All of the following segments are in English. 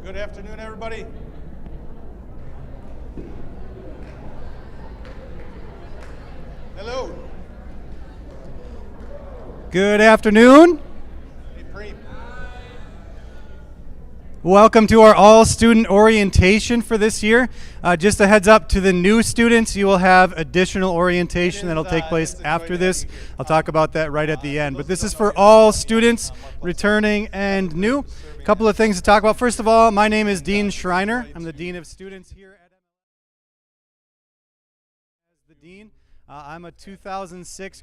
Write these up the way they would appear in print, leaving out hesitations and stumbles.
Good afternoon, everybody. Hello. Good afternoon. Hey, Preem. Welcome to our all-student orientation for this year. Just a heads up to the new students, you will have additional orientation that'll take place It's a joy after to this. have you here. I'll talk about that right at the end. But those this who is don't know for me, all Mark students, Lutz. returning and new. Serving A couple of as things to talk about. First of all, my name is Dean And, Schreiner. joy I'm the to- Dean of Students here at as the Dean. I'm a 2006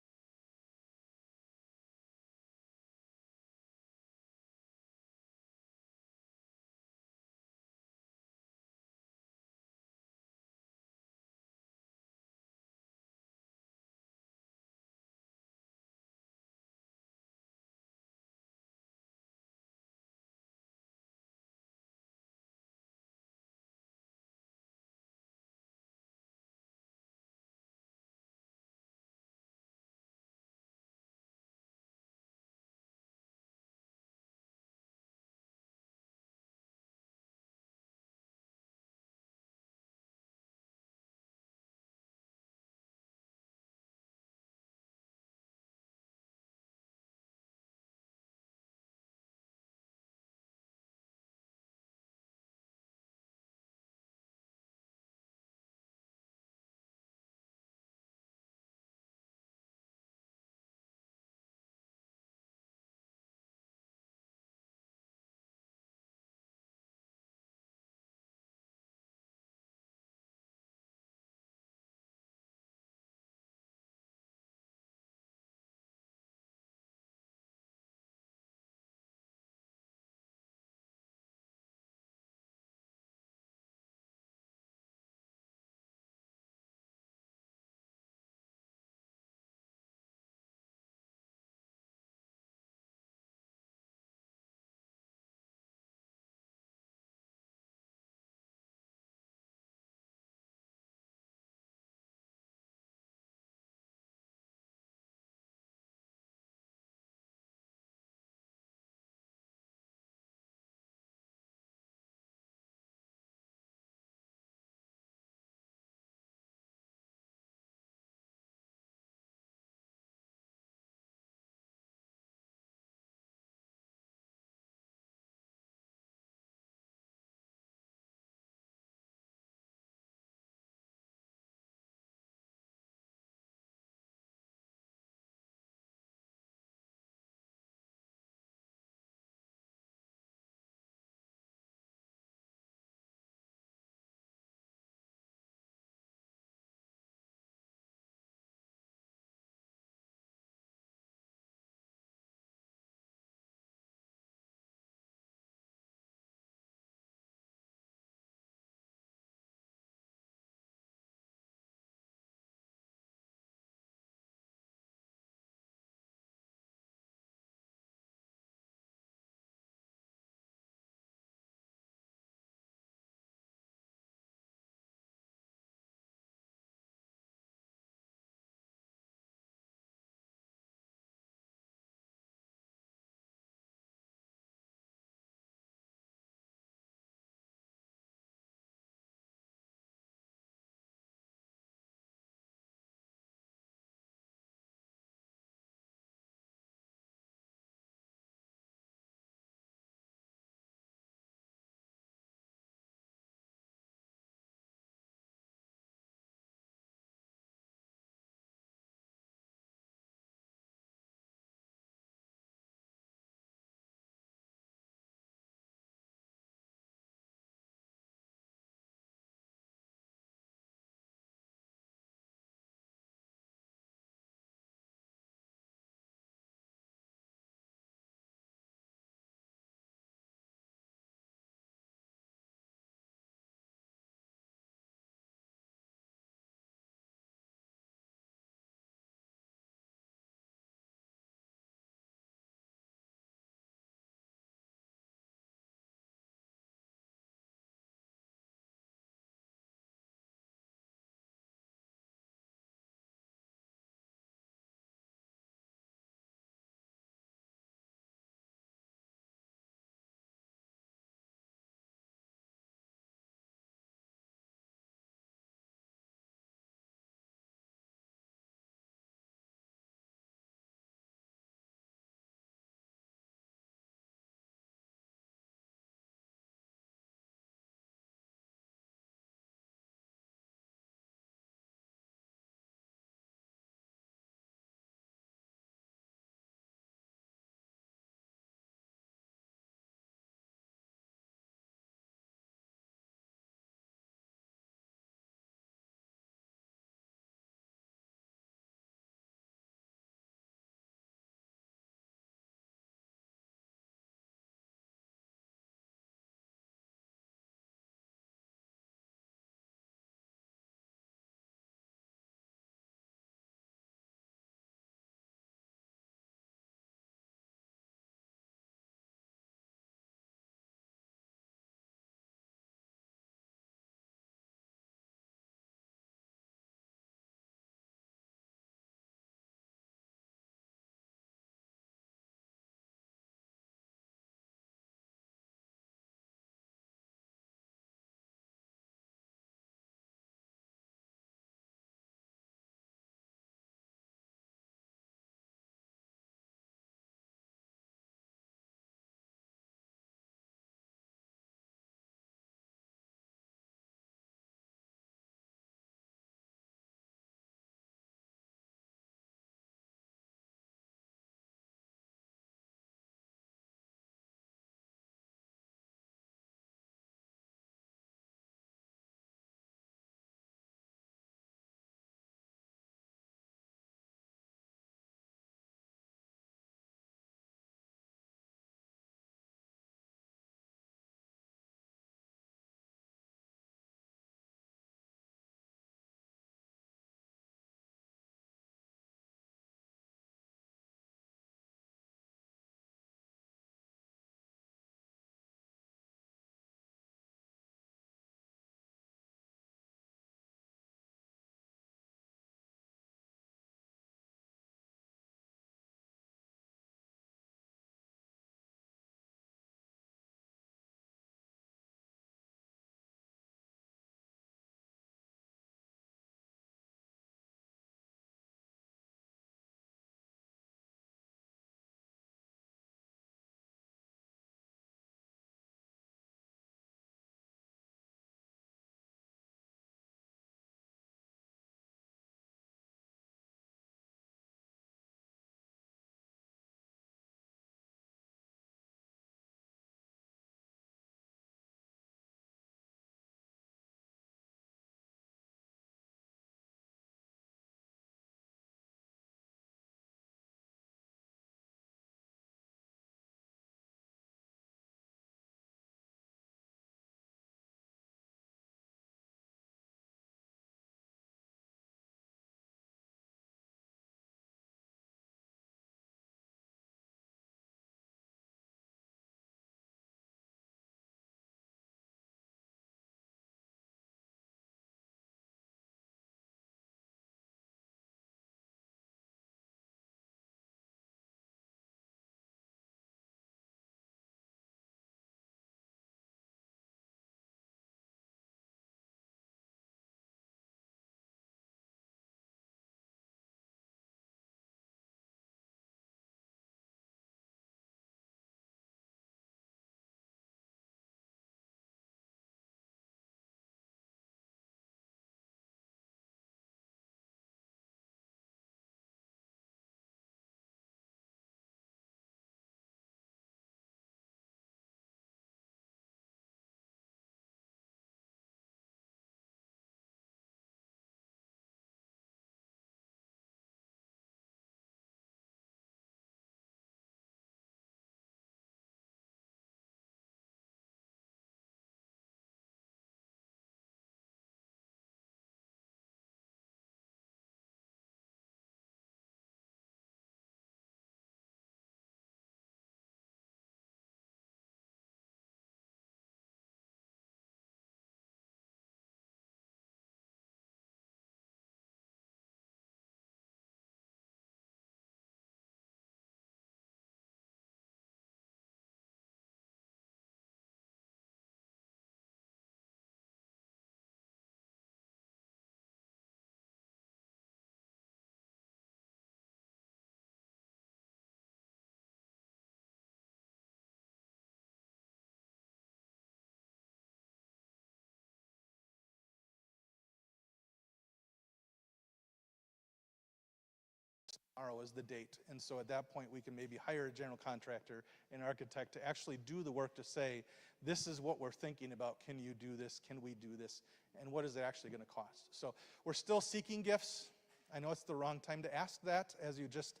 tomorrow is the date. And so at that point, we can maybe hire a general contractor, an architect to actually do the work to say, this is what we're thinking about. Can you do this? Can we do this? And what is it actually going to cost? So we're still seeking gifts. I know it's the wrong time to ask that as you just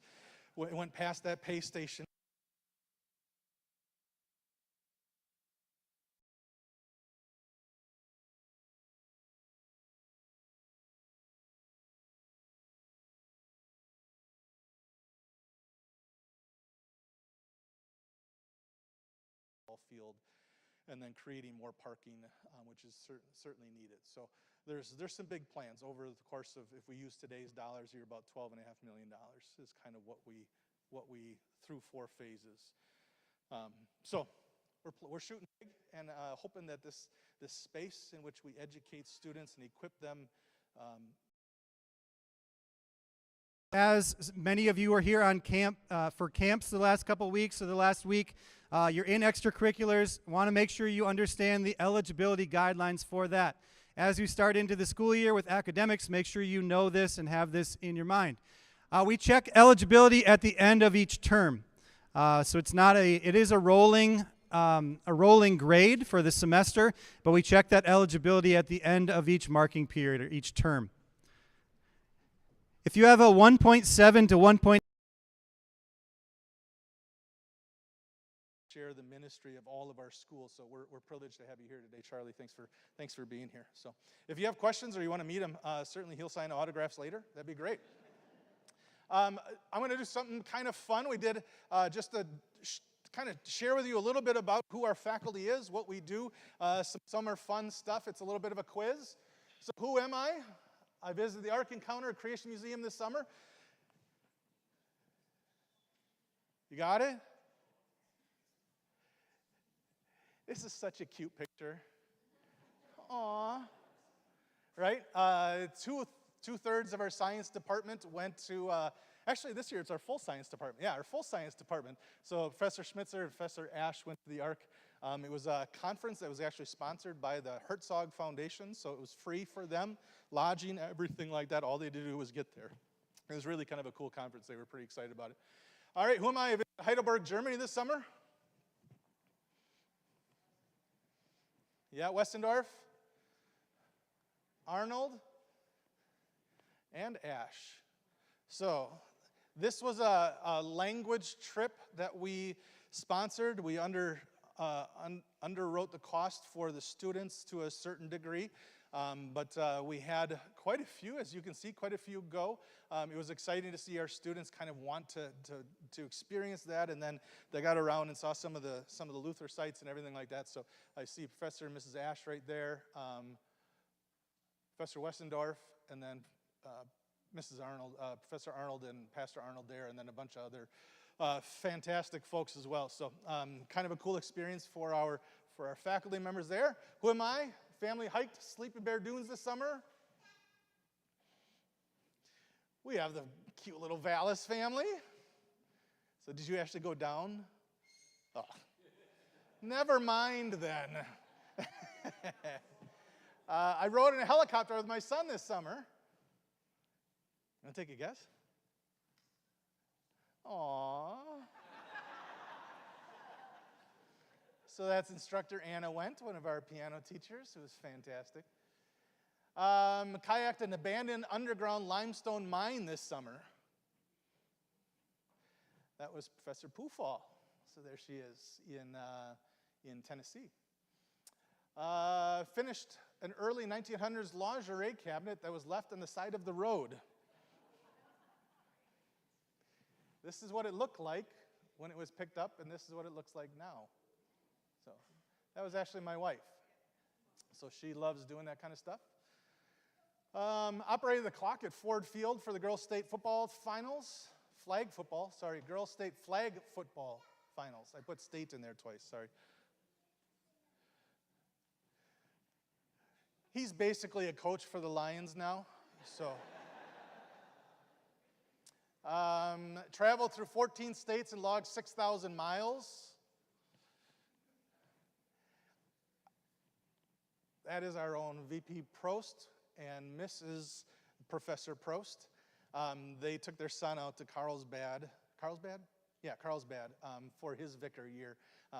went past that pay station. Field, and then creating more parking, which is certainly needed. So there's some big plans over the course of, if we use today's dollars, you're about $12.5 million is kind of what we through 4 phases. So we're shooting big and hoping that this space in which we educate students and equip them. As many of you are here on camp for camps the last couple weeks or the last week, you're in extracurriculars. Want to make sure you understand the eligibility guidelines for that. As you start into the school year with academics, make sure you know this and have this in your mind. We check eligibility at the end of each term. So it is a rolling grade for the semester, but we check that eligibility at the end of each marking period or each term. If you have a 1.7 to 1. Share the ministry of all of our schools, so we're privileged to have you here today, Charlie. Thanks for being here. So if you have questions or you want to meet him, certainly he'll sign autographs later. That'd be great. I'm going to do something kind of fun. We did just to kind of share with you a little bit about who our faculty is, what we do. Some summer fun stuff. It's a little bit of a quiz. So who am I? I visited the Ark Encounter at Creation Museum this summer. You got it? This is such a cute picture. Aww. Right? Two-thirds of our science department went to, actually this year it's our full science department. Yeah, our full science department. So Professor Schmitzer and Professor Ash went to the Ark. It was a conference that was actually sponsored by the Herzog Foundation, so it was free for them, lodging, everything like that. All they had to do was get there. It was really kind of a cool conference. They were pretty excited about it. All right, who am I? I've been to Heidelberg, Germany this summer. Yeah, Westendorf, Arnold, and Ash. So this was a language trip that we sponsored. We underwrote the cost for the students to a certain degree, but we had quite a few, as you can see, quite a few go. It was exciting to see our students kind of want to experience that, and then they got around and saw some of the Luther sites and everything like that. So I see Professor and Mrs. Ash right there, Professor Westendorf, and then Mrs. Arnold, Professor Arnold and Pastor Arnold there, and then a bunch of other fantastic folks as well. So kind of a cool experience for our faculty members there. Who am I? Family hiked Sleeping Bear Dunes this summer. We have the cute little Vallis family. So did you actually go down? Oh, never mind then. I rode in a helicopter with my son this summer. Want to take a guess? Aww. So that's instructor Anna Wendt, one of our piano teachers, who was fantastic. Kayaked an abandoned underground limestone mine this summer. That was Professor Pufall. So there she is in Tennessee. Finished an early 1900s lingerie cabinet that was left on the side of the road. This is what it looked like when it was picked up, and this is what it looks like now. So that was actually my wife. So she loves doing that kind of stuff. Operated the clock at Ford Field for the girls' state football finals. Girls' state flag football finals. I put state in there twice, sorry. He's basically a coach for the Lions now, so. Traveled through 14 states and logged 6,000 miles. That is our own VP Prost and Mrs. Professor Prost. They took their son out to Carlsbad. Carlsbad? Yeah, Carlsbad for his vicar year.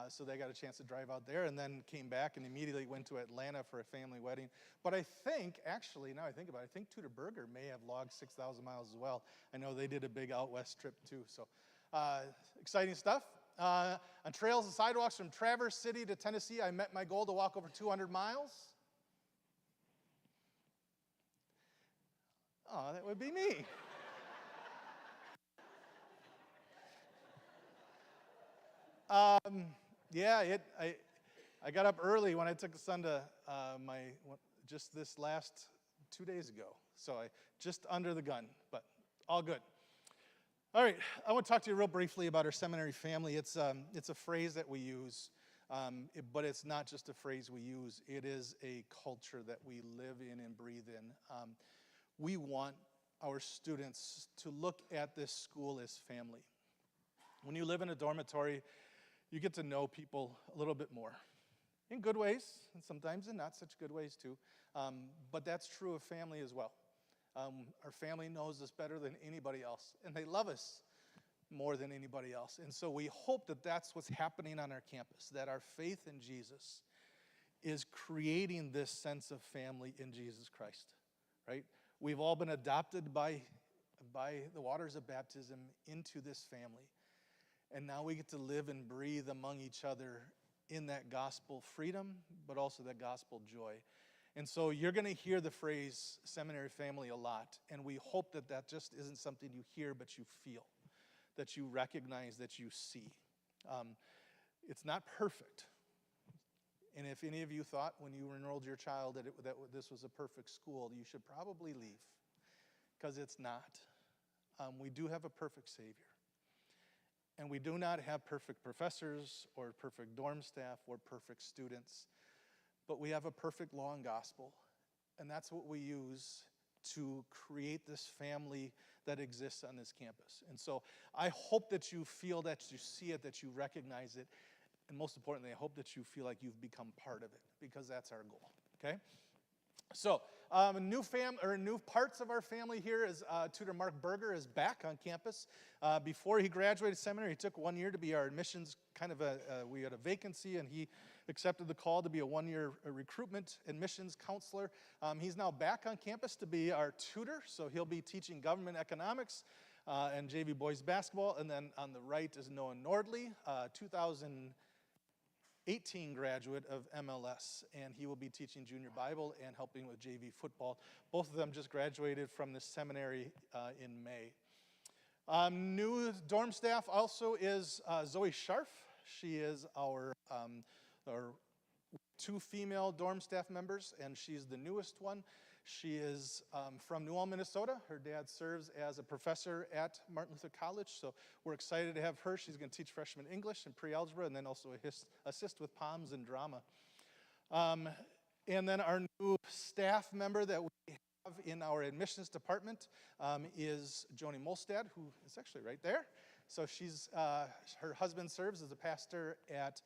So they got a chance to drive out there and then came back and immediately went to Atlanta for a family wedding. But I think, actually, now I think about it, I think Tudor Berger may have logged 6,000 miles as well. I know they did a big out west trip too. So exciting stuff. On trails and sidewalks from Traverse City to Tennessee, I met my goal to walk over 200 miles. Oh, that would be me. Yeah, I got up early when I took the son to just this last 2 days ago. So I just under the gun, but all good. All right, I want to talk to you real briefly about our seminary family. It's a phrase that we use, but it's not just a phrase we use. It is a culture that we live in and breathe in. We want our students to look at this school as family. When you live in a dormitory, you get to know people a little bit more. In good ways, and sometimes in not such good ways too. But that's true of family as well. Our family knows us better than anybody else, and they love us more than anybody else. And so we hope that that's what's happening on our campus, that our faith in Jesus is creating this sense of family in Jesus Christ, right? We've all been adopted by the waters of baptism into this family. And now we get to live and breathe among each other in that gospel freedom, but also that gospel joy. And so you're going to hear the phrase seminary family a lot, and we hope that that just isn't something you hear, but you feel, that you recognize, that you see. It's not perfect. And if any of you thought when you enrolled your child that this was a perfect school, you should probably leave, because it's not. We do have a perfect Savior. And we do not have perfect professors or perfect dorm staff or perfect students, but we have a perfect law and gospel. And that's what we use to create this family that exists on this campus. And so I hope that you feel that, you see it, that you recognize it, and most importantly, I hope that you feel like you've become part of it, because that's our goal, okay? So, new parts of our family here is Tutor Mark Berger is back on campus. Before he graduated seminary, he took 1 year to be our admissions we had a vacancy, and he accepted the call to be a 1-year recruitment admissions counselor. He's now back on campus to be our tutor, so he'll be teaching government economics and JV boys basketball. And then on the right is Noah Nordley, 2018 graduate of MLS, and he will be teaching junior Bible and helping with JV football. Both of them just graduated from the seminary in May. New dorm staff also is Zoe Scharf. She is our 2 female dorm staff members, and she's the newest one. She is from New Ulm, Minnesota. Her dad serves as a professor at Martin Luther College, so we're excited to have her. She's going to teach freshman English and pre-algebra, and then also assist with POMs and drama. And then our new staff member that we have in our admissions department is Joni Molstad, who is actually right there. So her husband serves as a pastor at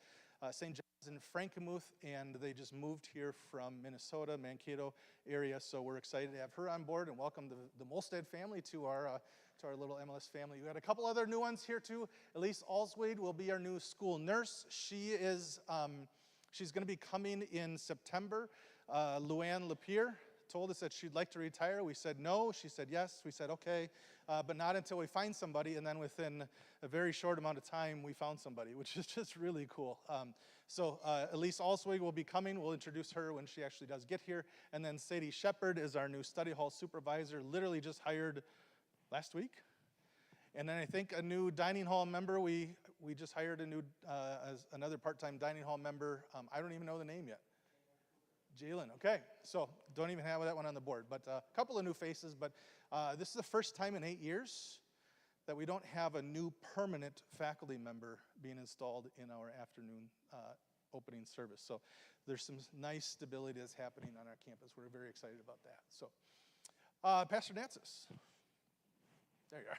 St. John's in Frankenmuth, and they just moved here from Minnesota, Mankato area. So we're excited to have her on board and welcome the Molstad family to our little MLS family. We got a couple other new ones here too. Elise Alswade will be our new school nurse. She's going to be coming in September. Luann Lapierre told us that she'd like to retire. We said no. She said yes. We said okay, but not until we find somebody. And then within a very short amount of time, we found somebody, which is just really cool. So Elise Alswig will be coming. We'll introduce her when she actually does get here. And then Sadie Shepard is our new study hall supervisor, literally just hired last week. And then I think a new dining hall member. We just hired another part-time dining hall member. I don't even know the name yet. Jalen, okay. So don't even have that one on the board. But a couple of new faces. But this is the first time in 8 years that we don't have a new permanent faculty member being installed in our afternoon opening service. So there's some nice stability that's happening on our campus. We're very excited about that. So Pastor Natsis. There you are.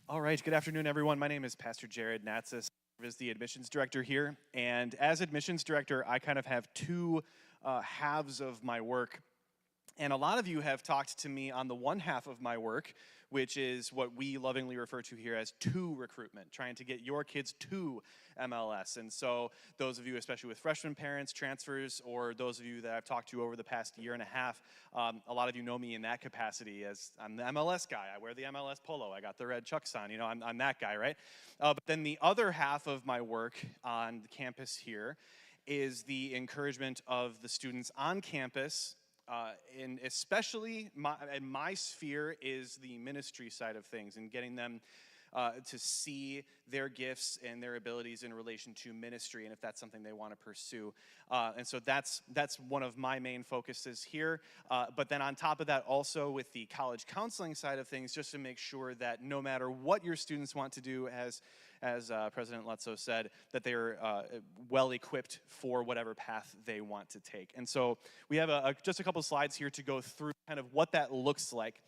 All right, good afternoon, everyone. My name is Pastor Jared Natsis. as the admissions director here, and as admissions director, I kind of have two halves of my work. And a lot of you have talked to me on the one half of my work, which is what we lovingly refer to here as to recruitment, trying to get your kids to MLS. And so those of you, especially with freshman parents, transfers, or those of you that I've talked to over the past year and a half, a lot of you know me in that capacity as I'm the MLS guy. I wear the MLS polo. I got the red Chucks on. You know, I'm that guy, right? But then the other half of my work on the campus here is the encouragement of the students on campus. And especially in my sphere is the ministry side of things and getting them to see their gifts and their abilities in relation to ministry and if that's something they want to pursue. And so that's one of my main focuses here. But then on top of that, also with the college counseling side of things, just to make sure that no matter what your students want to do, as President Lutzow said, that they're well equipped for whatever path they want to take. And so we have just a couple slides here to go through kind of what that looks like.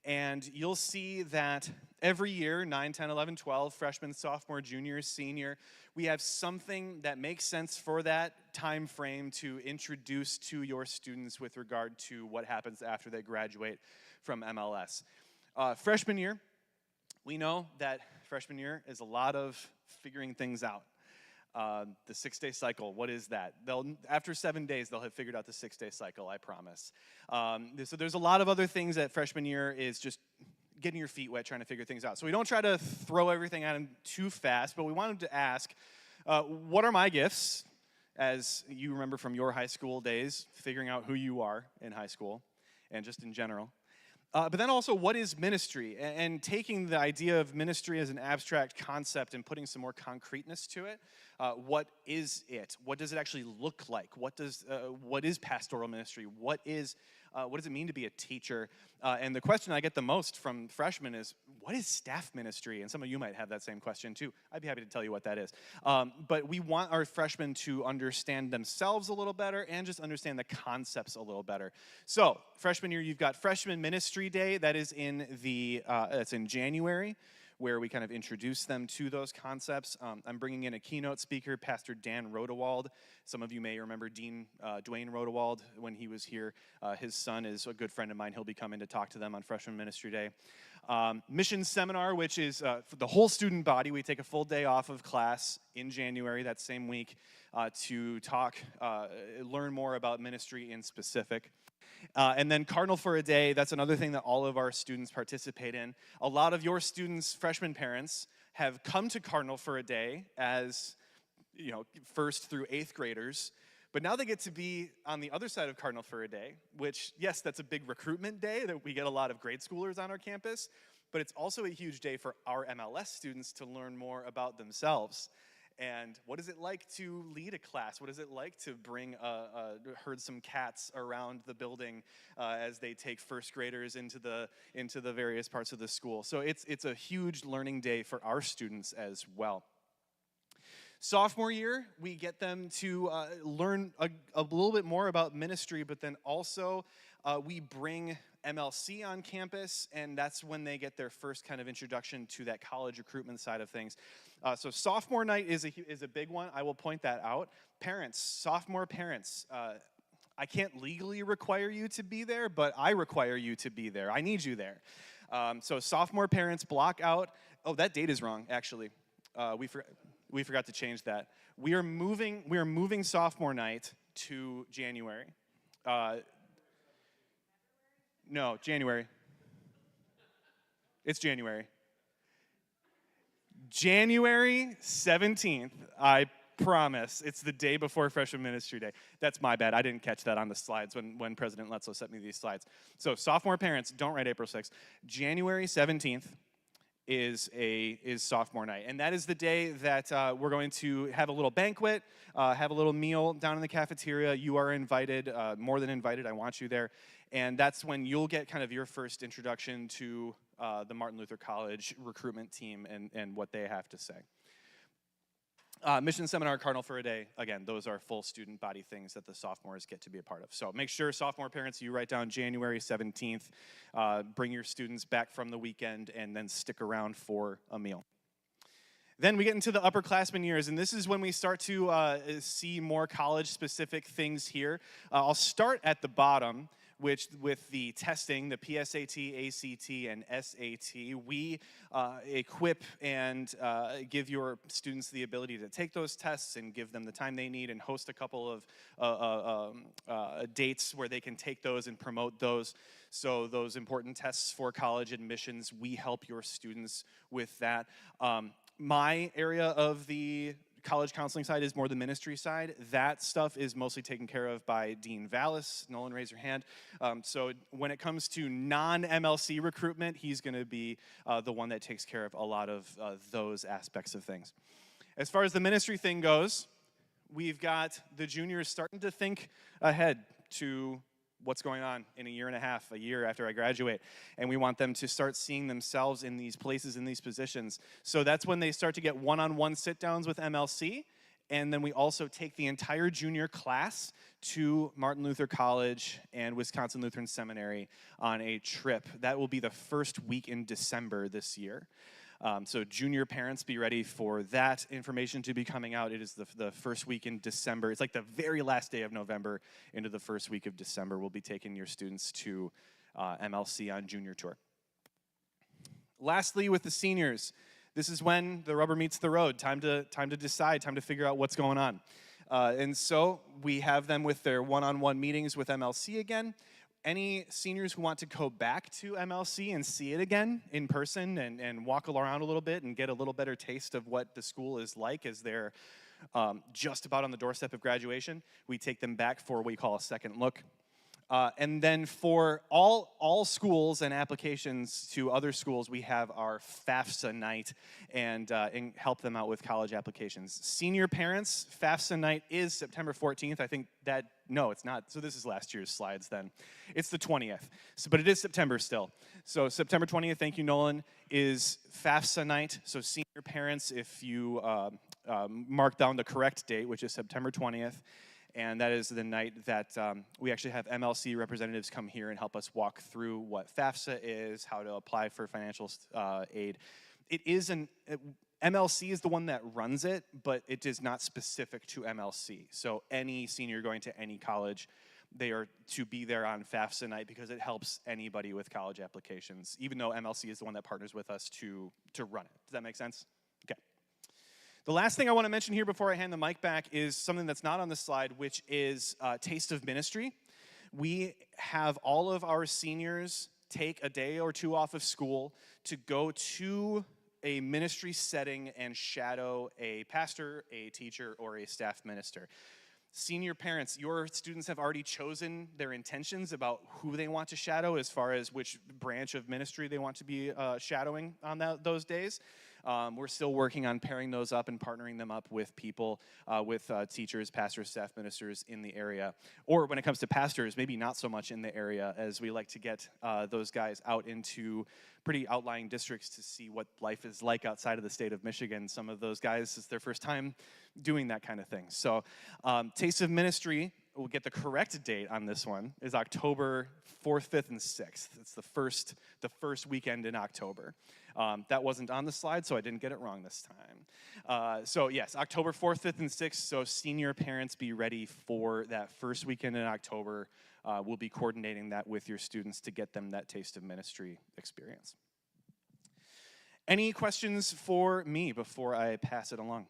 And you'll see that every year, 9, 10, 11, 12, freshman, sophomore, junior, senior, we have something that makes sense for that time frame to introduce to your students with regard to what happens after they graduate from MLS. Freshman year, we know that freshman year is a lot of figuring things out. The 6-day cycle, what is that? After 7 days, they'll have figured out the 6-day cycle, I promise. So there's a lot of other things that freshman year is just getting your feet wet, trying to figure things out. So we don't try to throw everything at them too fast, but we wanted to ask, what are my gifts, as you remember from your high school days, figuring out who you are in high school, and just in general. But then also, what is ministry? And taking the idea of ministry as an abstract concept and putting some more concreteness to it. What is it? What does it actually look like? What is pastoral ministry? What does it mean to be a teacher? And the question I get the most from freshmen is, what is staff ministry? And some of you might have that same question too. I'd be happy to tell you what that is. But we want our freshmen to understand themselves a little better and just understand the concepts a little better. So freshman year, you've got Freshman Ministry Day. That is that's in January, where we kind of introduce them to those concepts. I'm bringing in a keynote speaker, Pastor Dan Rodewald. Some of you may remember Dean Dwayne Rodewald when he was here. His son is a good friend of mine. He'll be coming to talk to them on Freshman Ministry Day. Mission Seminar, which is for the whole student body. We take a full day off of class in January, that same week, to learn more about ministry in specific. And then Cardinal for a Day, that's another thing that all of our students participate in. A lot of your students, freshman parents, have come to Cardinal for a Day as, 1st through 8th graders. But now they get to be on the other side of Cardinal for a Day, which, yes, that's a big recruitment day that we get a lot of grade schoolers on our campus. But it's also a huge day for our MLS students to learn more about themselves. And what is it like to lead a class? What is it like to herd some cats around the building as they take first graders into the various parts of the school? So it's a huge learning day for our students as well. Sophomore year, we get them to learn a little bit more about ministry, but then also we bring MLC on campus, and that's when they get their first kind of introduction to that college recruitment side of things. So sophomore night is a big one. I will point that out. Parents, sophomore parents, I can't legally require you to be there, but I require you to be there. I need you there. So sophomore parents, block out. Oh, that date is wrong, actually. We forgot to change that. We are moving sophomore night to January. No, January. It's January. January 17th, I promise. It's the day before Freshman Ministry Day. That's my bad. I didn't catch that on the slides when President Lutzow sent me these slides. So sophomore parents, don't write April 6th. January 17th is sophomore night. And that is the day that we're going to have a little banquet, have a little meal down in the cafeteria. You are invited, more than invited. I want you there. And that's when you'll get kind of your first introduction to the Martin Luther College recruitment team and what they have to say. Mission Seminar, Cardinal for a Day, again, those are full student body things that the sophomores get to be a part of. So make sure, sophomore parents, you write down January 17th, bring your students back from the weekend, and then stick around for a meal. Then we get into the upperclassmen years, and this is when we start to see more college-specific things here. I'll start at the bottom, which with the testing, the PSAT, ACT, and SAT, we equip and give your students the ability to take those tests and give them the time they need and host a couple of dates where they can take those and promote those. So those important tests for college admissions, we help your students with that. My area of the college counseling side is more the ministry side. That stuff is mostly taken care of by Dean Vallis. Nolan, raise your hand. So when it comes to non-MLC recruitment, he's going to be the one that takes care of a lot of those aspects of things. As far as the ministry thing goes, we've got the juniors starting to think ahead to what's going on in a year and a half, a year after I graduate. And we want them to start seeing themselves in these places, in these positions. So that's when they start to get one-on-one sit-downs with MLC. And then we also take the entire junior class to Martin Luther College and Wisconsin Lutheran Seminary on a trip. That will be the first week in December this year. So junior parents, be ready for that information to be coming out. It is the first week in December. It's like the very last day of November into the first week of December. We'll be taking your students to MLC on junior tour. Lastly, with the seniors, this is when the rubber meets the road. Time to decide, time to figure out what's going on. And so we have them with their one-on-one meetings with MLC again. Any seniors who want to go back to MLC and see it again in person and walk around a little bit and get a little better taste of what the school is like as they're just about on the doorstep of graduation, we take them back for what we call a second look. And then for all schools and applications to other schools, we have our FAFSA night and help them out with college applications. Senior parents, FAFSA night is September 14th. I think that, no, it's not. So this is last year's slides then. It's the 20th, but it is September still. So September 20th, thank you, Nolan, is FAFSA night. So senior parents, if you mark down the correct date, which is September 20th, and that is the night that we actually have MLC representatives come here and help us walk through what FAFSA is, how to apply for financial aid. It is MLC is the one that runs it, but it is not specific to MLC. So any senior going to any college, they are to be there on FAFSA night because it helps anybody with college applications, even though MLC is the one that partners with us to run it. Does that make sense? Okay. The last thing I want to mention here before I hand the mic back is something that's not on the slide, which is Taste of Ministry. We have all of our seniors take a day or two off of school to go to a ministry setting and shadow a pastor, a teacher, or a staff minister. Senior parents, your students have already chosen their intentions about who they want to shadow as far as which branch of ministry they want to be shadowing on those days. We're still working on pairing those up and partnering them up with people, with teachers, pastors, staff ministers in the area. Or when it comes to pastors, maybe not so much in the area, as we like to get those guys out into pretty outlying districts to see what life is like outside of the state of Michigan. Some of those guys, it's their first time doing that kind of thing. So Taste of Ministry, we'll get the correct date on this one, is October 4th, 5th, and 6th. It's the first weekend in October. That wasn't on the slide, so I didn't get it wrong this time. So yes, October 4th, 5th, and 6th, so senior parents be ready for that first weekend in October. We'll be coordinating that with your students to get them that Taste of Ministry experience. Any questions for me before I pass it along?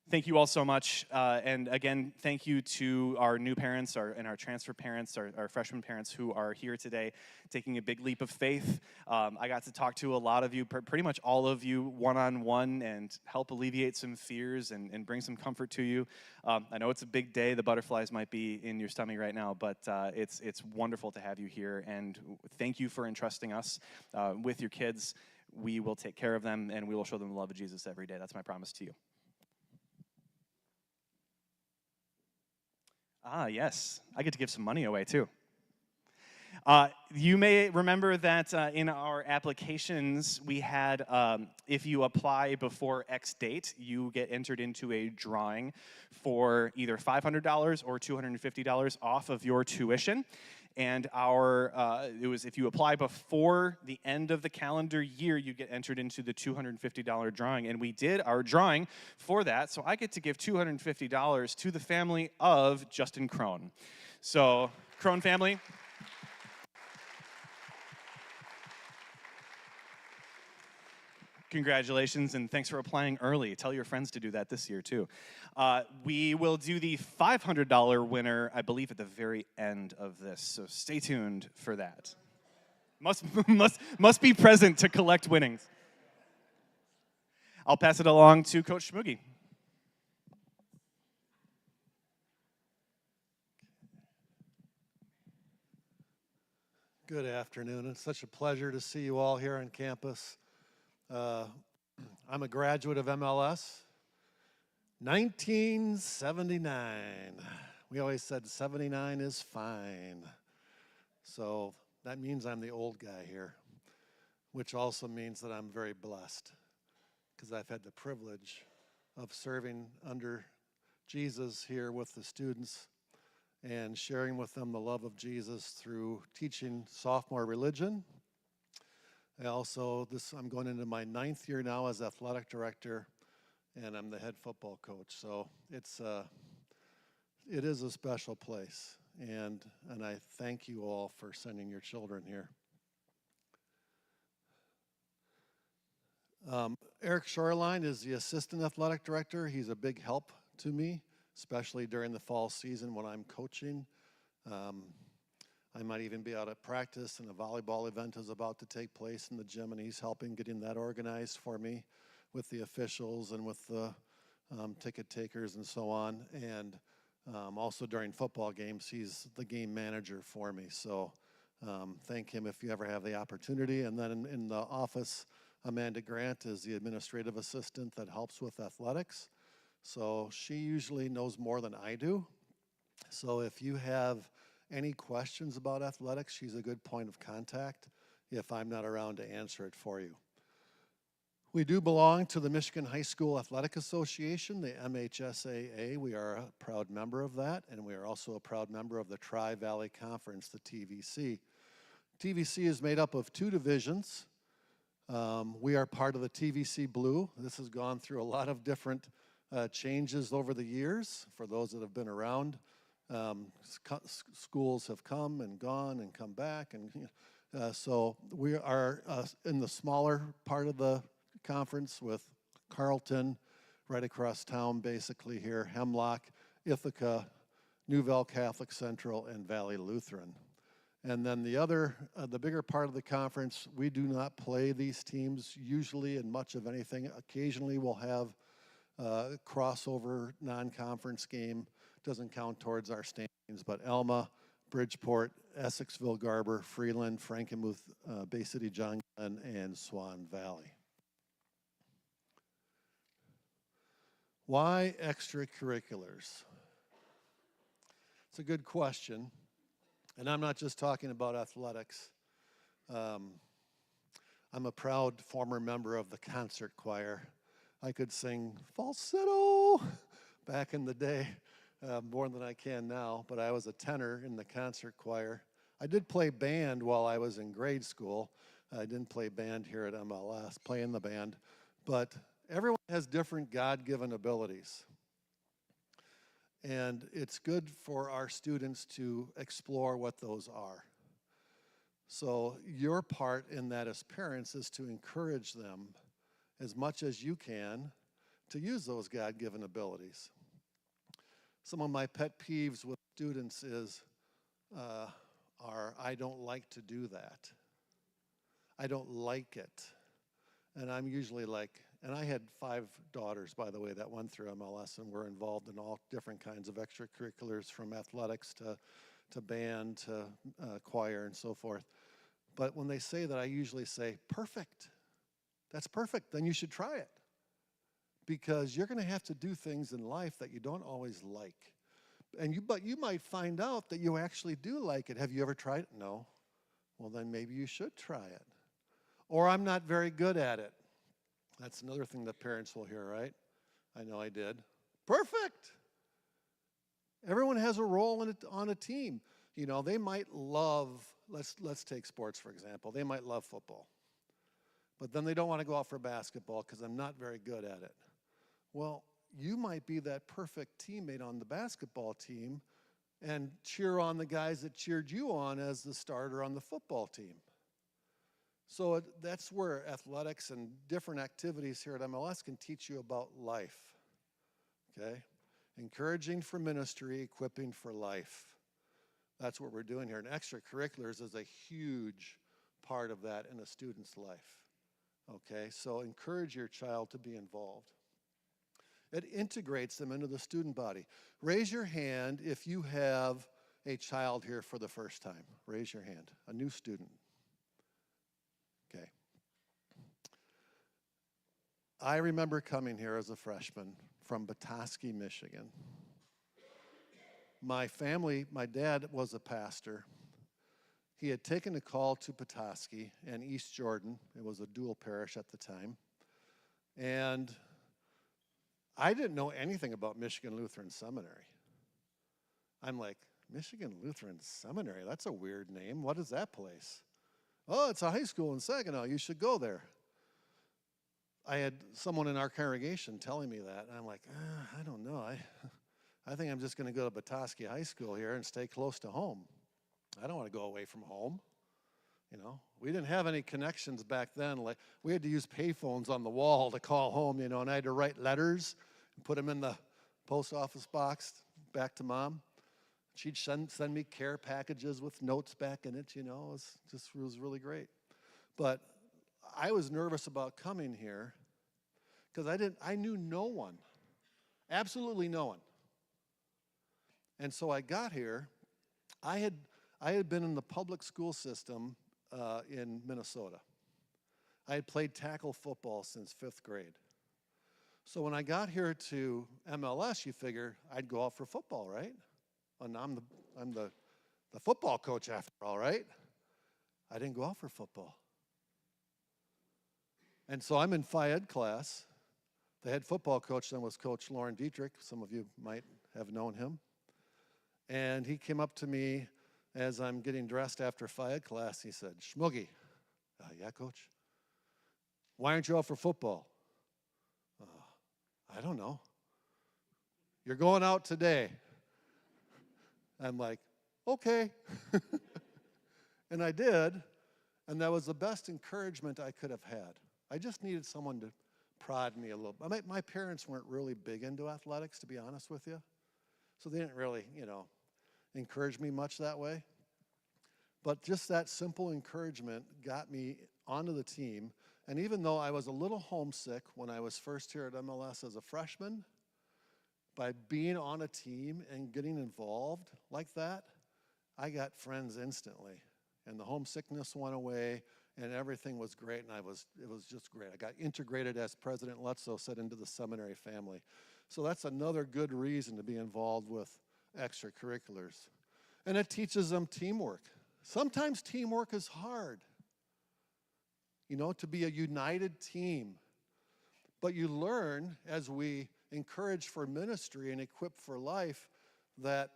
Thank you all so much, and again, thank you to our new parents and our transfer parents, our freshman parents who are here today taking a big leap of faith. I got to talk to a lot of you, pretty much all of you, one-on-one, and help alleviate some fears and bring some comfort to you. I know it's a big day. The butterflies might be in your stomach right now, but it's wonderful to have you here, and thank you for entrusting us with your kids. We will take care of them, and we will show them the love of Jesus every day. That's my promise to you. Ah, yes. I get to give some money away, too. You may remember that in our applications, we had, if you apply before X date, you get entered into a drawing for either $500 or $250 off of your tuition. And it was if you apply before the end of the calendar year, you get entered into the $250 drawing. And we did our drawing for that, so I get to give $250 to the family of Justin Crone. So, Crone family. Congratulations, and thanks for applying early. Tell your friends to do that this year, too. We will do the $500 winner, I believe, at the very end of this, so stay tuned for that. Must be present to collect winnings. I'll pass it along to Coach Schmoogie. Good afternoon. It's such a pleasure to see you all here on campus. I'm a graduate of MLS, 1979. We always said 79 is fine. So that means I'm the old guy here, which also means that I'm very blessed because I've had the privilege of serving under Jesus here with the students and sharing with them the love of Jesus through teaching sophomore religion. I'm going into my 9th year now as athletic director, and I'm the head football coach. So it is a special place, and I thank you all for sending your children here. Eric Shoreline is the assistant athletic director. He's a big help to me, especially during the fall season when I'm coaching. I might even be out at practice and a volleyball event is about to take place in the gym, and he's helping getting that organized for me with the officials and with the ticket takers and so on. And also during football games, he's the game manager for me. So thank him if you ever have the opportunity. And then in the office, Amanda Grant is the administrative assistant that helps with athletics. So she usually knows more than I do. So if you have any questions about athletics, she's a good point of contact if I'm not around to answer it for you. We do belong to the Michigan High School Athletic Association, the MHSAA. We are a proud member of that, and we are also a proud member of the Tri-Valley Conference, the TVC. TVC is made up of 2 divisions. We are part of the TVC Blue. This has gone through a lot of different changes over the years for those that have been around. Schools have come and gone and come back, and so we are in the smaller part of the conference with Carleton right across town basically here, Hemlock, Ithaca, Newville Catholic Central, and Valley Lutheran. And then the bigger part of the conference, we do not play these teams usually in much of anything. Occasionally we'll have a crossover non-conference game. Doesn't count towards our standings, but Alma, Bridgeport, Essexville, Garber, Freeland, Frankenmuth, Bay City, John Glenn, and Swan Valley. Why extracurriculars? It's a good question, and I'm not just talking about athletics. I'm a proud former member of the concert choir. I could sing falsetto back in the day. More than I can now, but I was a tenor in the concert choir. I did play band while I was in grade school. I didn't play band here at MLS, play in the band, but everyone has different God-given abilities. And it's good for our students to explore what those are. So your part in that as parents is to encourage them as much as you can to use those God-given abilities. Some of my pet peeves with students are I don't like to do that. I don't like it. And I'm usually like, and I had 5 daughters, by the way, that went through MLS and were involved in all different kinds of extracurriculars, from athletics to band to choir and so forth. But when they say that, I usually say, perfect. That's perfect. Then you should try it. Because you're going to have to do things in life that you don't always like. But you might find out that you actually do like it. Have you ever tried it? No. Well, then maybe you should try it. Or I'm not very good at it. That's another thing that parents will hear, right? I know I did. Perfect. Everyone has a role on a team. You know, they might love, let's take sports for example, they might love football. But then they don't want to go out for basketball because I'm not very good at it. Well, you might be that perfect teammate on the basketball team and cheer on the guys that cheered you on as the starter on the football team. So that's where athletics and different activities here at MLS can teach you about life, okay? Encouraging for ministry, equipping for life. That's what we're doing here. And extracurriculars is a huge part of that in a student's life, okay? So encourage your child to be involved. It integrates them into the student body. Raise your hand if you have a child here for the first time. Raise your hand, a new student. Okay. I remember coming here as a freshman from Petoskey, Michigan. My family, my dad was a pastor. He had taken a call to Petoskey and East Jordan. It was a dual parish at the time. And I didn't know anything about Michigan Lutheran Seminary. I'm like, Michigan Lutheran Seminary? That's a weird name. What is that place? Oh, it's a high school in Saginaw. You should go there. I had someone in our congregation telling me that, and I'm like, I don't know. I think I'm just going to go to Petoskey High School here and stay close to home. I don't want to go away from home. You know, we didn't have any connections back then. Like, we had to use payphones on the wall to call home, you know, and I had to write letters and put them in the post office box back to Mom. She'd send me care packages with notes back in it, you know. It was really great. But I was nervous about coming here because I knew no one, absolutely no one. And so I got here. I had been in the public school system in Minnesota. I had played tackle football since 5th grade. So when I got here to MLS, you figure I'd go out for football, right? And I'm the football coach after all, right? I didn't go out for football. And so I'm in Phi Ed class. The head football coach then was Coach Lauren Dietrich. Some of you might have known him. And he came up to me as I'm getting dressed after Phi Ed class. He said, Schmoogie. Yeah, coach? Why aren't you out for football? I don't know. You're going out today. I'm like, okay. And I did, and that was the best encouragement I could have had. I just needed someone to prod me a little. My parents weren't really big into athletics, to be honest with you. So they didn't really, you know, encourage me much that way. But just that simple encouragement got me onto the team. And even though I was a little homesick when I was first here at MLS as a freshman, by being on a team and getting involved like that, I got friends instantly. And the homesickness went away, and everything was great, and it was just great. I got integrated, as President Lutzow said, into the seminary family. So that's another good reason to be involved with extracurriculars. And it teaches them teamwork. Sometimes teamwork is hard, you know, to be a united team. But you learn, as we encourage for ministry and equip for life, that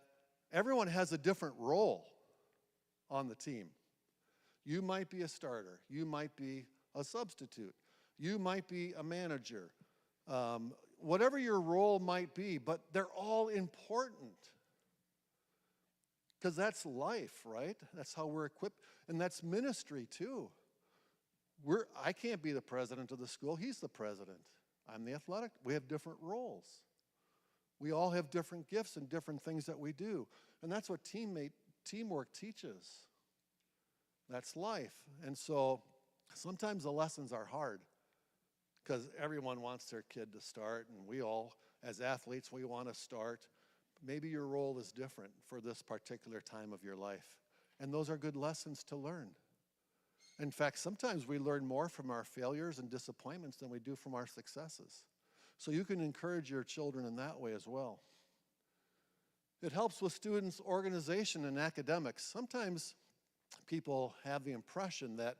everyone has a different role on the team. You might be a starter. You might be a substitute. You might be a manager. Whatever your role might be, but they're all important. Because that's life, right? That's how we're equipped. And that's ministry, too. I can't be the president of the school. He's the president. I'm the athletic. We have different roles. We all have different gifts and different things that we do. And that's what teamwork teaches. That's life. And so sometimes the lessons are hard because everyone wants their kid to start, and we all, as athletes, we want to start. Maybe your role is different for this particular time of your life. And those are good lessons to learn. In fact, sometimes we learn more from our failures and disappointments than we do from our successes. So you can encourage your children in that way as well. It helps with students' organization and academics. Sometimes people have the impression that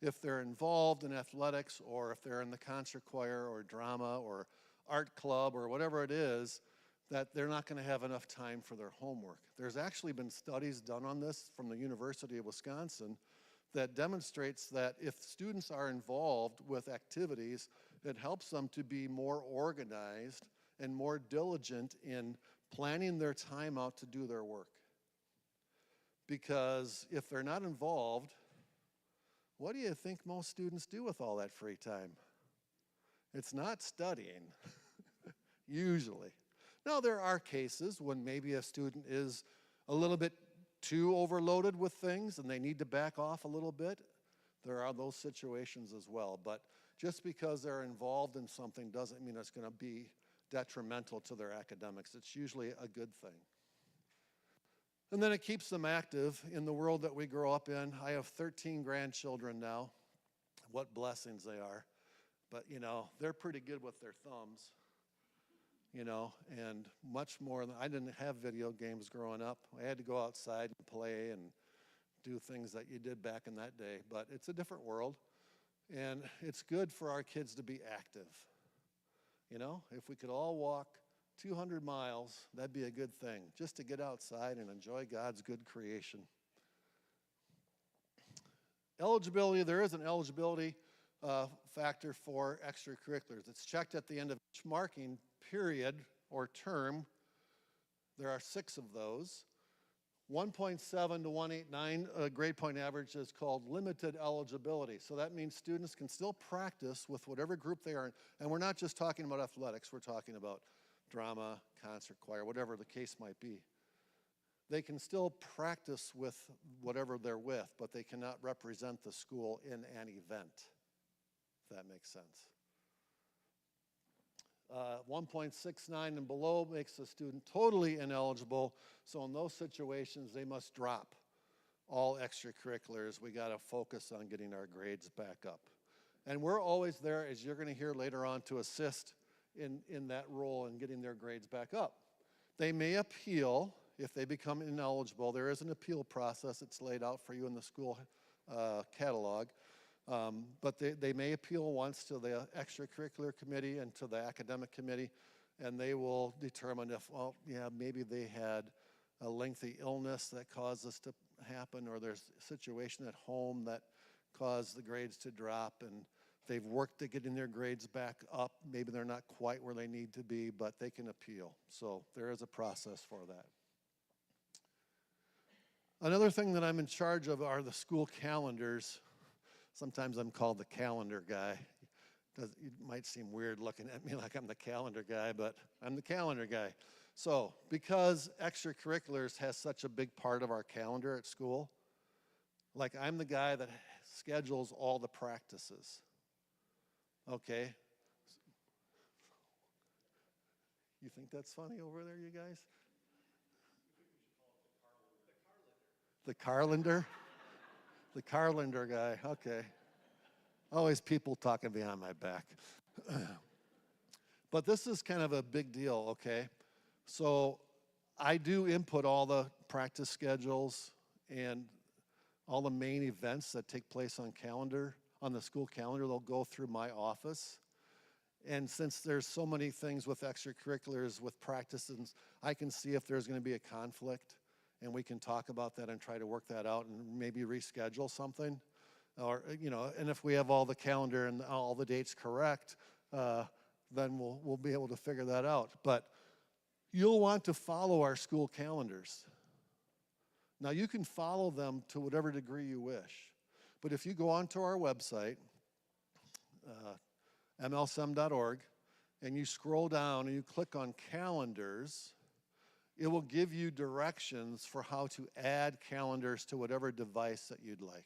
if they're involved in athletics or if they're in the concert choir or drama or art club or whatever it is, that they're not going to have enough time for their homework. There's actually been studies done on this from the University of Wisconsin that demonstrates that if students are involved with activities, it helps them to be more organized and more diligent in planning their time out to do their work. Because if they're not involved, what do you think most students do with all that free time? It's not studying, usually. Now, there are cases when maybe a student is a little bit too overloaded with things and they need to back off a little bit. There are those situations as well. But just because they're involved in something doesn't mean it's going to be detrimental to their academics. It's usually a good thing. And then it keeps them active in the world that we grow up in. I have 13 grandchildren now. What blessings they are. But, you know, they're pretty good with their thumbs. You know, and much more than, I didn't have video games growing up. I had to go outside and play and do things that you did back in that day. But it's a different world. And it's good for our kids to be active. You know, if we could all walk 200 miles, that'd be a good thing, just to get outside and enjoy God's good creation. Eligibility, there is an eligibility factor for extracurriculars. It's checked at the end of each marking period or term. There are 6 of those. 1.7 to 189 grade point average is called limited eligibility. So that means students can still practice with whatever group they are in. And we're not just talking about athletics, we're talking about drama, concert, choir, whatever the case might be. They can still practice with whatever they're with, but they cannot represent the school in an event, if that makes sense. 1.69 and below makes a student totally ineligible. So in those situations, they must drop all extracurriculars. We got to focus on getting our grades back up. And we're always there, as you're going to hear later on, to assist in that role in getting their grades back up. They may appeal if they become ineligible. There is an appeal process. It's laid out for you in the school catalog. But they may appeal once to the extracurricular committee and to the academic committee, and they will determine if, well, yeah, maybe they had a lengthy illness that caused this to happen, or there's a situation at home that caused the grades to drop, and they've worked at getting their grades back up. Maybe they're not quite where they need to be, but they can appeal. So there is a process for that. Another thing that I'm in charge of are the school calendars. Sometimes I'm called the calendar guy. It might seem weird looking at me like I'm the calendar guy, but I'm the calendar guy. So because extracurriculars has such a big part of our calendar at school, like I'm the guy that schedules all the practices. Okay? You think that's funny over there, you guys? The Carlander? The Carlander guy, okay. Always people talking behind my back. But this is kind of a big deal, okay? So I do input all the practice schedules and all the main events that take place on the school calendar. They'll go through my office. And since there's so many things with extracurriculars, with practices, I can see if there's going to be a conflict. And we can talk about that and try to work that out and maybe reschedule something. Or, you know, and if we have all the calendar and all the dates correct, then we'll be able to figure that out. But you'll want to follow our school calendars. Now, you can follow them to whatever degree you wish. But if you go onto our website, mlsem.org, and you scroll down and you click on calendars, it will give you directions for how to add calendars to whatever device that you'd like.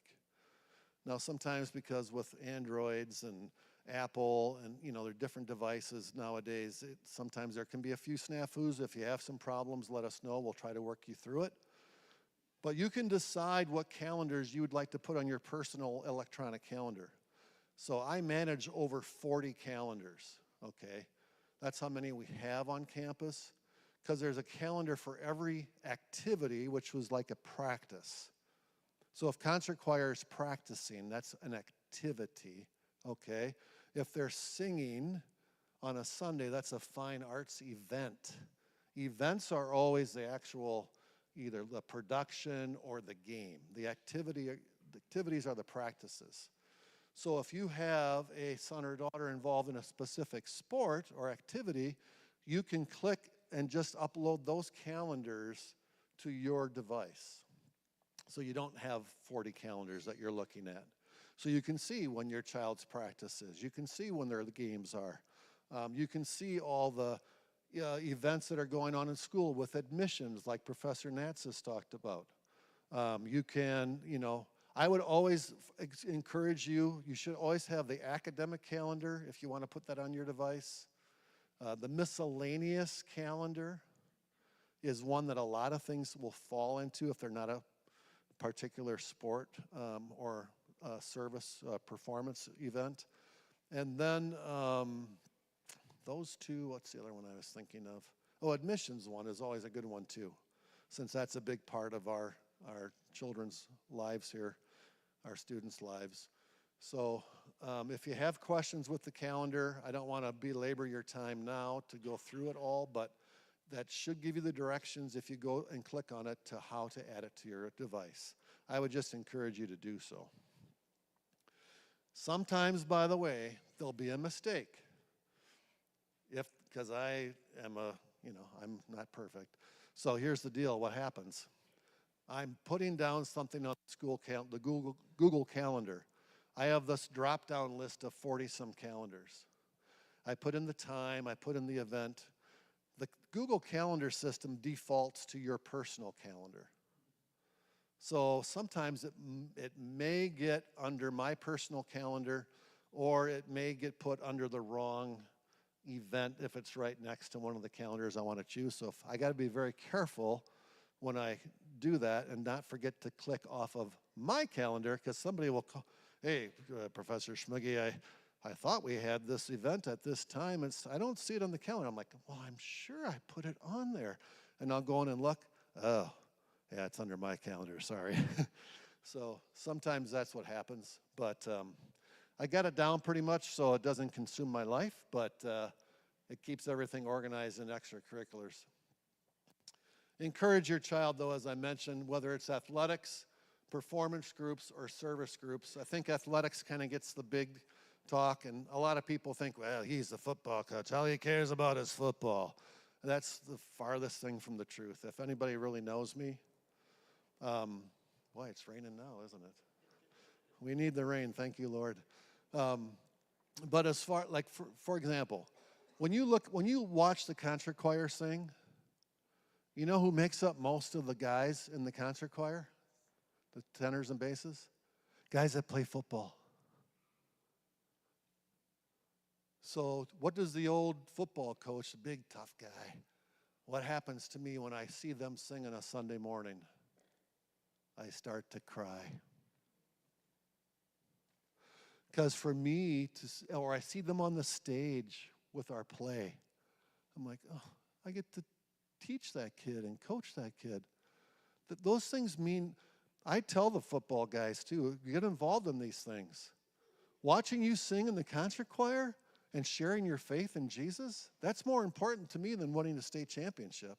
Now, sometimes because with Androids and Apple and, you know, there are different devices nowadays, sometimes there can be a few snafus. If you have some problems, let us know. We'll try to work you through it. But you can decide what calendars you would like to put on your personal electronic calendar. So I manage over 40 calendars, okay? That's how many we have on campus. Because there's a calendar for every activity, which was like a practice. So if concert choir is practicing, that's an activity, okay? If they're singing on a Sunday, that's a fine arts event Events are always the actual, either the production or the game. The activities are the practices. So if you have a son or daughter involved in a specific sport or activity, you can click and just upload those calendars to your device. So you don't have 40 calendars that you're looking at. So you can see when your child's practice is. You can see when the games are. You can see all the events that are going on in school with admissions, like Professor Nats has talked about. You can, I would always encourage you should always have the academic calendar if you want to put that on your device. The miscellaneous calendar is one that a lot of things will fall into if they're not a particular sport or service performance event. And then those two, what's the other one I was thinking of? Oh, admissions one is always a good one too, since that's a big part of our children's lives here, our students' lives. So if you have questions with the calendar, I don't want to belabor your time now to go through it all, but that should give you the directions if you go and click on it to how to add it to your device. I would just encourage you to do so. Sometimes, by the way, there'll be a mistake. Because I am I'm not perfect. So here's the deal, what happens? I'm putting down something on the Google Calendar. I have this drop-down list of 40-some calendars. I put in the time, I put in the event. The Google Calendar system defaults to your personal calendar. So sometimes it may get under my personal calendar, or it may get put under the wrong event if it's right next to one of the calendars I want to choose. So I got to be very careful when I do that and not forget to click off of my calendar, because somebody will call, hey, Professor Schmiggy, I thought we had this event at this time. I don't see it on the calendar. I'm like, well, I'm sure I put it on there. And I'll go in and look. Oh, yeah, it's under my calendar, sorry. So sometimes that's what happens. But I got it down pretty much so it doesn't consume my life, but it keeps everything organized in extracurriculars. Encourage your child, though, as I mentioned, whether it's athletics, performance groups, or service groups. I think athletics kind of gets the big talk, and a lot of people think, well, he's the football coach. All he cares about is football. That's the farthest thing from the truth. If anybody really knows me, boy, it's raining now, isn't it? We need the rain, thank you, Lord. But as far, like for example, when you watch the concert choir sing, you know who makes up most of the guys in the concert choir? The tenors and basses? Guys that play football. So what does the old football coach, the big tough guy, what happens to me when I see them sing on a Sunday morning? I start to cry. Because for me, or I see them on the stage with our play, I'm like, oh, I get to teach that kid and coach that kid. Those things mean, I tell the football guys too, get involved in these things. Watching you sing in the concert choir and sharing your faith in Jesus, that's more important to me than winning a state championship.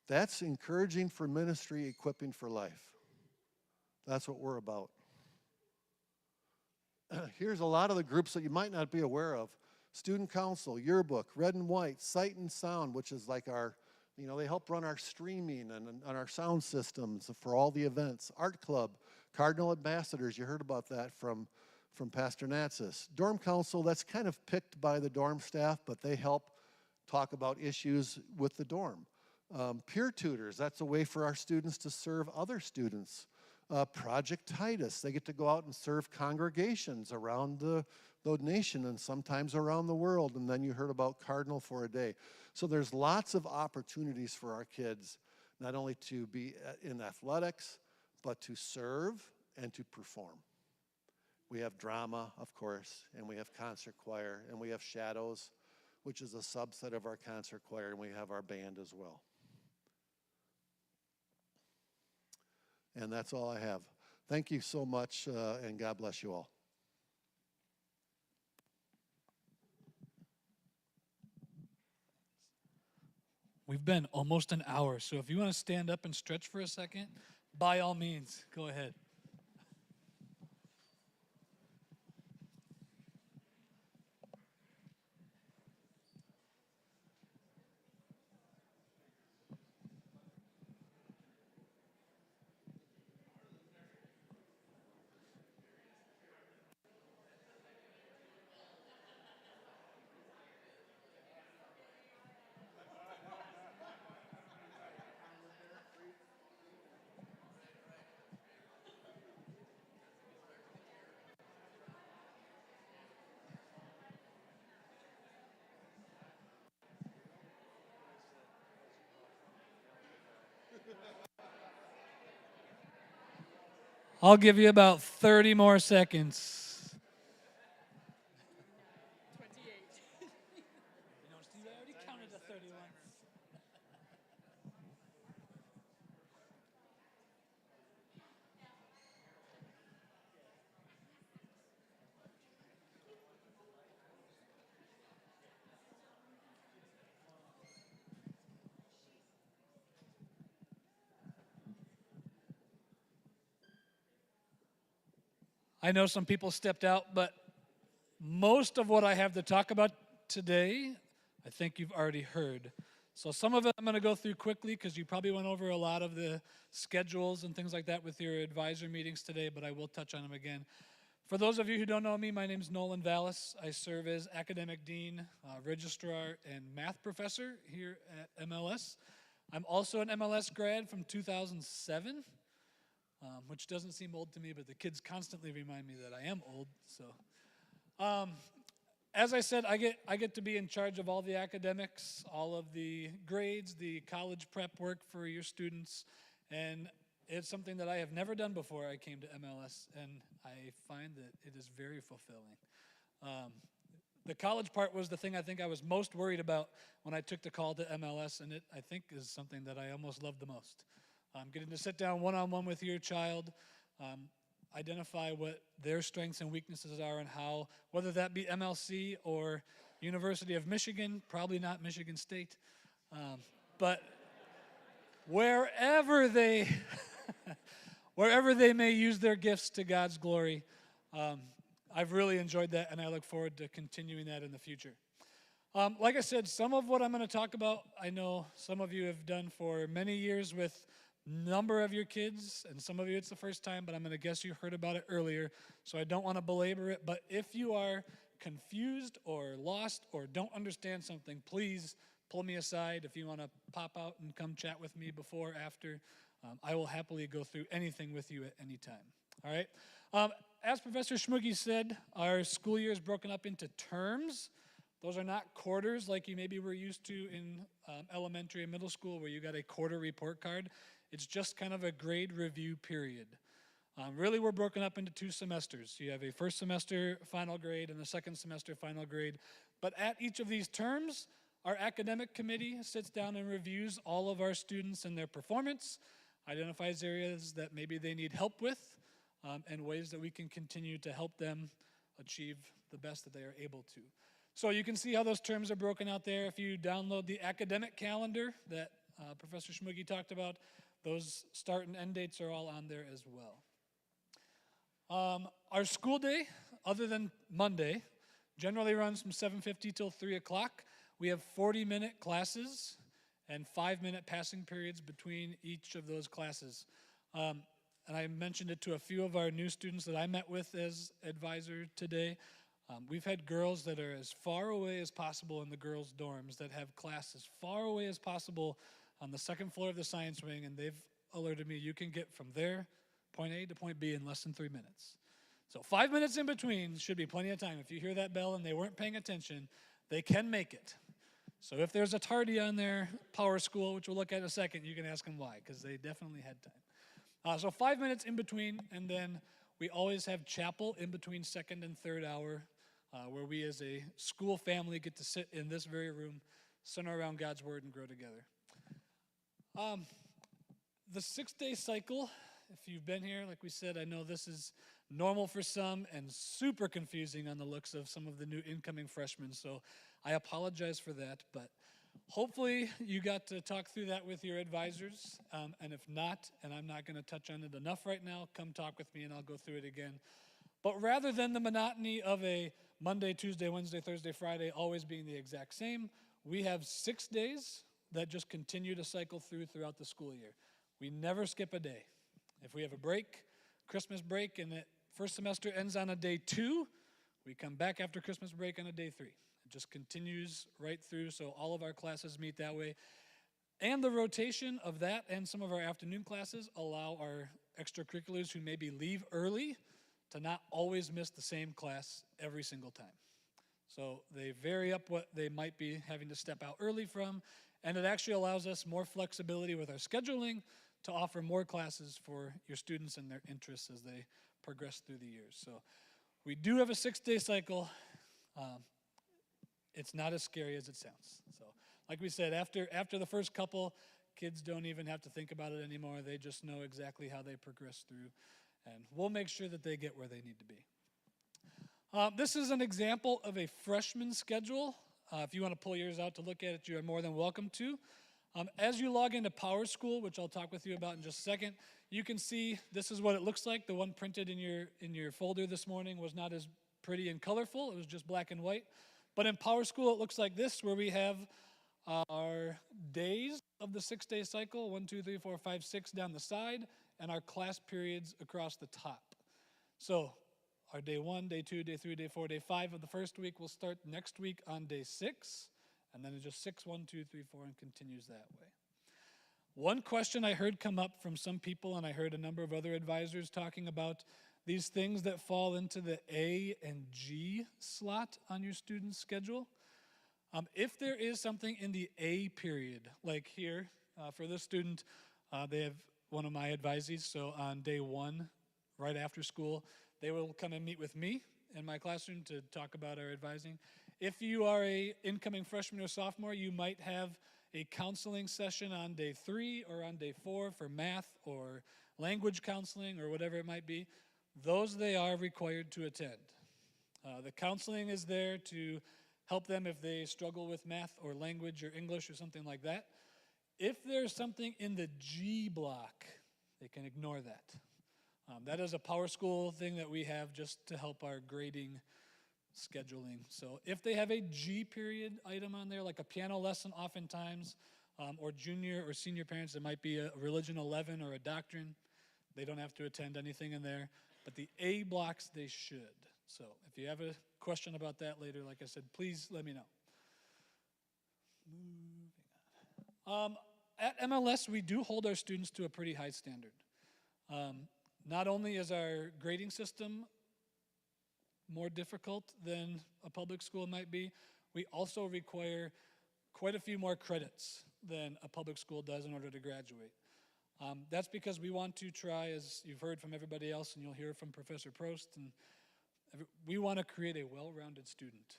That's encouraging for ministry, equipping for life. That's what we're about. Here's a lot of the groups that you might not be aware of. Student Council, Yearbook, Red and White, Sight and Sound, which is like our, they help run our streaming and our sound systems for all the events. Art Club, Cardinal Ambassadors, you heard about that from Pastor Natsis. Dorm Council, that's kind of picked by the dorm staff, but they help talk about issues with the dorm. Peer tutors, that's a way for our students to serve other students. Project Titus, they get to go out and serve congregations around the nation and sometimes around the world. And then you heard about Cardinal for a Day. So there's lots of opportunities for our kids, not only to be in athletics, but to serve and to perform. We have drama, of course, and we have concert choir, and we have Shadows, which is a subset of our concert choir, and we have our band as well. And that's all I have. Thank you so much, and God bless you all. We've been almost an hour, so if you want to stand up and stretch for a second, by all means, go ahead. I'll give you about 30 more seconds. 28. You know, Steve, I already counted to 31. I know some people stepped out, but most of what I have to talk about today, I think you've already heard. So some of it I'm going to go through quickly because you probably went over a lot of the schedules and things like that with your advisor meetings today, but I will touch on them again. For those of you who don't know me, my name is Nolan Vallis. I serve as academic dean, registrar, and math professor here at MLS. I'm also an MLS grad from 2007. Which doesn't seem old to me, but the kids constantly remind me that I am old. So, as I said, I get to be in charge of all the academics, all of the grades, the college prep work for your students, and it's something that I have never done before I came to MLS, and I find that it is very fulfilling. The college part was the thing I think I was most worried about when I took the call to MLS, and it, I think, is something that I almost love the most. Getting to sit down one-on-one with your child, identify what their strengths and weaknesses are and how, whether that be MLC or University of Michigan, probably not Michigan State, but wherever they may use their gifts to God's glory, I've really enjoyed that, and I look forward to continuing that in the future. Like I said, some of what I'm going to talk about, I know some of you have done for many years with number of your kids, and some of you it's the first time, but I'm going to guess you heard about it earlier, so I don't want to belabor it. But if you are confused or lost or don't understand something, please pull me aside. If you want to pop out and come chat with me before, after, I will happily go through anything with you at any time. All right? As Professor Schmuggy said, our school year is broken up into terms. Those are not quarters like you maybe were used to in elementary and middle school where you got a quarter report card. It's just kind of a grade review period. Really, we're broken up into 2 semesters. You have a first semester final grade and a second semester final grade. But at each of these terms, our academic committee sits down and reviews all of our students and their performance, identifies areas that maybe they need help with, and ways that we can continue to help them achieve the best that they are able to. So you can see how those terms are broken out there. If you download the academic calendar that Professor Schmuggy talked about, those start and end dates are all on there as well. Our school day, other than Monday, generally runs from 7:50 till 3 o'clock. We have 40-minute classes and 5-minute passing periods between each of those classes. And I mentioned it to a few of our new students that I met with as advisor today. We've had girls that are as far away as possible in the girls' dorms that have class as far away as possible on the second floor of the science wing, and they've alerted me you can get from there, point A to point B, in less than 3 minutes. So 5 minutes in between should be plenty of time. If you hear that bell and they weren't paying attention, they can make it. So if there's a tardy on their power school, which we'll look at in a second, you can ask them why, because they definitely had time. So 5 minutes in between, and then we always have chapel in between second and third hour, where we as a school family get to sit in this very room, center around God's Word, and grow together. The 6-day cycle, if you've been here, like we said, I know this is normal for some and super confusing on the looks of some of the new incoming freshmen, so I apologize for that. But Hopefully you got to talk through that with your advisors, and if not, and I'm not going to touch on it enough right now, come talk with me and I'll go through it again. But rather than the monotony of a Monday, Tuesday, Wednesday, Thursday, Friday always being the exact same, we have 6 days that just continue to cycle throughout the school year. We never skip a day. If we have a break, Christmas break, and the first semester ends on a day 2, we come back after Christmas break on a day 3. It just continues right through, so all of our classes meet that way. And the rotation of that and some of our afternoon classes allow our extracurriculars who maybe leave early to not always miss the same class every single time. So they vary up what they might be having to step out early from, and it actually allows us more flexibility with our scheduling to offer more classes for your students and their interests as they progress through the years. So we do have a 6-day cycle. It's not as scary as it sounds. So like we said, after the first couple, kids don't even have to think about it anymore. They just know exactly how they progress through, and we'll make sure that they get where they need to be. This is an example of a freshman schedule. If you want to pull yours out to look at it, you are more than welcome to. As you log into PowerSchool, which I'll talk with you about in just a second, you can see this is what it looks like. The one printed in your folder this morning was not as pretty and colorful. It was just black and white. But in PowerSchool, it looks like this, where we have our days of the 6-day cycle, 1, 2, 3, 4, 5, 6 down the side, and our class periods across the top. So our day 1, day 2, day 3, day 4, day 5 of the first week will start next week on day 6, and then it's just 6, 1, 2, 3, 4, and continues that way. One question I heard come up from some people, and I heard a number of other advisors talking about these things that fall into the A and G slot on your student's schedule. If there is something in the A period, like here, for this student, they have one of my advisees, so on day 1, right after school, they will come and meet with me in my classroom to talk about our advising. If you are a incoming freshman or sophomore, you might have a counseling session on day 3 or on day 4 for math or language counseling or whatever it might be. Those they are required to attend. The counseling is there to help them if they struggle with math or language or English or something like that. If there's something in the G block, they can ignore that. That is a PowerSchool thing that we have just to help our grading scheduling. So if they have a G period item on there, like a piano lesson oftentimes, or junior or senior parents, it might be a Religion 11 or a doctrine. They don't have to attend anything in there. But the A blocks, they should. So if you have a question about that later, like I said, please let me know. Moving on. At MLS, we do hold our students to a pretty high standard. Not only is our grading system more difficult than a public school might be, we also require quite a few more credits than a public school does in order to graduate. That's because we want to try, as you've heard from everybody else, and you'll hear from Professor Prost, and we want to create a well-rounded student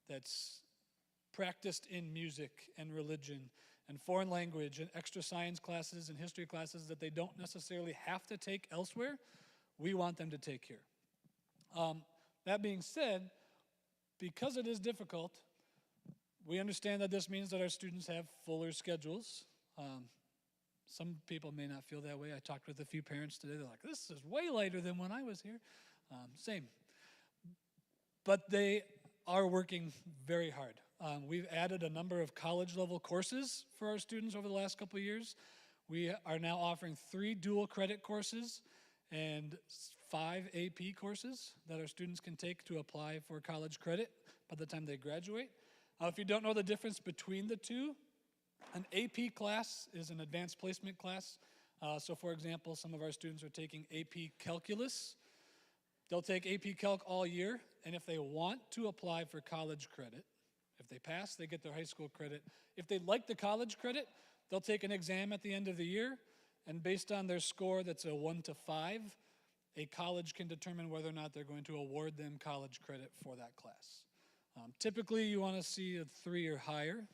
that's practiced in music and religion and foreign language and extra science classes and history classes that they don't necessarily have to take elsewhere. We want them to take here. That being said, because it is difficult, we understand that this means that our students have fuller schedules. Some people may not feel that way. I talked with a few parents today. They're like, this is way later than when I was here. Same. But they are working very hard. We've added a number of college-level courses for our students over the last couple of years. We are now offering 3 dual credit courses and 5 AP courses that our students can take to apply for college credit by the time they graduate. If you don't know the difference between the two, an AP class is an advanced placement class. So for example, some of our students are taking AP Calculus. They'll take AP Calc all year, and if they want to apply for college credit, if they pass, they get their high school credit. If they'd like the college credit, they'll take an exam at the end of the year, and based on their score that's a 1 to 5, a college can determine whether or not they're going to award them college credit for that class. Typically, you want to see a 3 or higher.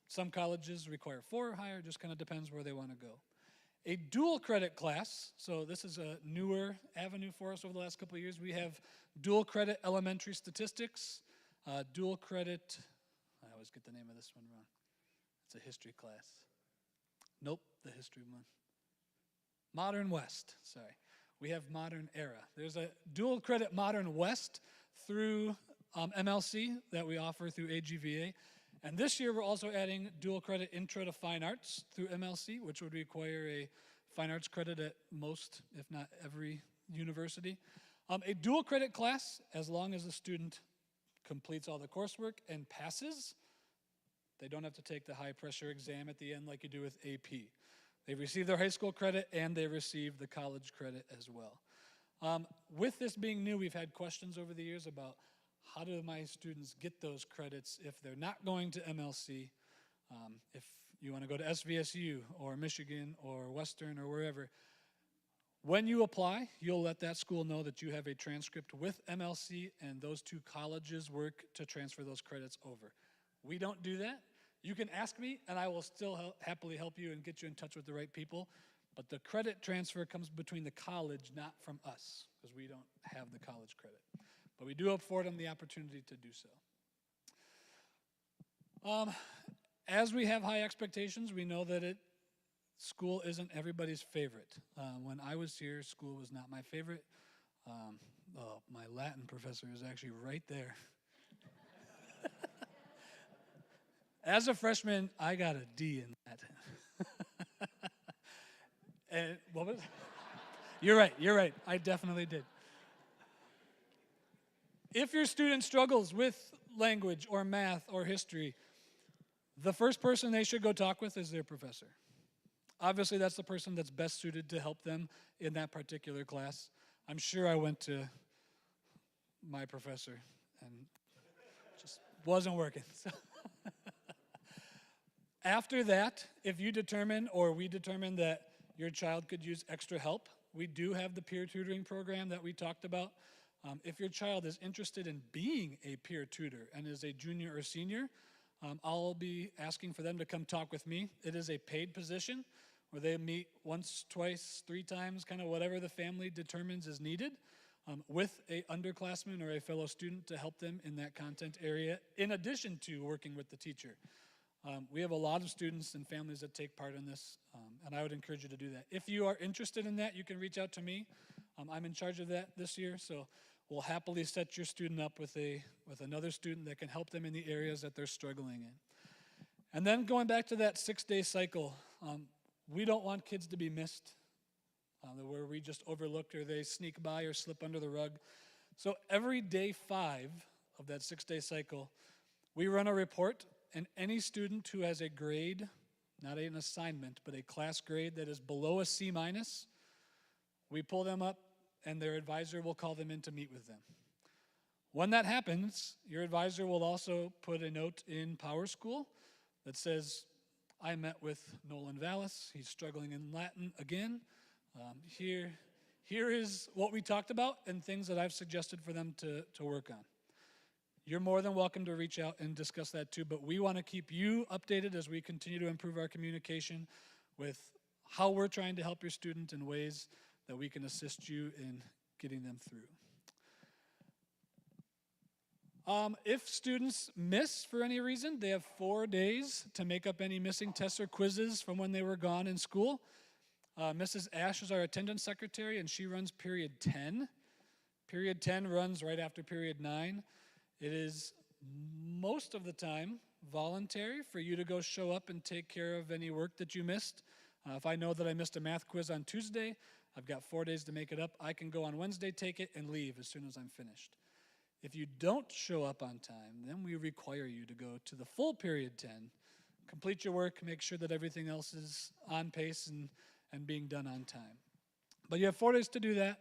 Some colleges require 4 or higher, just kind of depends where they want to go. A dual credit class, so this is a newer avenue for us over the last couple of years. We have dual credit elementary statistics, dual credit, I I always get the name of this one wrong. It's a history class. Nope, the history one. Modern West, sorry. We have Modern Era. There's a dual credit Modern West through MLC that we offer through AGVA. And this year we're also adding dual credit Intro to Fine Arts through MLC, which would require a fine arts credit at most, if not every university. A dual credit class, as long as the student completes all the coursework and passes, they don't have to take the high pressure exam at the end like you do with AP. They receive their high school credit and they receive the college credit as well. With this being new, we've had questions over the years about how do my students get those credits if they're not going to MLC, if you want to go to SVSU or Michigan or Western or wherever. When you apply, you'll let that school know that you have a transcript with MLC and those two colleges work to transfer those credits over. We don't do that. You can ask me and I will still happily help you and get you in touch with the right people, but the credit transfer comes between the college, not from us, because we don't have the college credit. But we do afford them the opportunity to do so. As we have high expectations, we know that school isn't everybody's favorite. When I was here, school was not my favorite. My Latin professor is actually right there. As a freshman, I got a D in that. And what was? You're right. I definitely did. If your student struggles with language or math or history, the first person they should go talk with is their professor. Obviously, that's the person that's best suited to help them in that particular class. I'm sure I went to my professor and just wasn't working. So after that, if you determine or we determine that your child could use extra help, we do have the peer tutoring program that we talked about. If your child is interested in being a peer tutor and is a junior or senior, I'll be asking for them to come talk with me. It is a paid position where they meet once, twice, 3 times, kind of whatever the family determines is needed, with a underclassman or a fellow student to help them in that content area, in addition to working with the teacher. We have a lot of students and families that take part in this, and I would encourage you to do that. If you are interested in that, you can reach out to me. I'm in charge of that this year, so we'll happily set your student up with another student that can help them in the areas that they're struggling in. And then going back to that 6-day cycle, we don't want kids to be missed, where we just overlook or they sneak by or slip under the rug. So every day 5 of that 6-day cycle, we run a report, and any student who has a grade, not an assignment, but a class grade that is below a C-, we pull them up and their advisor will call them in to meet with them. When that happens, your advisor will also put a note in PowerSchool that says, I met with Nolan Vallis. He's struggling in Latin again. Here is what we talked about and things that I've suggested for them to work on. You're more than welcome to reach out and discuss that too, but we want to keep you updated as we continue to improve our communication with how we're trying to help your student in ways that we can assist you in getting them through. If students miss for any reason, they have 4 days to make up any missing tests or quizzes from when they were gone in school. Mrs. Ash is our attendance secretary, and she runs period 10. Period 10 runs right after period 9. It is most of the time voluntary for you to go show up and take care of any work that you missed. If I know that I missed a math quiz on Tuesday, I've got 4 days to make it up. I can go on Wednesday, take it, and leave as soon as I'm finished. If you don't show up on time, then we require you to go to the full period 10, complete your work, make sure that everything else is on pace and being done on time. But you have 4 days to do that.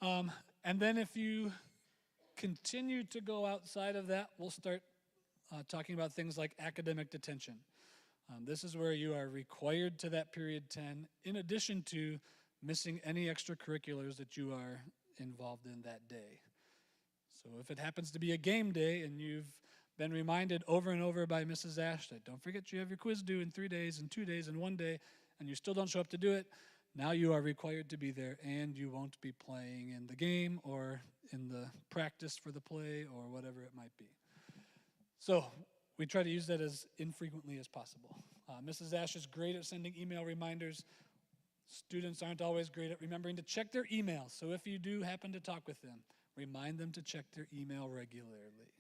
And then if you continue to go outside of that, we'll start talking about things like academic detention. This is where you are required to that period 10, in addition to missing any extracurriculars that you are involved in that day. So if it happens to be a game day and you've been reminded over and over by Mrs. Ash that don't forget you have your quiz due in 3 days and 2 days and 1 day, and you still don't show up to do it, now you are required to be there and you won't be playing in the game or in the practice for the play or whatever it might be. So we try to use that as infrequently as possible. Mrs. Ash is great at sending email reminders. Students aren't always great at remembering to check their email. So if you do happen to talk with them, remind them to check their email regularly.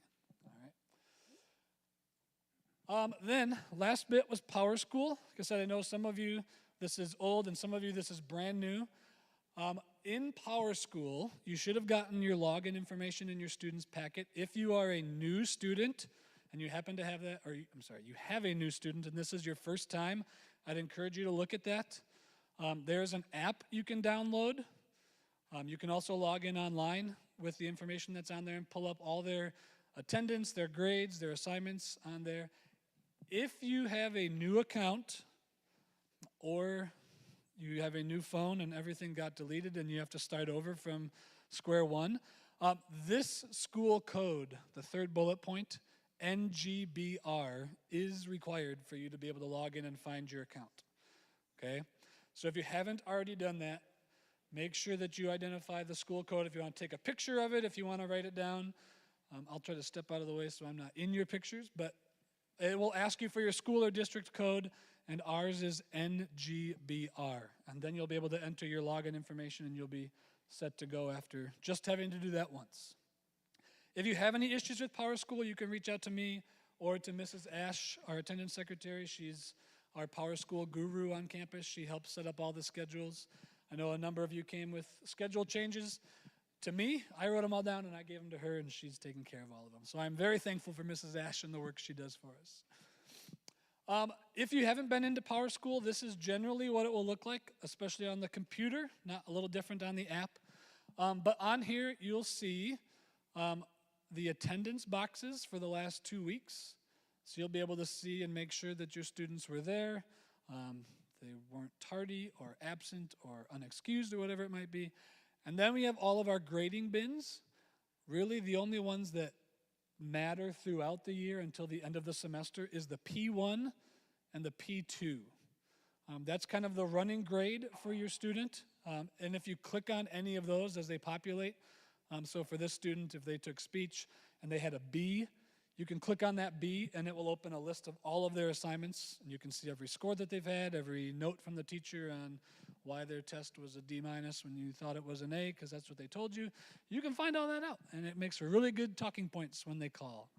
All right. Then, last bit was Power School. Like I said, I know some of you, this is old, and some of you, this is brand new. In Power School, you should have gotten your login information in your student's packet. If you are a new student, and you happen to have that, or you have a new student, and this is your first time, I'd encourage you to look at that. There's an app you can download. You can also log in online with the information that's on there and pull up all their attendance, their grades, their assignments on there. If you have a new account or you have a new phone and everything got deleted and you have to start over from square one, this school code, the third bullet point, NGBR, is required for you to be able to log in and find your account. Okay? So if you haven't already done that, make sure that you identify the school code. If you want to take a picture of it, if you want to write it down, I'll try to step out of the way so I'm not in your pictures, but it will ask you for your school or district code, and ours is NGBR. And then you'll be able to enter your login information and you'll be set to go after just having to do that once. If you have any issues with Power School, you can reach out to me or to Mrs. Ash, our attendance secretary. She's our Power School guru on campus. She helps set up all the schedules. I know a number of you came with schedule changes to me. I wrote them all down and I gave them to her, and she's taking care of all of them. So I'm very thankful for Mrs. Ash and the work she does for us. If you haven't been into Power School, this is generally what it will look like, especially on the computer, not a little different on the app. But on here, you'll see the attendance boxes for the last 2 weeks. So you'll be able to see and make sure that your students were there. They weren't tardy or absent or unexcused or whatever it might be. And then we have all of our grading bins. Really, the only ones that matter throughout the year until the end of the semester is the P1 and the P2. That's kind of the running grade for your student. And if you click on any of those as they populate, so for this student, if they took speech and they had a B, you can click on that B and it will open a list of all of their assignments, and you can see every score that they've had, every note from the teacher on why their test was a D- when you thought it was an A, because that's what they told you. You can find all that out, and it makes for really good talking points when they call.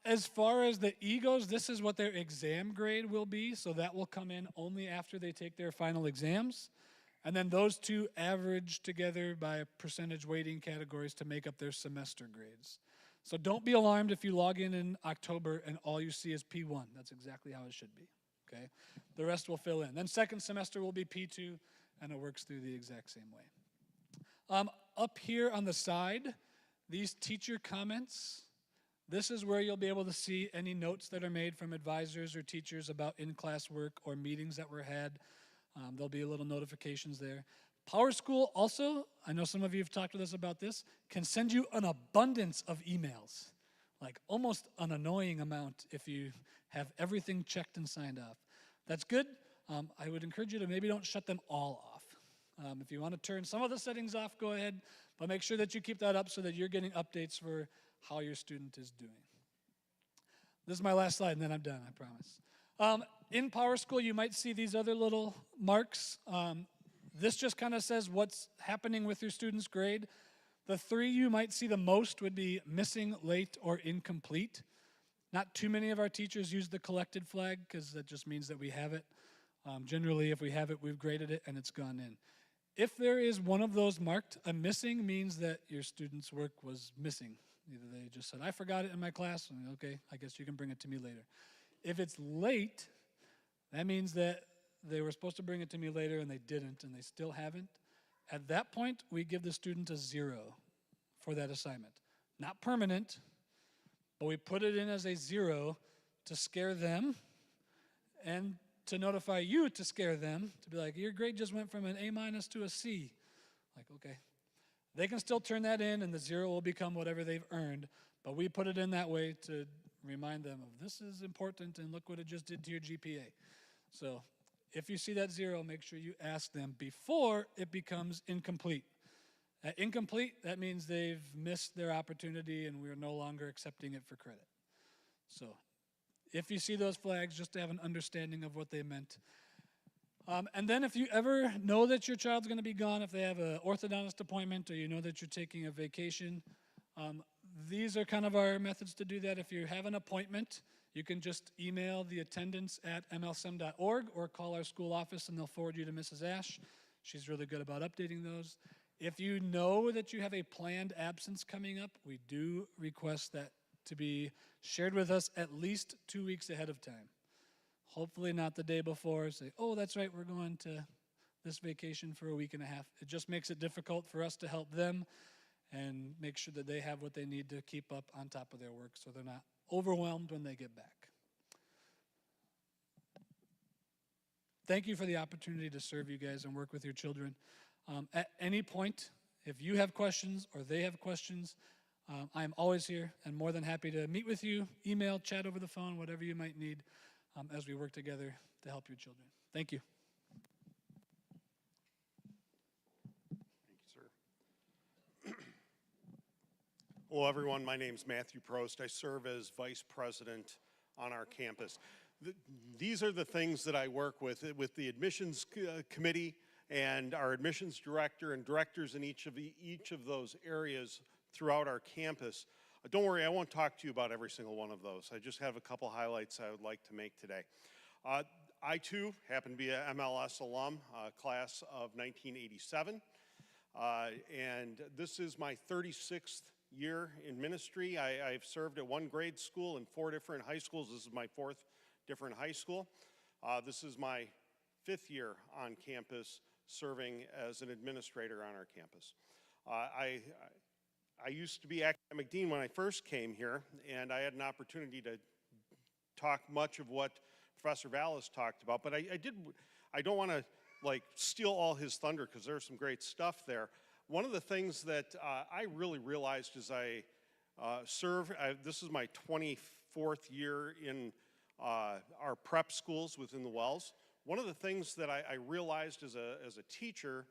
As far as the E goes, this is what their exam grade will be, so that will come in only after they take their final exams. And then those two average together by percentage weighting categories to make up their semester grades. So don't be alarmed if you log in October and all you see is P1. That's exactly how it should be, okay? The rest will fill in. Then second semester will be P2, and it works through the exact same way. Up here on the side, these teacher comments, this is where you'll be able to see any notes that are made from advisors or teachers about in-class work or meetings that were had. There'll be little notifications there. Power School also, I know some of you have talked with us about this, can send you an abundance of emails, like almost an annoying amount if you have everything checked and signed off. That's good. I would encourage you to maybe don't shut them all off. If you want to turn some of the settings off, go ahead, but make sure that you keep that up so that you're getting updates for how your student is doing. This is my last slide, and then I'm done, I promise. In Power School, you might see these other little marks. This just kind of says what's happening with your student's grade. The three you might see the most would be missing, late, or incomplete. Not too many of our teachers use the collected flag because that just means that we have it. Generally, if we have it, we've graded it and it's gone in. If there is one of those marked, a missing means that your student's work was missing. Either they just said, I forgot it in my class, and okay, I guess you can bring it to me later. If it's late, that means that they were supposed to bring it to me later and they didn't, and they still haven't. At that point, we give the student a 0 for that assignment. Not permanent, but we put it in as a 0 to scare them and to notify you to scare them, to be like, your grade just went from an A- to a C. Like, okay. They can still turn that in and the 0 will become whatever they've earned, but we put it in that way to remind them of this is important and look what it just did to your GPA. So if you see that 0, make sure you ask them before it becomes incomplete. At incomplete, that means they've missed their opportunity and we're no longer accepting it for credit. So if you see those flags, just to have an understanding of what they meant. And then if you ever know that your child's going to be gone, if they have an orthodontist appointment or you know that you're taking a vacation, these are kind of our methods to do that. If you have an appointment, you can just email the attendants at mlsem.org or call our school office and they'll forward you to Mrs. Ash. She's really good about updating those. If you know that you have a planned absence coming up, we do request that to be shared with us at least 2 weeks ahead of time. Hopefully not the day before. Say, oh, that's right, we're going to this vacation for a week and a half. It just makes it difficult for us to help them and make sure that they have what they need to keep up on top of their work so they're not overwhelmed when they get back. Thank you for the opportunity to serve you guys and work with your children. At any point, if you have questions or they have questions, I'm always here and more than happy to meet with you, email, chat over the phone, whatever you might need as we work together to help your children. Thank you. Thank you, sir. Hello, everyone. My name is Matthew Prost. I serve as vice president on our campus. These are the things that I work with the admissions committee and our admissions director and directors in each of those areas throughout our campus. Don't worry, I won't talk to you about every single one of those. I just have a couple highlights I would like to make today. I too happen to be an MLS alum, class of 1987. And this is my 36th year in ministry. I've served at one grade school and 4 different high schools. This is my 4th different high school. This is my 5th year on campus serving as an administrator on our campus. I used to be academic dean when I first came here, and I had an opportunity to talk much of what Professor Vallis talked about, but I don't want to steal all his thunder because there's some great stuff there. One of the things that I really realized as I serve, this is my 24th year in our prep schools within the Wells. One of the things that I realized as a teacher,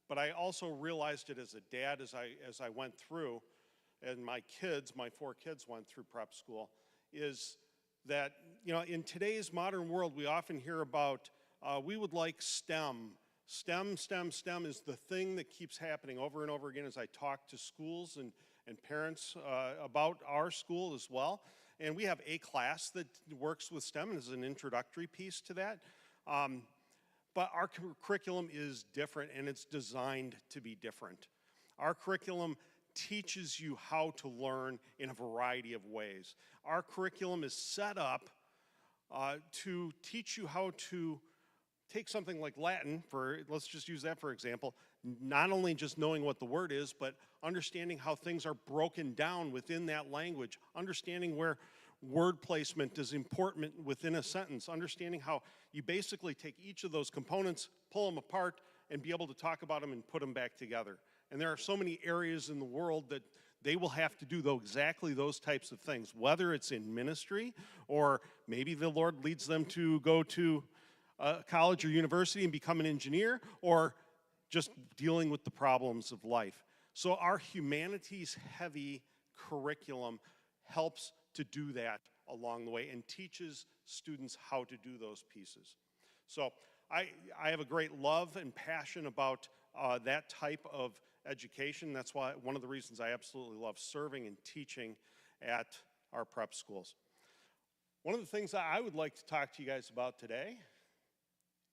but I also realized it as a dad as I went through, and my 4 kids went through prep school, is that, in today's modern world, we often hear about, we would like STEM. STEM is the thing that keeps happening over and over again as I talk to schools and parents about our school as well. And we have a class that works with STEM and is an introductory piece to that. But our curriculum is different, and it's designed to be different. Our curriculum teaches you how to learn in a variety of ways. Our curriculum is set up to teach you how to take something like Latin, let's just use that for example, not only just knowing what the word is, but understanding how things are broken down within that language, understanding where word placement is important within a sentence, understanding how you basically take each of those components, pull them apart, and be able to talk about them and put them back together. And there are so many areas in the world that they will have to do exactly those types of things, whether it's in ministry or maybe the Lord leads them to go to college or university and become an engineer, or just dealing with the problems of life. So our humanities-heavy curriculum helps to do that along the way and teaches students how to do those pieces. So I have a great love and passion about that type of education. That's why one of the reasons I absolutely love serving and teaching at our prep schools. One of the things that I would like to talk to you guys about today,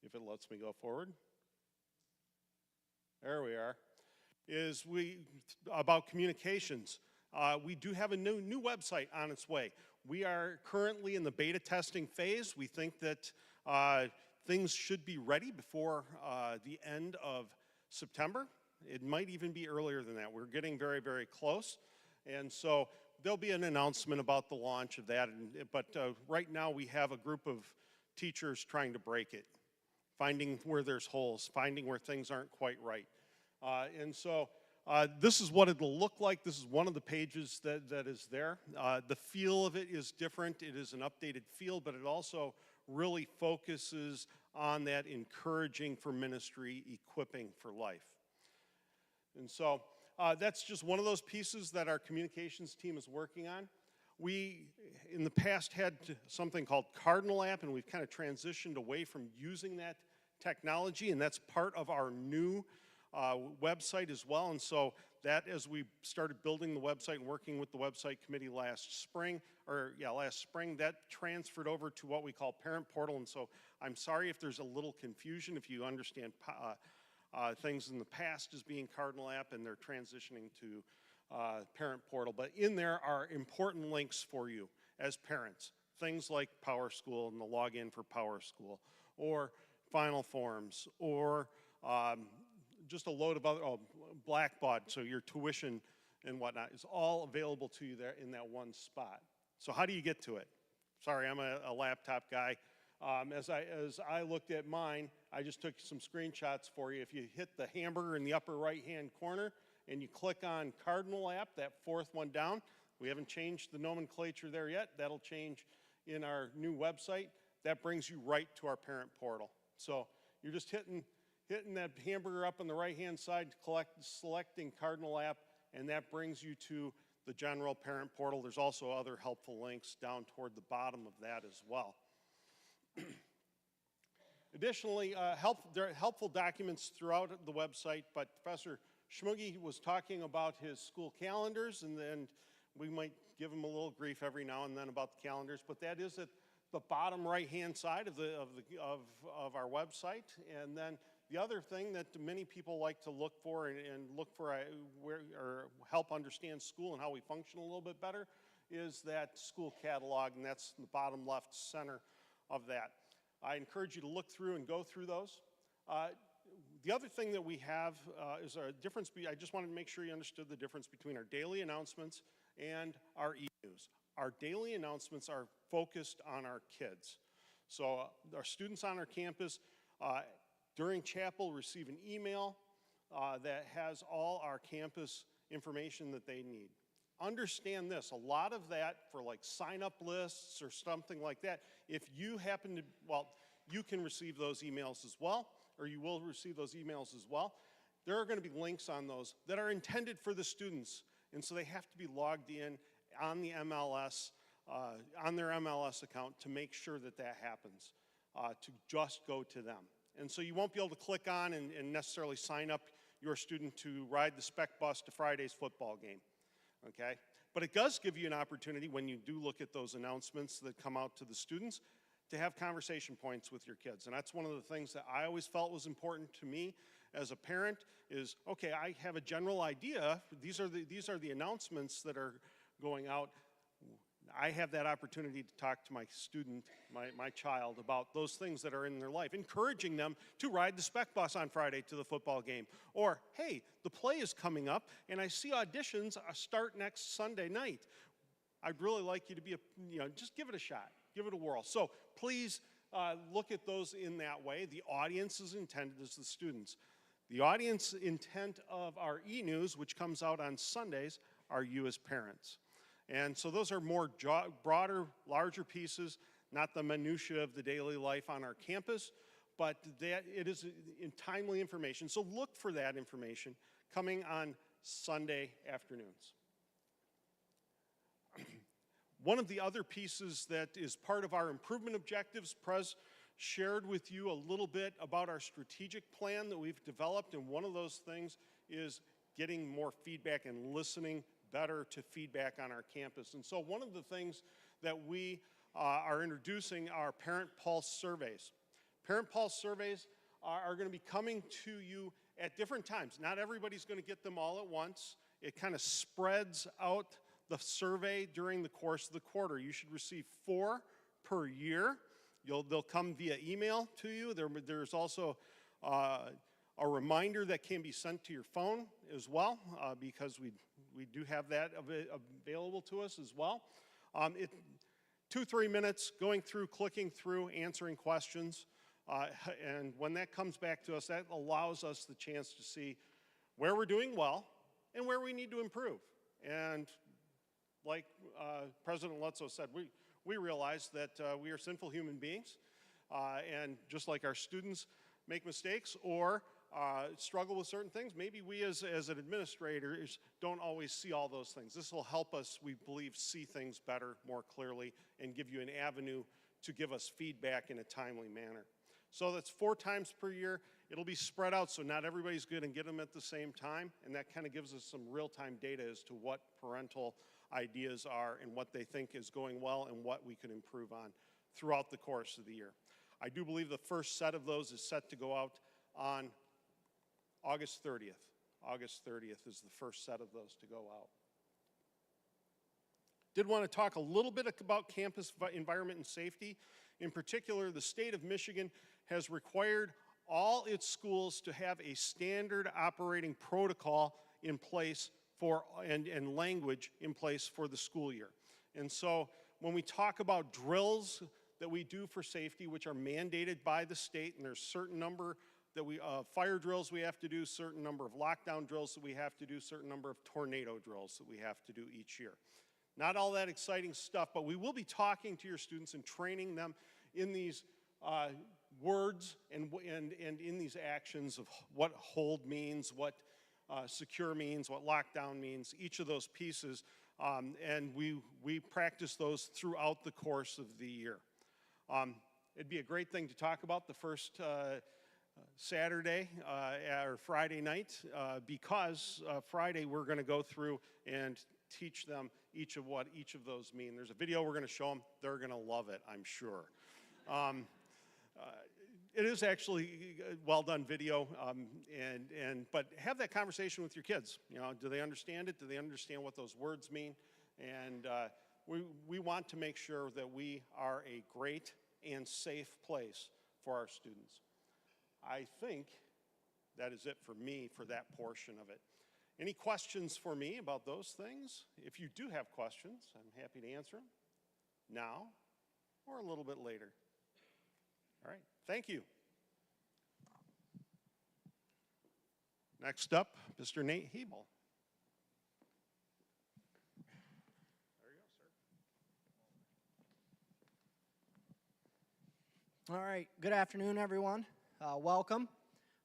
if it lets me go forward, there we are, is about communications. We do have a new website on its way. We are currently in the beta testing phase. We think that things should be ready before the end of September. It might even be earlier than that. We're getting very, very close. And so there'll be an announcement about the launch of that. But right now we have a group of teachers trying to break it, finding where there's holes, finding where things aren't quite right. And so this is what it'll look like. This is one of the pages that is there. The feel of it is different. It is an updated feel, but it also really focuses on that encouraging for ministry, equipping for life. And so That's just one of those pieces that our communications team is working on. We, in the past, had something called Cardinal App, and we've kind of transitioned away from using that technology, and that's part of our new website as well. And so that, as we started building the website and working with the website committee last spring, that transferred over to what we call Parent Portal. And so I'm sorry if there's a little confusion, if you understand things in the past as being Cardinal App and they're transitioning to Parent Portal. But in there are important links for you as parents. Things like PowerSchool and the login for PowerSchool, or Final Forms, or just a load of other, Blackbaud, so your tuition and whatnot is all available to you there in that one spot. So how do you get to it? Sorry, I'm a laptop guy. As I looked at mine, I just took some screenshots for you. If you hit the hamburger in the upper right-hand corner and you click on Cardinal App, that fourth one down, we haven't changed the nomenclature there yet. That'll change in our new website. That brings you right to our Parent Portal. So you're just hitting that hamburger up on the right-hand side, selecting Cardinal App, and that brings you to the general Parent Portal. There's also other helpful links down toward the bottom of that as well. Additionally, there are helpful documents throughout the website, but Professor Schmuge was talking about his school calendars, and then we might give him a little grief every now and then about the calendars, but that is at the bottom right-hand side of our website. And then the other thing that many people like to look for and look for or help understand school and how we function a little bit better is that school catalog, and that's in the bottom left center of that. I encourage you to look through and go through those. The other thing that we have is a difference. I just wanted to make sure you understood the difference between our daily announcements and our e-news. Our daily announcements are focused on our kids. So our students on our campus during chapel receive an email that has all our campus information that they need. Understand this, a lot of that for like sign-up lists or something like that, if you happen to, you can receive those emails as well, or you will receive those emails as well. There are going to be links on those that are intended for the students, and so they have to be logged in on the MLS, on their MLS account to make sure that that happens, to just go to them. And so you won't be able to click on and necessarily sign up your student to ride the spec bus to Friday's football game, okay? But it does give you an opportunity when you do look at those announcements that come out to the students to have conversation points with your kids. And that's one of the things that I always felt was important to me as a parent is, okay, I have a general idea. These are the announcements that are going out. I have that opportunity to talk to my student, my child, about those things that are in their life, encouraging them to ride the spec bus on Friday to the football game. Or, hey, the play is coming up, and I see auditions start next Sunday night. I'd really like you to be, just give it a shot, give it a whirl. So please look at those in that way. The audience is intended as the students. The audience intent of our e-news, which comes out on Sundays, are you as parents. And so those are more broader, larger pieces, not the minutia of the daily life on our campus, but that it is in timely information. So look for that information coming on Sunday afternoons. One of the other pieces that is part of our improvement objectives, Prez shared with you a little bit about our strategic plan that we've developed, and one of those things is getting more feedback and listening better to feedback on our campus. And so one of the things that we are introducing are Parent Pulse surveys. Parent Pulse surveys are going to be coming to you at different times. Not everybody's going to get them all at once. It kind of spreads out the survey during the course of the quarter. You should receive 4 per year. They'll come via email to you. There's also a reminder that can be sent to your phone as well, because we do have that available to us as well. 2-3 minutes going through, clicking through, answering questions, and when that comes back to us, that allows us the chance to see where we're doing well and where we need to improve. And like President Lutzow said, we realize that we are sinful human beings, and just like our students make mistakes, or struggle with certain things. Maybe we as administrators don't always see all those things. This will help us, we believe, see things better, more clearly, and give you an avenue to give us feedback in a timely manner. So that's 4 times per year. It'll be spread out, so not everybody's going to get them at the same time, and that kind of gives us some real-time data as to what parental ideas are and what they think is going well and what we can improve on throughout the course of the year. I do believe the first set of those is set to go out on August 30th. August 30th is the first set of those to go out. Did want to talk a little bit about campus environment and safety. In particular, the state of Michigan has required all its schools to have a standard operating protocol in place for, and language in place for the school year. And so when we talk about drills that we do for safety, which are mandated by the state, and there's a certain number that fire drills we have to do, certain number of lockdown drills that we have to do, certain number of tornado drills that we have to do each year. Not all that exciting stuff, but we will be talking to your students and training them in these words and in these actions of what hold means, what secure means, what lockdown means, each of those pieces, and we practice those throughout the course of the year. It'd be a great thing to talk about the first Saturday or Friday night because Friday we're going to go through and teach them each of what each of those mean. There's a video we're going to show them. They're going to love it, I'm sure. It is actually a well-done video, but have that conversation with your kids. You know, do they understand it? Do they understand what those words mean? And we want to make sure that we are a great and safe place for our students. I think that is it for me for that portion of it. Any questions for me about those things? If you do have questions, I'm happy to answer them now or a little bit later. All right, thank you. Next up, Mr. Nate Hebel. There you go, sir. All right, good afternoon, everyone. Welcome.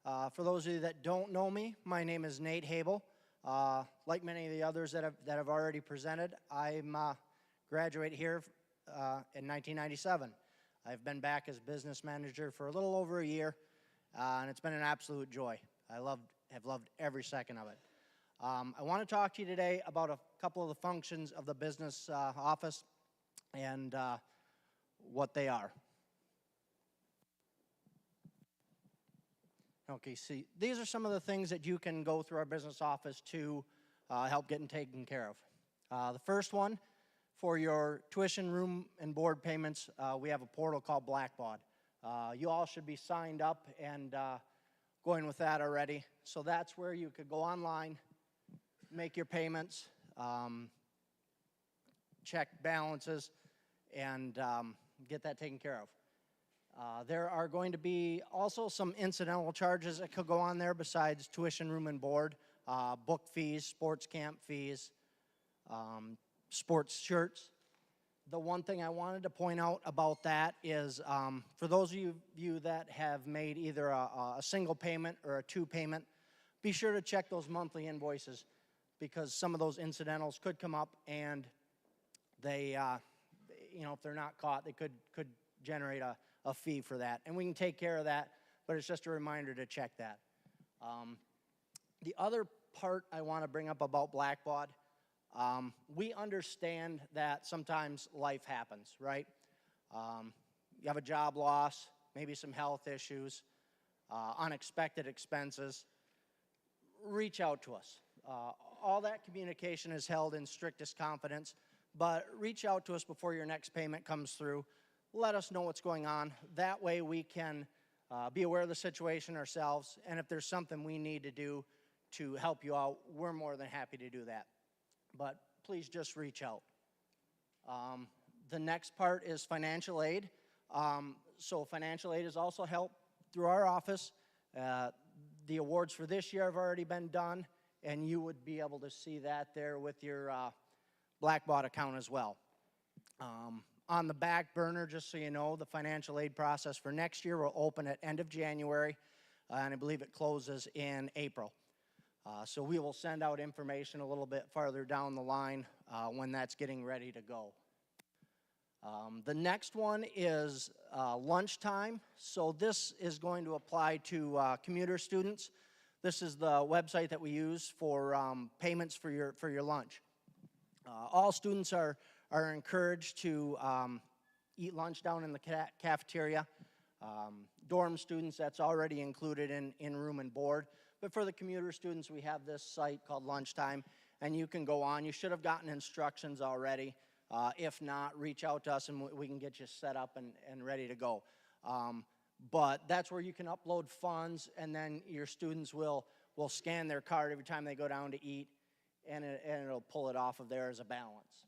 For those of you that don't know me, my name is Nate Hebel. Like many of the others that have already presented, I'm graduated here in 1997. I've been back as business manager for a little over a year, and it's been an absolute joy. I have loved every second of it. I want to talk to you today about a couple of the functions of the business office and what they are. Okay, see, these are some of the things that you can go through our business office to help getting taken care of. The first one, for your tuition, room, and board payments, we have a portal called Blackbaud. You all should be signed up and going with that already. So that's where you could go online, make your payments, check balances, and get that taken care of. There are going to be also some incidental charges that could go on there besides tuition, room, and board, book fees, sports camp fees, sports shirts. The one thing I wanted to point out about that is for those of you that have made either a single payment or a 2 payment, be sure to check those monthly invoices because some of those incidentals could come up and they, if they're not caught, they could generate a fee for that. And we can take care of that, but it's just a reminder to check that. The other part I want to bring up about Blackbaud, we understand that sometimes life happens, right? You have a job loss, maybe some health issues, unexpected expenses. Reach out to us. All that communication is held in strictest confidence, but reach out to us before your next payment comes through. Let us know what's going on. That way we can be aware of the situation ourselves, and if there's something we need to do to help you out, we're more than happy to do that. But please just reach out. The next part is financial aid. So financial aid is also helped through our office. The awards for this year have already been done, and you would be able to see that there with your Blackbaud account as well. On the back burner, just so you know, the financial aid process for next year will open at end of January. and I believe it closes in April. So we will send out information a little bit farther down the line when that's getting ready to go. The next one is lunchtime. So this is going to apply to commuter students. This is the website that we use for payments for your lunch. All students are encouraged to eat lunch down in the cafeteria. Dorm students, that's already included in room and board. But for the commuter students, we have this site called Lunchtime, and you can go on. You should have gotten instructions already. If not, reach out to us and we can get you set up and ready to go. But that's where you can upload funds, and then your students will scan their card every time they go down to eat, and it'll pull it off of there as a balance.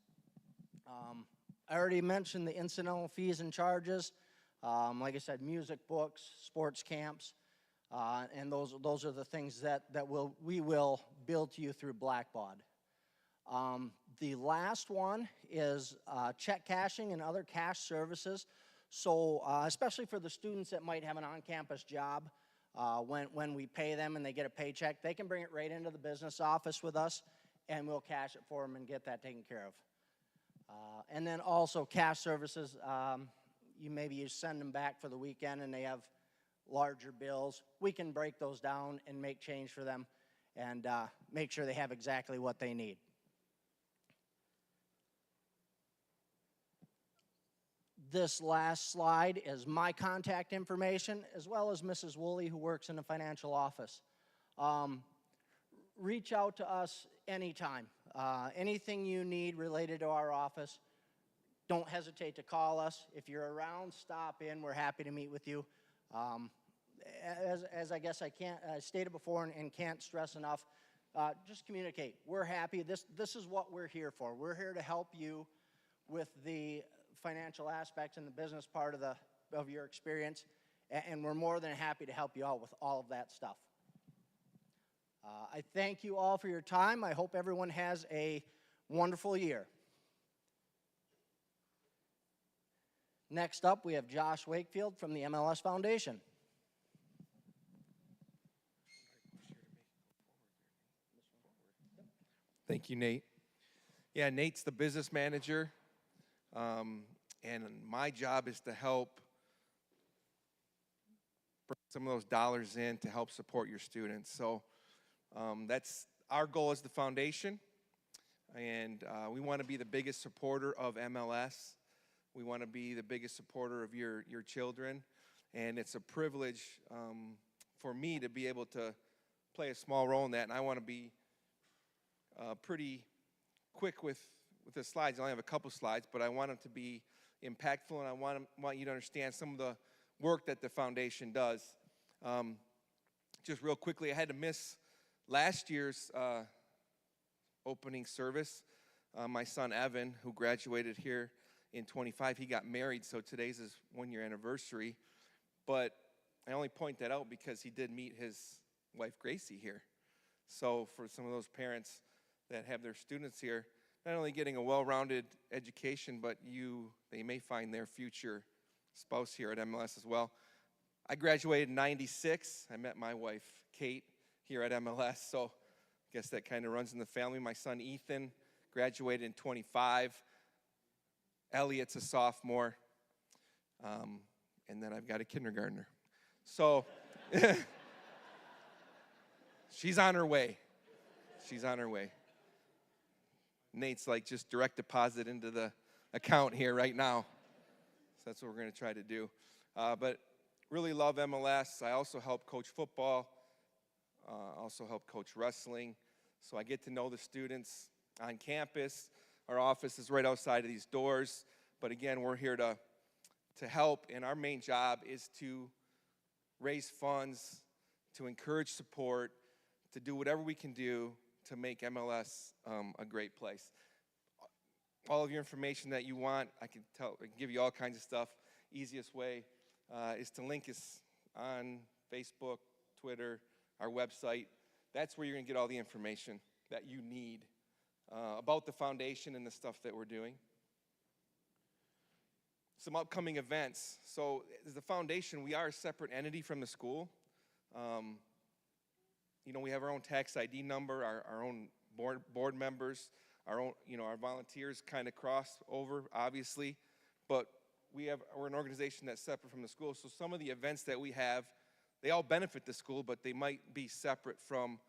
I already mentioned the incidental fees and charges. Like I said, music, books, sports camps, and those are the things that we will bill to you through Blackbaud. The last one is check cashing and other cash services. So especially for the students that might have an on-campus job, when we pay them and they get a paycheck, they can bring it right into the business office with us, and we'll cash it for them and get that taken care of. And then also cash services, you send them back for the weekend and they have larger bills. We can break those down and make change for them and make sure they have exactly what they need. This last slide is my contact information, as well as Mrs. Woolley, who works in the financial office. Reach out to us anytime. Anything you need related to our office, don't hesitate to call us. If you're around, stop in. We're happy to meet with you. As I guess I stated before and can't stress enough, just communicate. We're happy. This is what we're here for. We're here to help you with the financial aspects and the business part of your experience, and we're more than happy to help you out with all of that stuff. I thank you all for your time. I hope everyone has a wonderful year. Next up, we have Josh Wakefield from the MLS Foundation. Thank you, Nate. Yeah, Nate's the business manager, and my job is to help bring some of those dollars in to help support your students. So that's our goal as the foundation, and we want to be the biggest supporter of MLS. We want to be the biggest supporter of your children, and it's a privilege for me to be able to play a small role in that, and I want to be pretty quick with the slides. I only have a couple slides, but I want them to be impactful, and I want you to understand some of the work that the foundation does. Just real quickly, I had to miss last year's opening service. My son Evan, who graduated here in 25, he got married, so today's his 1-year anniversary. But I only point that out because he did meet his wife Gracie here. So for some of those parents that have their students here, not only getting a well-rounded education, but they may find their future spouse here at MLS as well. I graduated in 96. I met my wife, Kate, here at MLS, so I guess that kind of runs in the family. My son, Ethan, graduated in 25. Elliot's a sophomore, and then I've got a kindergartner. So she's on her way. She's on her way. Nate's like, just direct deposit into the account here right now. So that's what we're going to try to do. But really love MLS. I also help coach football. Also help coach wrestling. So I get to know the students on campus. Our office is right outside of these doors. But again, we're here to help. And our main job is to raise funds, to encourage support, to do whatever we can do to make MLS a great place. All of your information that you want, I can give you all kinds of stuff. Easiest way is to link us on Facebook, Twitter, our website. That's where you're going to get all the information that you need about the foundation and the stuff that we're doing. Some upcoming events. So as the foundation, we are a separate entity from the school. We have our own tax ID number, our own board members, our own, our volunteers kind of cross over, obviously, but we're an organization that's separate from the school. So some of the events that we have, they all benefit the school, but they might be separate from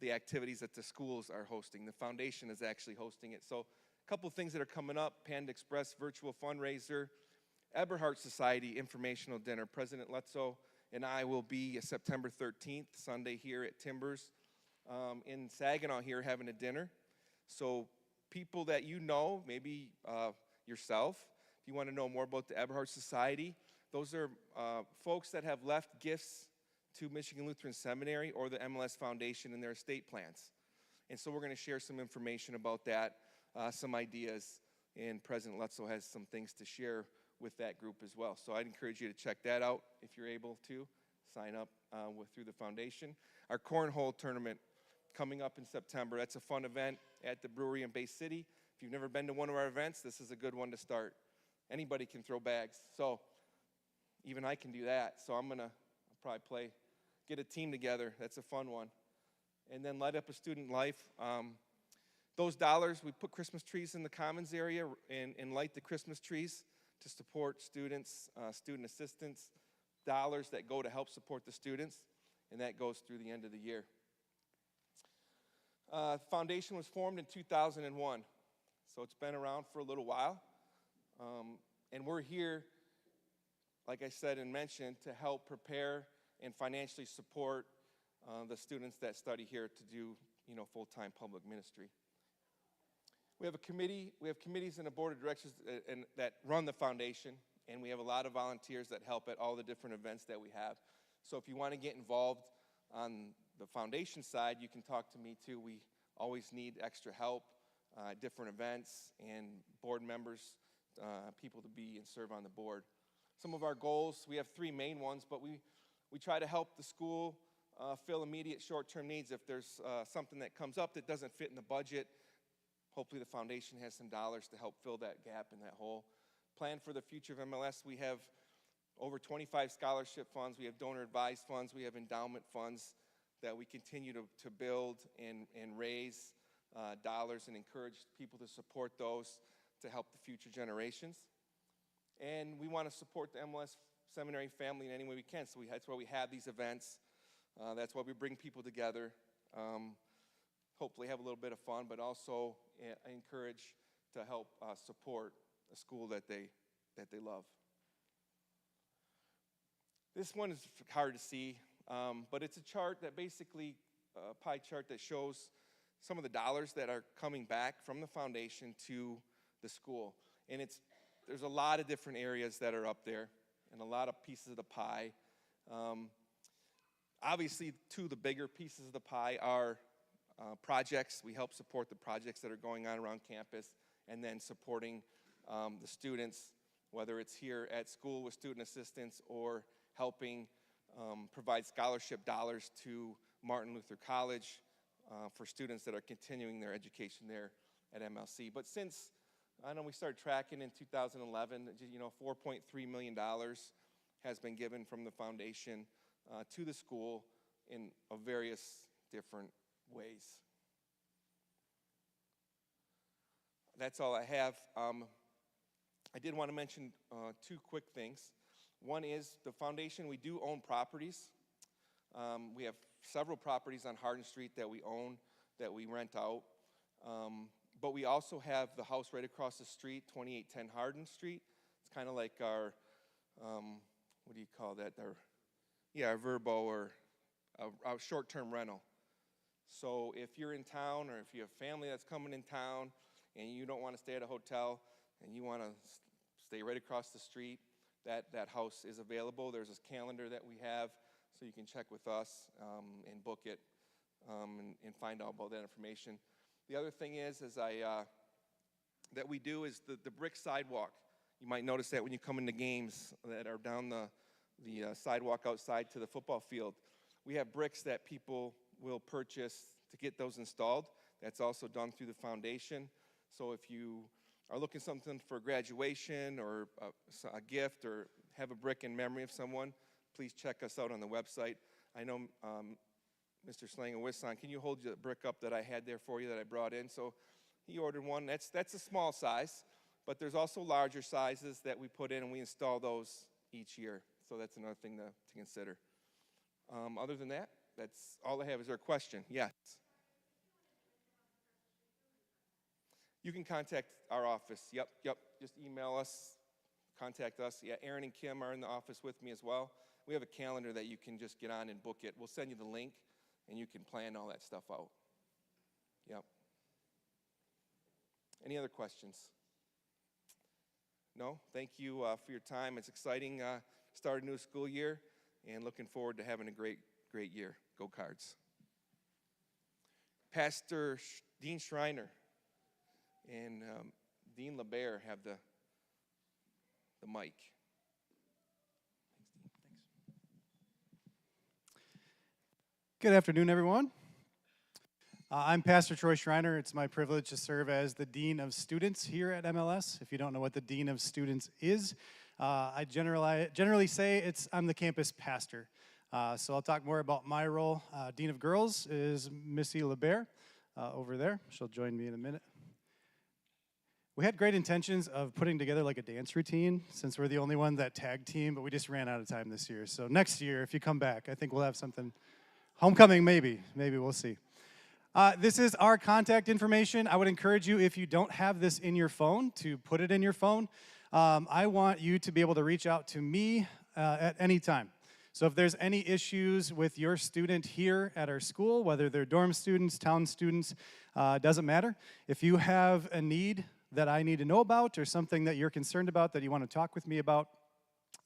the activities that the schools are hosting. The foundation is actually hosting it. So a couple of things that are coming up: Panda Express virtual fundraiser, Eberhard Society informational dinner. President Lutzow and I will be September 13th, Sunday, here at Timbers in Saginaw here having a dinner. So people that maybe yourself, if you want to know more about the Eberhard Society, those are folks that have left gifts to Michigan Lutheran Seminary or the MLS Foundation in their estate plans. And so we're going to share some information about that, some ideas, and President Lutzow has some things to share with that group as well. So I'd encourage you to check that out if you're able to sign up through the foundation. Our cornhole tournament coming up in September. That's a fun event at the brewery in Bay City. If you've never been to one of our events, this is a good one to start. Anybody can throw bags, so even I can do that. So I'll probably get a team together. That's a fun one. And then Light Up a Student Life. Those dollars, we put Christmas trees in the commons area and light the Christmas trees to support students, student assistance, dollars that go to help support the students, and that goes through the end of the year. Foundation was formed in 2001, so it's been around for a little while. And we're here, like I said and mentioned, to help prepare and financially support the students that study here to do, full-time public ministry. We have committees and a board of directors that run the foundation, and we have a lot of volunteers that help at all the different events that we have. So if you want to get involved on the foundation side, you can talk to me too. We always need extra help, different events, and board members, people to be and serve on the board. Some of our goals, we have three main ones, but we try to help the school fill immediate short-term needs. If there's something that comes up that doesn't fit in the budget, hopefully the foundation has some dollars to help fill that gap in that hole. Plan for the future of MLS. We have over 25 scholarship funds. We have donor-advised funds. We have endowment funds that we continue to build and raise dollars and encourage people to support those to help the future generations. And we want to support the MLS Seminary family in any way we can. So that's why we have these events. That's why we bring people together. Hopefully have a little bit of fun, but also encourage to help support a school that they love. This one is hard to see, but it's a chart that basically, a pie chart that shows some of the dollars that are coming back from the foundation to the school. And there's a lot of different areas that are up there and a lot of pieces of the pie. Obviously, two of the bigger pieces of the pie are projects. We help support the projects that are going on around campus, and then supporting the students, whether it's here at school with student assistance or helping provide scholarship dollars to Martin Luther College for students that are continuing their education there at MLC. But since we started tracking in 2011, $4.3 million has been given from the foundation to the school in various different ways. That's all I have. I did want to mention two quick things. One is the foundation, we do own properties. We have several properties on Hardin Street that we own, that we rent out. But we also have the house right across the street, 2810 Hardin Street. It's kind of like our, what do you call that? Our Verbo, or our short-term rental. So if you're in town, or if you have family that's coming in town and you don't want to stay at a hotel and you want to stay right across the street, that house is available. There's this calendar that we have, so you can check with us and book it and find out about that information. The other thing is that we do is the brick sidewalk. You might notice that when you come into games that are down the sidewalk outside to the football field. We have bricks that people will purchase to get those installed. That's also done through the foundation. So if you are looking something for graduation or a gift, or have a brick in memory of someone, please check us out on the website. I know Mr. Slang and Wisson, can you hold the brick up that I had there for you that I brought in? So he ordered one. That's a small size, but there's also larger sizes that we put in, and we install those each year. So that's another thing to consider. Other than that, that's all I have. Is there a question? Yes. You can contact our office. Yep. Just email us, contact us. Yeah, Aaron and Kim are in the office with me as well. We have a calendar that you can just get on and book it. We'll send you the link, and you can plan all that stuff out. Yep. Any other questions? No? Thank you for your time. It's exciting. Start a new school year, and looking forward to having a great year. Go Cards. Pastor Dean Schreiner and Dean LeBear have the mic. Good afternoon, everyone. I'm Pastor Troy Schreiner. It's my privilege to serve as the Dean of Students here at MLS. If you don't know what the Dean of Students is, I generally say I'm the campus pastor. So I'll talk more about my role. Dean of Girls is Missy LeBear over there. She'll join me in a minute. We had great intentions of putting together like a dance routine since we're the only one that tag team, but we just ran out of time this year. So next year, if you come back, I think we'll have something. Homecoming, maybe, we'll see. This is our contact information. I would encourage you, if you don't have this in your phone, to put it in your phone. I want you to be able to reach out to me at any time. So if there's any issues with your student here at our school, whether they're dorm students, town students, doesn't matter. If you have a need that I need to know about or something that you're concerned about that you want to talk with me about,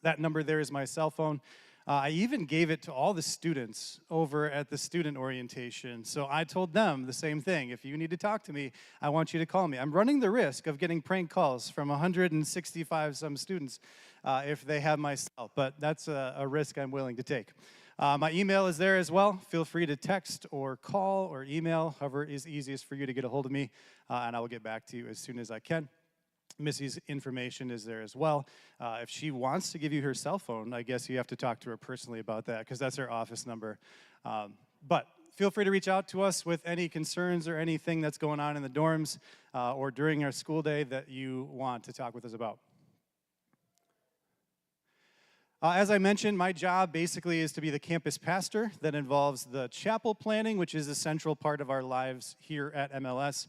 that number there is my cell phone. I even gave it to all the students over at the student orientation. So I told them the same thing. If you need to talk to me, I want you to call me. I'm running the risk of getting prank calls from 165 some students if they have my cell, but that's a risk I'm willing to take. My email is there as well. Feel free to text or call or email, however is easiest for you to get a hold of me, and I will get back to you as soon as I can. Missy's information is there as well. If she wants to give you her cell phone, I guess you have to talk to her personally about that because that's her office number. But feel free to reach out to us with any concerns or anything that's going on in the dorms or during our school day that you want to talk with us about. As I mentioned, my job basically is to be the campus pastor. That involves the chapel planning, which is a central part of our lives here at MLS.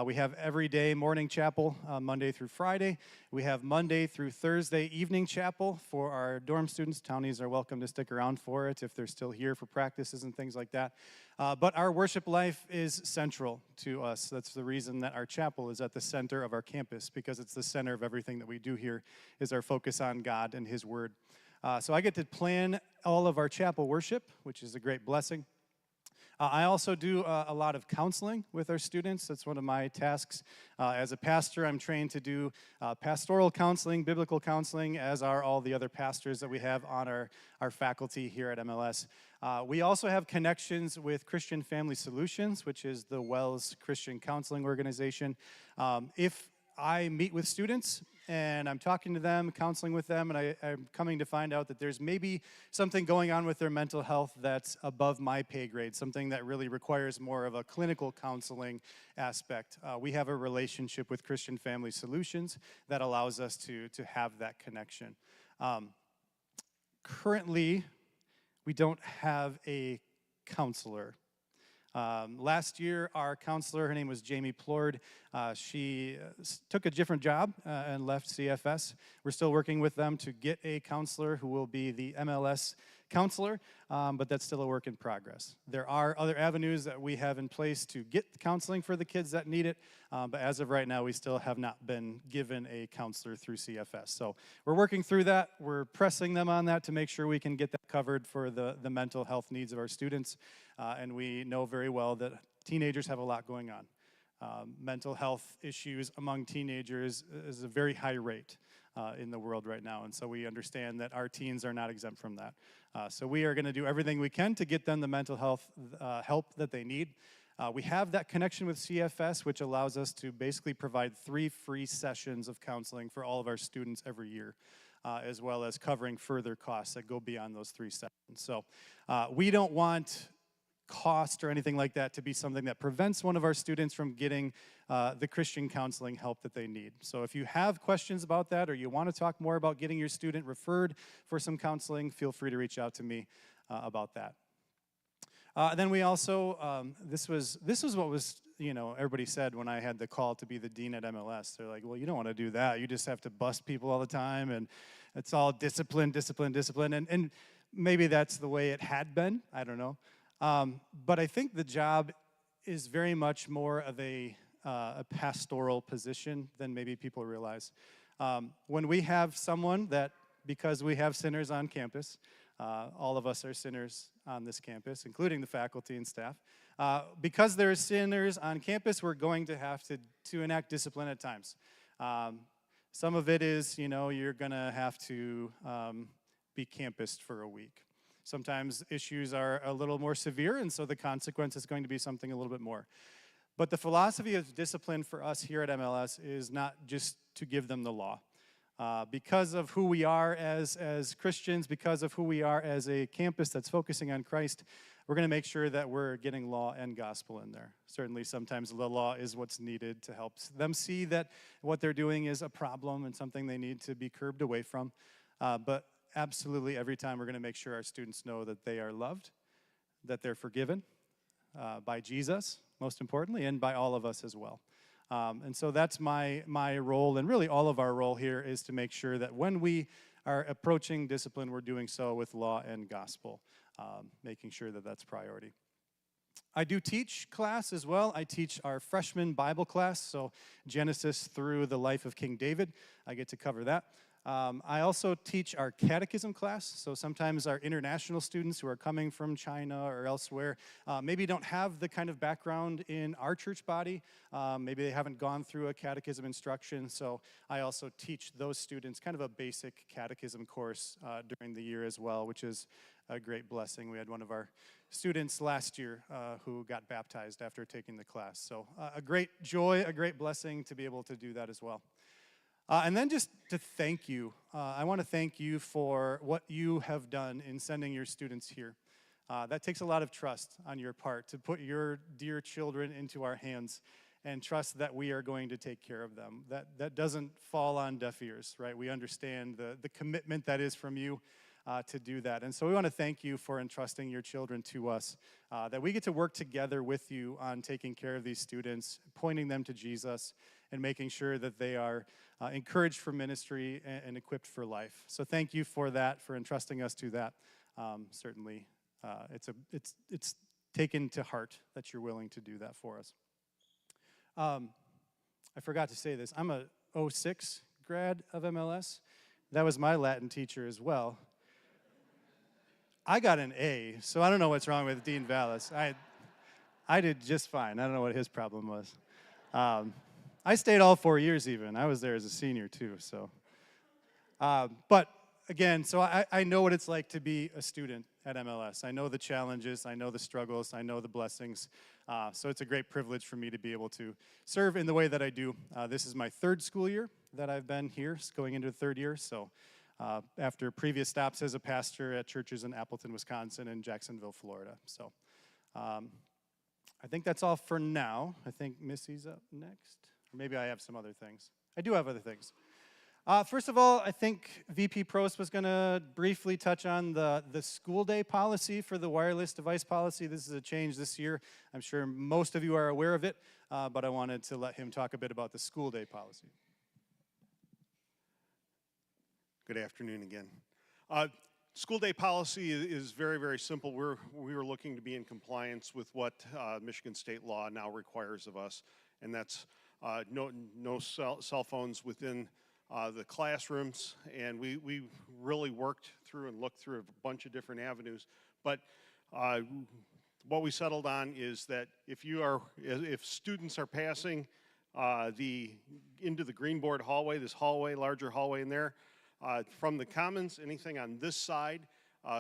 We have every day morning chapel, Monday through Friday. We have Monday through Thursday evening chapel for our dorm students. Townies are welcome to stick around for it if they're still here for practices and things like that. But our worship life is central to us. That's the reason that our chapel is at the center of our campus, because it's the center of everything that we do here, is our focus on God and His Word. So I get to plan all of our chapel worship, which is a great blessing. I also do a lot of counseling with our students. That's one of my tasks. As a pastor, I'm trained to do pastoral counseling, biblical counseling, as are all the other pastors that we have on our faculty here at MLS. We also have connections with Christian Family Solutions, which is the WELS Christian Counseling Organization. If I meet with students and I'm talking to them, counseling with them, and I'm coming to find out that there's maybe something going on with their mental health that's above my pay grade, something that really requires more of a clinical counseling aspect. We have a relationship with Christian Family Solutions that allows us to have that connection. Currently, we don't have a counselor. Last year, our counselor, her name was Jamie Plord, she took a different job and left CFS. We're still working with them to get a counselor who will be the MLS counselor, but that's still a work in progress. There are other avenues that we have in place to get counseling for the kids that need it, but as of right now, we still have not been given a counselor through CFS. So we're working through that. We're pressing them on that to make sure we can get that covered for the mental health needs of our students, and we know very well that teenagers have a lot going on. Mental health issues among teenagers is a very high rate in the world right now, and so we understand that our teens are not exempt from that. So we are going to do everything we can to get them the mental health help that they need. We have that connection with CFS, which allows us to basically provide 3 free sessions of counseling for all of our students every year, as well as covering further costs that go beyond those 3 sessions. So we don't want cost or anything like that to be something that prevents one of our students from getting the Christian counseling help that they need. So if you have questions about that, or you want to talk more about getting your student referred for some counseling, feel free to reach out to me about that. Then we also, this was what was, everybody said when I had the call to be the dean at MLS. They're like, well, you don't want to do that. You just have to bust people all the time, and it's all discipline, discipline, discipline. And maybe that's the way it had been. I don't know. But I think the job is very much more of a pastoral position than maybe people realize. When we have someone that, because we have sinners on campus, all of us are sinners on this campus, including the faculty and staff. Because there are sinners on campus, we're going to have to enact discipline at times. Some of it is, you're going to have to be campused for a week. Sometimes issues are a little more severe, and so the consequence is going to be something a little bit more. But the philosophy of discipline for us here at MLS is not just to give them the law. Because of who we are as Christians, because of who we are as a campus that's focusing on Christ, we're going to make sure that we're getting law and gospel in there. Certainly sometimes the law is what's needed to help them see that what they're doing is a problem and something they need to be curbed away from. But absolutely every time we're going to make sure our students know that they are loved, that they're forgiven by Jesus, most importantly, and by all of us as well. And so that's my role, and really all of our role here is to make sure that when we are approaching discipline, we're doing so with law and gospel, making sure that that's priority. I do teach class as well. I teach our freshman Bible class, so Genesis through the life of King David. I get to cover that. I also teach our catechism class, so sometimes our international students who are coming from China or elsewhere maybe don't have the kind of background in our church body. Maybe they haven't gone through a catechism instruction, so I also teach those students kind of a basic catechism course during the year as well, which is a great blessing. We had one of our students last year who got baptized after taking the class, so a great joy, a great blessing to be able to do that as well. And then just to thank you. I want to thank you for what you have done in sending your students here. That takes a lot of trust on your part to put your dear children into our hands and trust that we are going to take care of them. That doesn't fall on deaf ears, right? We understand the commitment that is from you to do that. And so we want to thank you for entrusting your children to us, that we get to work together with you on taking care of these students, pointing them to Jesus, and making sure that they are encouraged for ministry and equipped for life. So thank you for that, for entrusting us to that. Certainly, it's taken to heart that you're willing to do that for us. I forgot to say this. I'm a 06 grad of MLS. That was my Latin teacher as well. I got an A, so I don't know what's wrong with Dean Vallis. I did just fine. I don't know what his problem was. I stayed all 4 years even. I was there as a senior too, so. But again, so I know what it's like to be a student at MLS. I know the challenges, I know the struggles, I know the blessings. So it's a great privilege for me to be able to serve in the way that I do. This is my 3rd school year that I've been here, going into the 3rd year, so. After previous stops as a pastor at churches in Appleton, Wisconsin, and Jacksonville, Florida. So I think that's all for now. I think Missy's up next. Or maybe I have some other things. I do have other things. First of all, I think VP Prost was going to briefly touch on the school day policy for the wireless device policy. This is a change this year. I'm sure most of you are aware of it, but I wanted to let him talk a bit about the school day policy. Good afternoon again. School day policy is very, very simple. We are looking to be in compliance with what Michigan state law now requires of us, and that's no cell phones within the classrooms. And we really worked through and looked through a bunch of different avenues. But what we settled on is that if students are passing into the Greenboard hallway, this hallway, larger hallway in there, from the commons, anything on this side,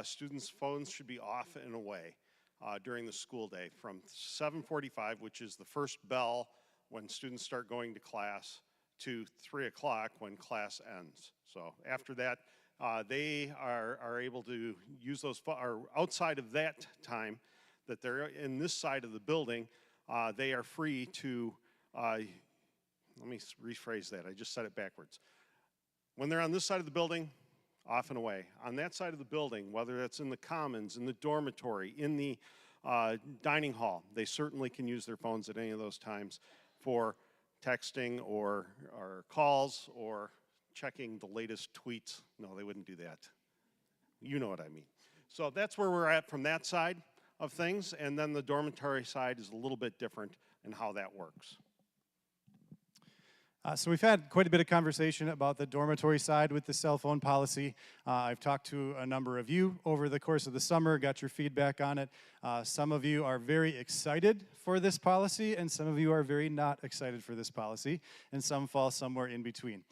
students' phones should be off and away. during the school day from 7:45, which is the first bell when students start going to class, to 3 o'clock when class ends. So after that, they are able to use those, or outside of that time that they're in this side of the building, they are free to, let me rephrase that, I just said it backwards. When they're on this side of the building, off and away. On that side of the building, whether that's in the commons, in the dormitory, in the dining hall, they certainly can use their phones at any of those times for texting or calls or checking the latest tweets. No, they wouldn't do that. You know what I mean. So that's where we're at from that side of things, and then the dormitory side is a little bit different in how that works. So we've had quite a bit of conversation about the dormitory side with the cell phone policy. I've talked to a number of you over the course of the summer, got your feedback on it. Some of you are very excited for this policy, and some of you are very not excited for this policy, and some fall somewhere in between.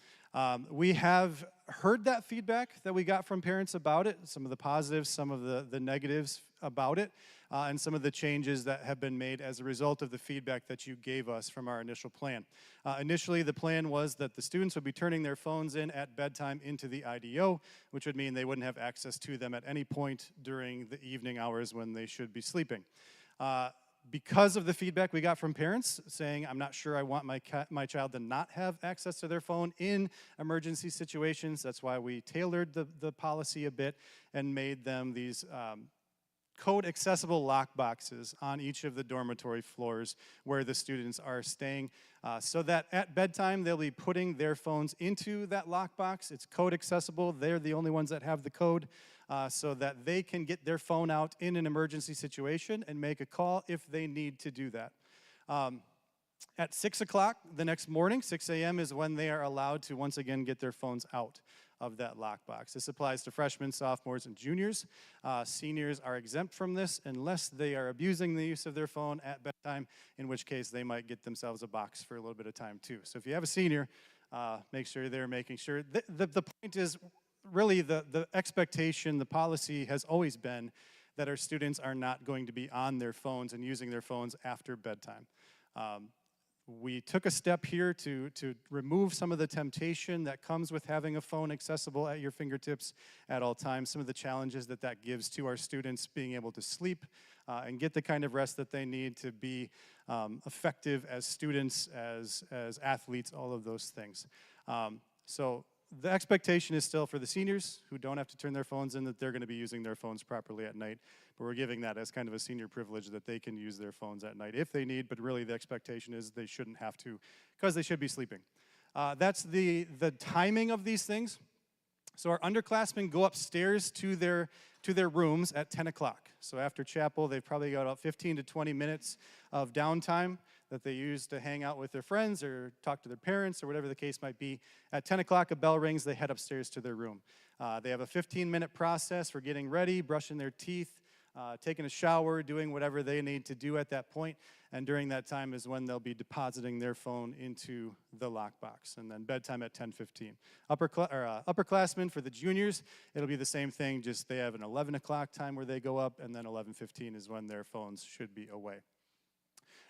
We have heard that feedback that we got from parents about it, some of the positives, some of the negatives about it, and some of the changes that have been made as a result of the feedback that you gave us from our initial plan. Initially, the plan was that the students would be turning their phones in at bedtime into the IDO, which would mean they wouldn't have access to them at any point during the evening hours when they should be sleeping. Because of the feedback we got from parents saying, I'm not sure I want my child to not have access to their phone in emergency situations, that's why we tailored the policy a bit and made them these code accessible lock boxes on each of the dormitory floors where the students are staying, so that at bedtime they'll be putting their phones into that lock box. It's code accessible. They're the only ones that have the code, so that they can get their phone out in an emergency situation and make a call if they need to do that. At 6 o'clock the next morning, 6 a.m. is when they are allowed to once again get their phones out of that lockbox. This applies to freshmen, sophomores, and juniors. Seniors are exempt from this unless they are abusing the use of their phone at bedtime, in which case they might get themselves a box for a little bit of time too. So if you have a senior, make sure they're making sure. The point is really the expectation, the policy has always been that our students are not going to be on their phones and using their phones after bedtime. We took a step here to remove some of the temptation that comes with having a phone accessible at your fingertips at all times, some of the challenges that gives to our students being able to sleep and get the kind of rest that they need to be effective as students, as athletes, all of those things. So the expectation is still for the seniors who don't have to turn their phones in that they're going to be using their phones properly at night. But we're giving that as kind of a senior privilege that they can use their phones at night if they need, but really the expectation is they shouldn't have to because they should be sleeping. That's the timing of these things. So our underclassmen go upstairs to their rooms at 10 o'clock. So after chapel, they've probably got about 15 to 20 minutes of downtime that they use to hang out with their friends or talk to their parents or whatever the case might be. At 10 o'clock, a bell rings, they head upstairs to their room. They have a 15-minute process for getting ready, brushing their teeth, taking a shower, doing whatever they need to do at that point. And during that time is when they'll be depositing their phone into the lockbox. And then bedtime at 10:15. Upperclassmen for the juniors, it'll be the same thing, just they have an 11 o'clock time where they go up, and then 11:15 is when their phones should be away.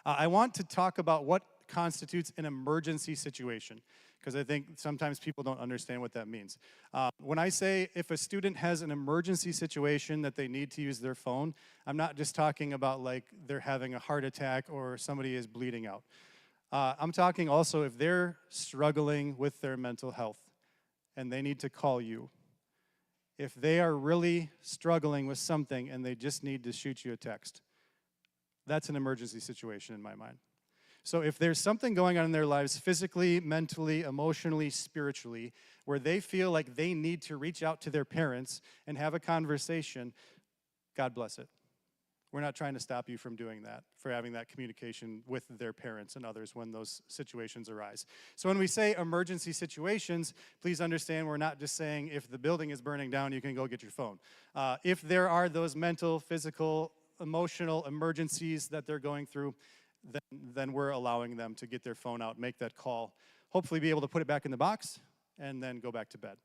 I want to talk about what constitutes an emergency situation, because I think sometimes people don't understand what that means. When I say if a student has an emergency situation that they need to use their phone, I'm not just talking about like they're having a heart attack or somebody is bleeding out. I'm talking also if they're struggling with their mental health and they need to call you. If they are really struggling with something and they just need to shoot you a text. That's an emergency situation in my mind. So if there's something going on in their lives physically, mentally, emotionally, spiritually, where they feel like they need to reach out to their parents and have a conversation, God bless it. We're not trying to stop you from doing that, for having that communication with their parents and others when those situations arise. So when we say emergency situations, please understand we're not just saying if the building is burning down, you can go get your phone. If there are those mental, physical, emotional emergencies that they're going through, then we're allowing them to get their phone out, make that call, hopefully be able to put it back in the box, and then go back to bed.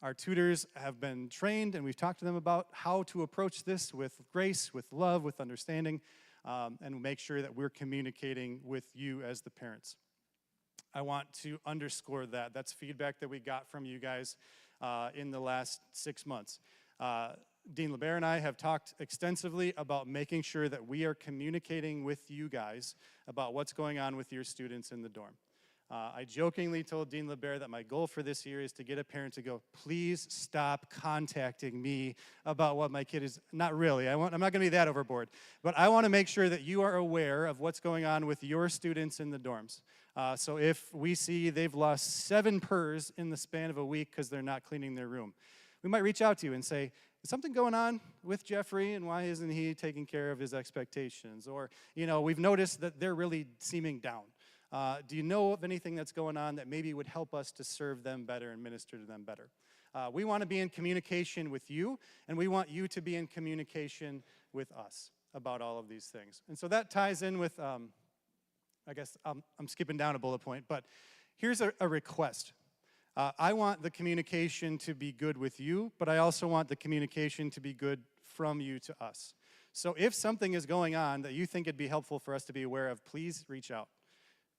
Our tutors have been trained, and we've talked to them about how to approach this with grace, with love, with understanding, and make sure that we're communicating with you as the parents. I want to underscore that. That's feedback that we got from you guys in the last 6 months. Dean LeBaer and I have talked extensively about making sure that we are communicating with you guys about what's going on with your students in the dorm. I jokingly told Dean LeBaer that my goal for this year is to get a parent to go, please stop contacting me about what my kid is. Not really, I'm not gonna be that overboard, but I wanna make sure that you are aware of what's going on with your students in the dorms. So if we see they've lost 7 PERS in the span of a week because they're not cleaning their room, we might reach out to you and say, is something going on with Jeffrey and why isn't he taking care of his expectations? Or, we've noticed that they're really seeming down. Do you know of anything that's going on that maybe would help us to serve them better and minister to them better? We want to be in communication with you, and we want you to be in communication with us about all of these things. And so that ties in with, I guess I'm skipping down a bullet point, but here's a request. I want the communication to be good with you, but I also want the communication to be good from you to us. So if something is going on that you think it'd be helpful for us to be aware of, please reach out.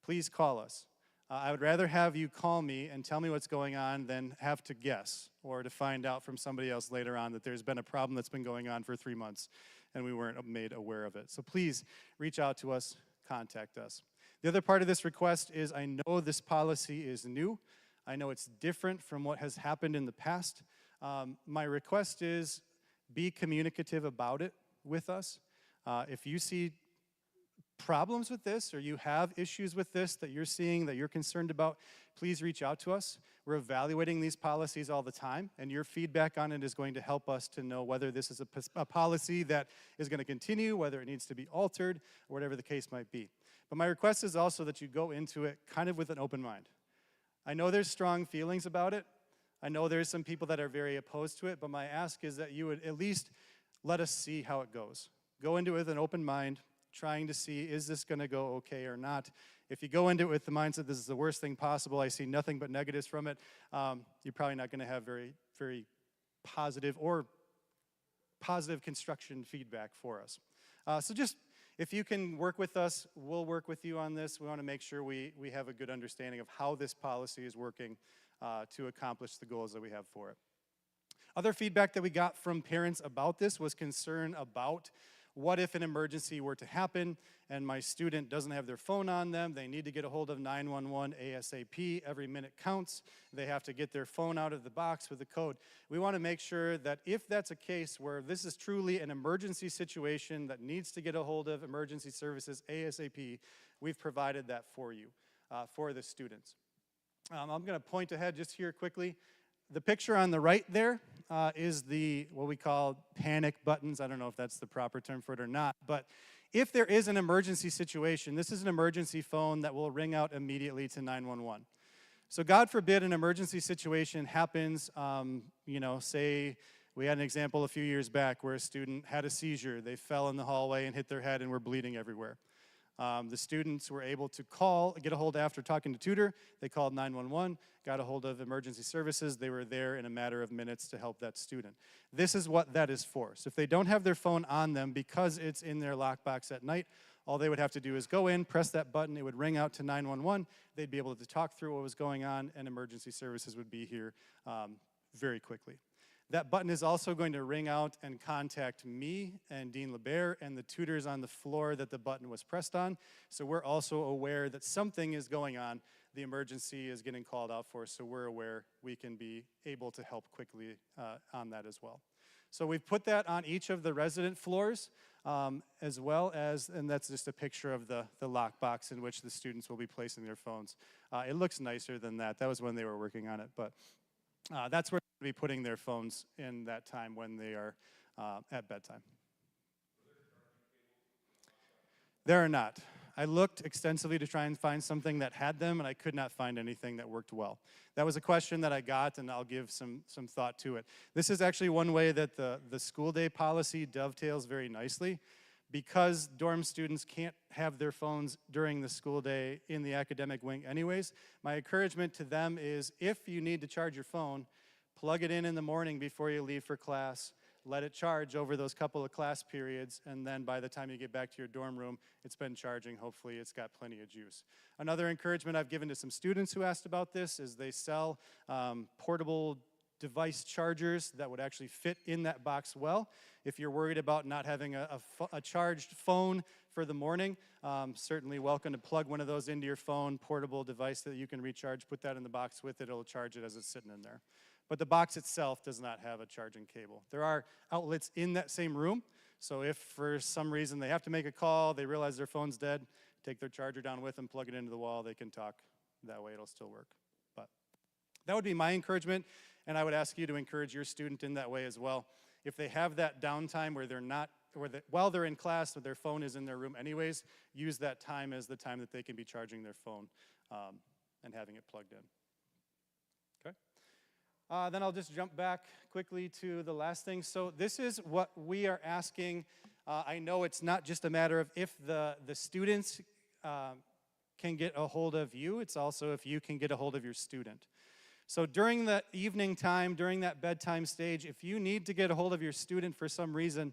Please call us. I would rather have you call me and tell me what's going on than have to guess or to find out from somebody else later on that there's been a problem that's been going on for 3 months and we weren't made aware of it. So please reach out to us, contact us. The other part of this request is I know this policy is new. I know it's different from what has happened in the past. My request is be communicative about it with us. If you see problems with this or you have issues with this that you're seeing, that you're concerned about, please reach out to us. We're evaluating these policies all the time, and your feedback on it is going to help us to know whether this is a policy that is going to continue, whether it needs to be altered, or whatever the case might be. But my request is also that you go into it kind of with an open mind. I know there's strong feelings about it. I know there's some people that are very opposed to it, but my ask is that you would at least let us see how it goes. Go into it with an open mind, trying to see, is this going to go okay or not? If you go into it with the mindset, this is the worst thing possible, I see nothing but negatives from it, you're probably not going to have very, very positive or positive construction feedback for us. So just, if you can work with us, we'll work with you on this. We want to make sure we have a good understanding of how this policy is working to accomplish the goals that we have for it. Other feedback that we got from parents about this was concern about what if an emergency were to happen and my student doesn't have their phone on them, they need to get a hold of 911 ASAP, every minute counts, they have to get their phone out of the box with the code. We want to make sure that if that's a case where this is truly an emergency situation that needs to get a hold of emergency services ASAP, we've provided that for you, for the students. I'm going to point ahead just here quickly. The picture on the right there is what we call panic buttons. I don't know if that's the proper term for it or not, but if there is an emergency situation, this is an emergency phone that will ring out immediately to 911. So God forbid an emergency situation happens, say we had an example a few years back where a student had a seizure, they fell in the hallway and hit their head and were bleeding everywhere. The students were able to get a hold after talking to tutor. They called 911, got a hold of emergency services. They were there in a matter of minutes to help that student. This is what that is for. So if they don't have their phone on them because it's in their lockbox at night, all they would have to do is go in, press that button, it would ring out to 911. They'd be able to talk through what was going on, and emergency services would be here very quickly. That button is also going to ring out and contact me and Dean LeBaer and the tutors on the floor that the button was pressed on. So we're also aware that something is going on. The emergency is getting called out for, so we're aware we can be able to help quickly on that as well. So we've put that on each of the resident floors as well as, and that's just a picture of the lockbox in which the students will be placing their phones. It looks nicer than that. That was when they were working on it, but that's where they'll be putting their phones in that time when they are at bedtime. There are not. I looked extensively to try and find something that had them, and I could not find anything that worked well. That was a question that I got, and I'll give some thought to it. This is actually one way that the school day policy dovetails very nicely. Because dorm students can't have their phones during the school day in the academic wing anyways, my encouragement to them is if you need to charge your phone, Plug it in the morning before you leave for class. Let it charge over those couple of class periods, and then by the time you get back to your dorm room, it's been charging. Hopefully it's got plenty of juice. Another encouragement I've given to some students who asked about this is they sell portable device chargers that would actually fit in that box well. If you're worried about not having a charged phone for the morning, certainly welcome to plug one of those into your phone, portable device that you can recharge, put that in the box with it, it'll charge it as it's sitting in there. But the box itself does not have a charging cable. There are outlets in that same room, so if for some reason they have to make a call, they realize their phone's dead, take their charger down with them, plug it into the wall, they can talk. That way it'll still work. But that would be my encouragement, and I would ask you to encourage your student in that way as well. If they have that downtime where they're not, while they're in class, their phone is in their room anyways, use that time as the time that they can be charging their phone and having it plugged in. Okay. Then I'll just jump back quickly to the last thing. So this is what we are asking. I know it's not just a matter of if the students can get a hold of you, it's also if you can get a hold of your student. So during the evening time, during that bedtime stage, if you need to get a hold of your student for some reason,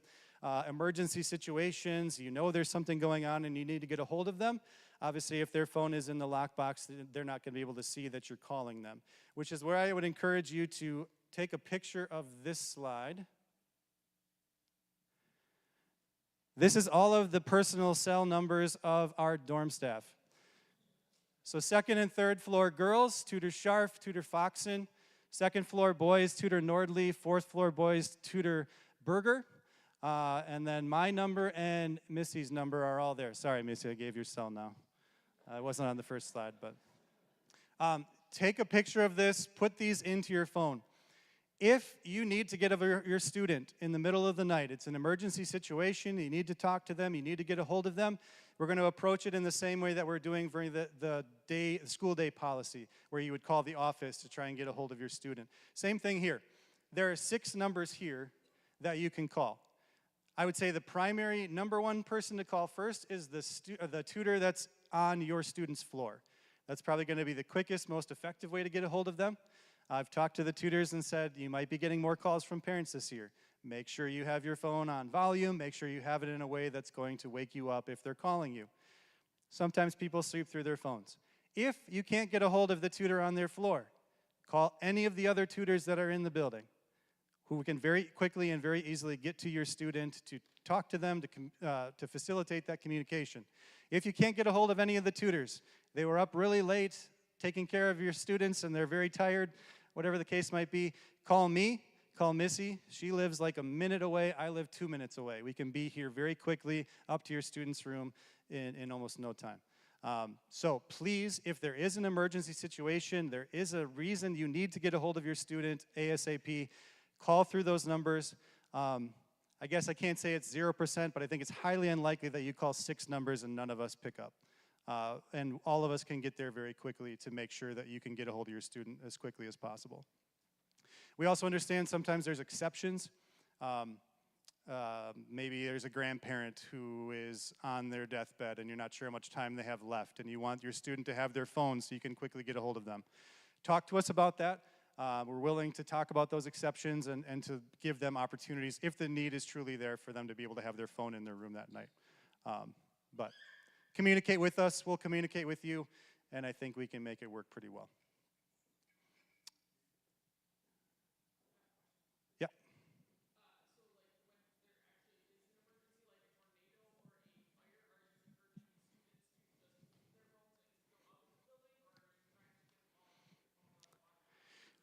emergency situations, you know there's something going on and you need to get a hold of them, obviously if their phone is in the lockbox, they're not going to be able to see that you're calling them, which is where I would encourage you to take a picture of this slide. This is all of the personal cell numbers of our dorm staff. So second and third floor girls, tutor Scharf, tutor Foxen. Second floor boys, tutor Nordley. Fourth floor boys, tutor Berger. And then my number and Missy's number are all there. Sorry, Missy, I gave your cell now. It wasn't on the first slide, but. Take a picture of this, put these into your phone. If you need to get over your student in the middle of the night, it's an emergency situation, you need to talk to them, you need to get a hold of them, we're going to approach it in the same way that we're doing during the school day policy, where you would call the office to try and get a hold of your student. Same thing here. There are 6 numbers here that you can call. I would say the primary number one person to call first is the tutor that's on your student's floor. That's probably going to be the quickest, most effective way to get a hold of them. I've talked to the tutors and said, you might be getting more calls from parents this year. Make sure you have your phone on volume. Make sure you have it in a way that's going to wake you up if they're calling you. Sometimes people sleep through their phones. If you can't get a hold of the tutor on their floor, call any of the other tutors that are in the building who can very quickly and very easily get to your student to talk to them, to facilitate that communication. If you can't get a hold of any of the tutors, they were up really late taking care of your students and they're very tired, whatever the case might be, call me, call Missy. She lives like a minute away, I live 2 minutes away. We can be here very quickly up to your student's room in almost no time. So please, if there is an emergency situation, there is a reason you need to get a hold of your student ASAP, call through those numbers. I guess I can't say it's 0%, but I think it's highly unlikely that you call 6 numbers and none of us pick up. And all of us can get there very quickly to make sure that you can get a hold of your student as quickly as possible. We also understand sometimes there's exceptions. Maybe there's a grandparent who is on their deathbed and you're not sure how much time they have left and you want your student to have their phone so you can quickly get a hold of them. Talk to us about that. We're willing to talk about those exceptions and to give them opportunities if the need is truly there for them to be able to have their phone in their room that night. But communicate with us, we'll communicate with you, and I think we can make it work pretty well. Yeah.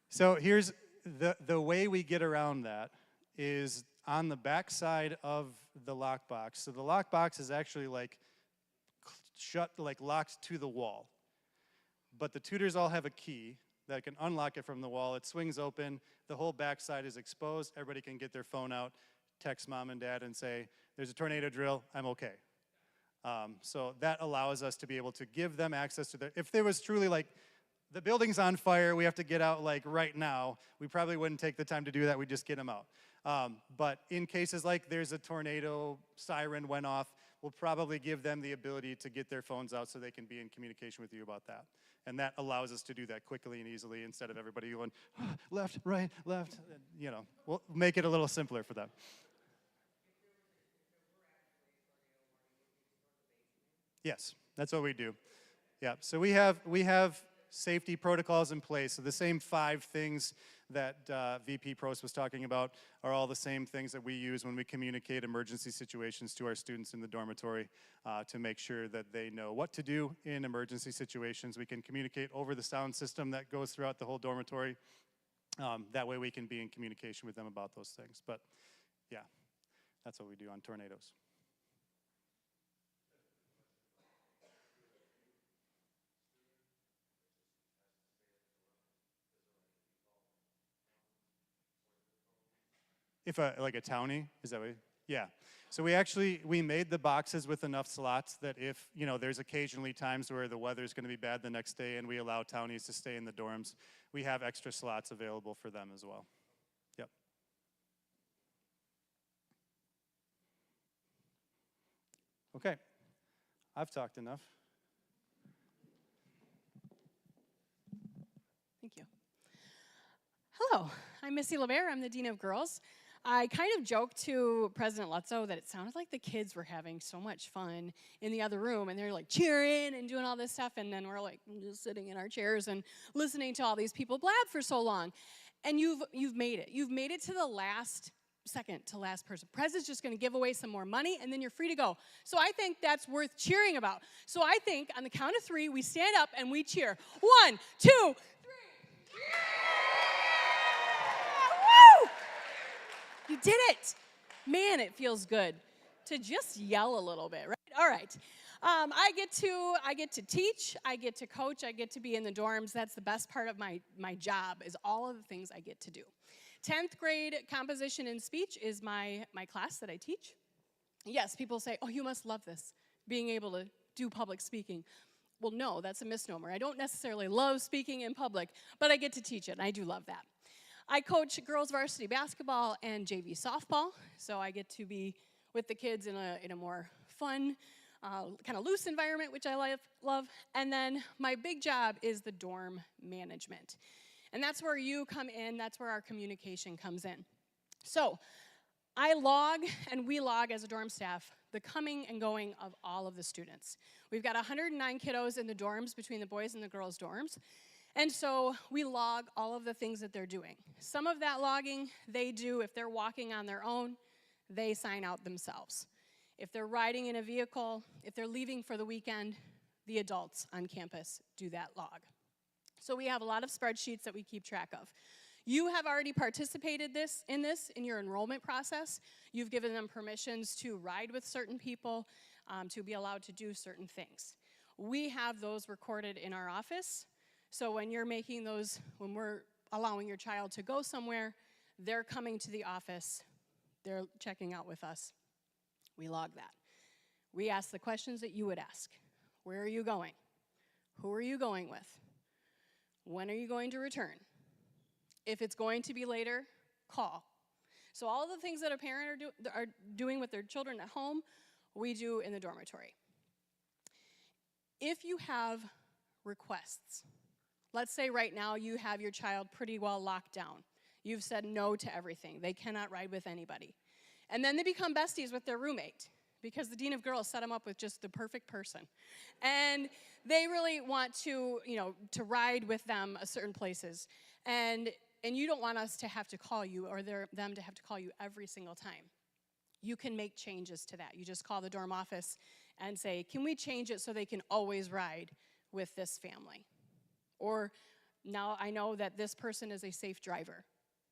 So here's the way we get around that is on the back side of the lockbox. So the lockbox is actually like shut, like locked to the wall. But the tutors all have a key that can unlock it from the wall. It swings open, the whole back side is exposed, everybody can get their phone out, text mom and dad and say, there's a tornado drill, I'm okay. So that allows us to be able to give them access to their, if there was truly like, the building's on fire, we have to get out like right now, we probably wouldn't take the time to do that, we'd just get them out. But in cases like there's a tornado, siren went off, we'll probably give them the ability to get their phones out so they can be in communication with you about that. And that allows us to do that quickly and easily instead of everybody going, left, right, left. You know, we'll make it a little simpler for them. Yes, that's what we do. Yeah, so we have safety protocols in place. So the same 5 things that VP Prost was talking about are all the same things that we use when we communicate emergency situations to our students in the dormitory to make sure that they know what to do in emergency situations. We can communicate over the sound system that goes throughout the whole dormitory. That way we can be in communication with them about those things. But yeah, that's what we do on tornadoes. If like a townie, is that what? Yeah. So we made the boxes with enough slots that if, you know, there's occasionally times where the weather's going to be bad the next day and we allow townies to stay in the dorms, we have extra slots available for them as well. Yep. Okay. I've talked enough. Thank you. Hello, I'm Missy LeBaire. I'm the Dean of Girls. I kind of joked to President Lutzow that it sounded like the kids were having so much fun in the other room, and they're like cheering and doing all this stuff, and then we're like just sitting in our chairs and listening to all these people blab for so long. And you've made it. You've made it to the last second to last person. President's just going to give away some more money, and then you're free to go. So I think that's worth cheering about. So I think on the count of 3, we stand up and we cheer. 1, 2, 3. Woo! You did it. Man, it feels good to just yell a little bit, right? All right. I get to teach, I get to coach, I get to be in the dorms. That's the best part of my job, is all of the things I get to do. 10th grade composition and speech is my class that I teach. Yes, people say, oh, you must love this, being able to do public speaking. Well, no, that's a misnomer. I don't necessarily love speaking in public, but I get to teach it, and I do love that. I coach girls varsity basketball and JV softball, so I get to be with the kids in a more fun, kind of loose environment, which I love. And then my big job is the dorm management. And that's where you come in, that's where our communication comes in. So I log, and we log as a dorm staff, the coming and going of all of the students. We've got 109 kiddos in the dorms between the boys and the girls' dorms. And so we log all of the things that they're doing. Some of that logging they do if they're walking on their own, they sign out themselves. If they're riding in a vehicle, if they're leaving for the weekend, the adults on campus do that log. So we have a lot of spreadsheets that we keep track of. You have already participated in your enrollment process. You've given them permissions to ride with certain people, to be allowed to do certain things. We have those recorded in our office. So when you're making those, when we're allowing your child to go somewhere, they're coming to the office, they're checking out with us. We log that. We ask the questions that you would ask. Where are you going? Who are you going with? When are you going to return? If it's going to be later, call. So all of the things that a parent are doing with their children at home, we do in the dormitory. If you have requests, let's say right now you have your child pretty well locked down. You've said no to everything. They cannot ride with anybody. And then they become besties with their roommate because the Dean of Girls set them up with just the perfect person. And they really want to, to ride with them certain places. And you don't want us to have to call you or them to have to call you every single time. You can make changes to that. You just call the dorm office and say, can we change it so they can always ride with this family? Or now I know that this person is a safe driver.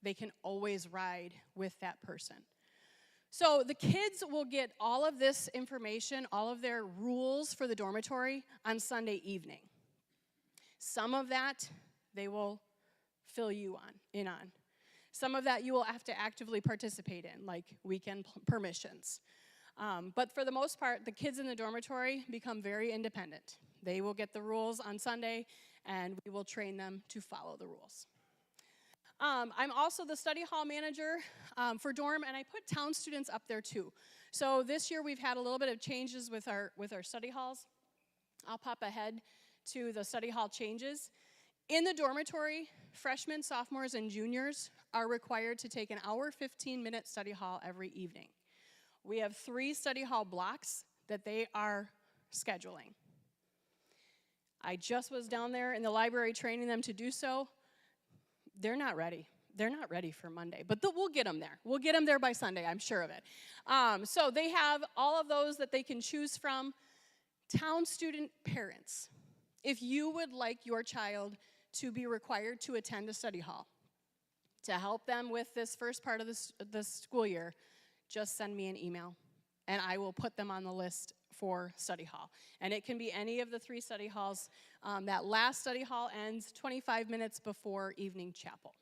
They can always ride with that person. So the kids will get all of this information, all of their rules for the dormitory on Sunday evening. Some of that they will fill you in on. Some of that you will have to actively participate in, like weekend permissions. But for the most part, the kids in the dormitory become very independent. They will get the rules on Sunday, and we will train them to follow the rules. I'm also the study hall manager for dorm, and I put town students up there too. So this year we've had a little bit of changes with our study halls. I'll pop ahead to the study hall changes. In the dormitory, freshmen, sophomores, and juniors are required to take an hour, 15-minute study hall every evening. We have 3 study hall blocks that they are scheduling. I just was down there in the library training them to do so. They're not ready. They're not ready for Monday, but we'll get them there. We'll get them there by Sunday, I'm sure of it. So they have all of those that they can choose from. Town student parents, if you would like your child to be required to attend a study hall to help them with this first part of the school year, just send me an email, and I will put them on the list for study hall. And it can be any of the 3 study halls. That last study hall ends 25 minutes before evening chapel.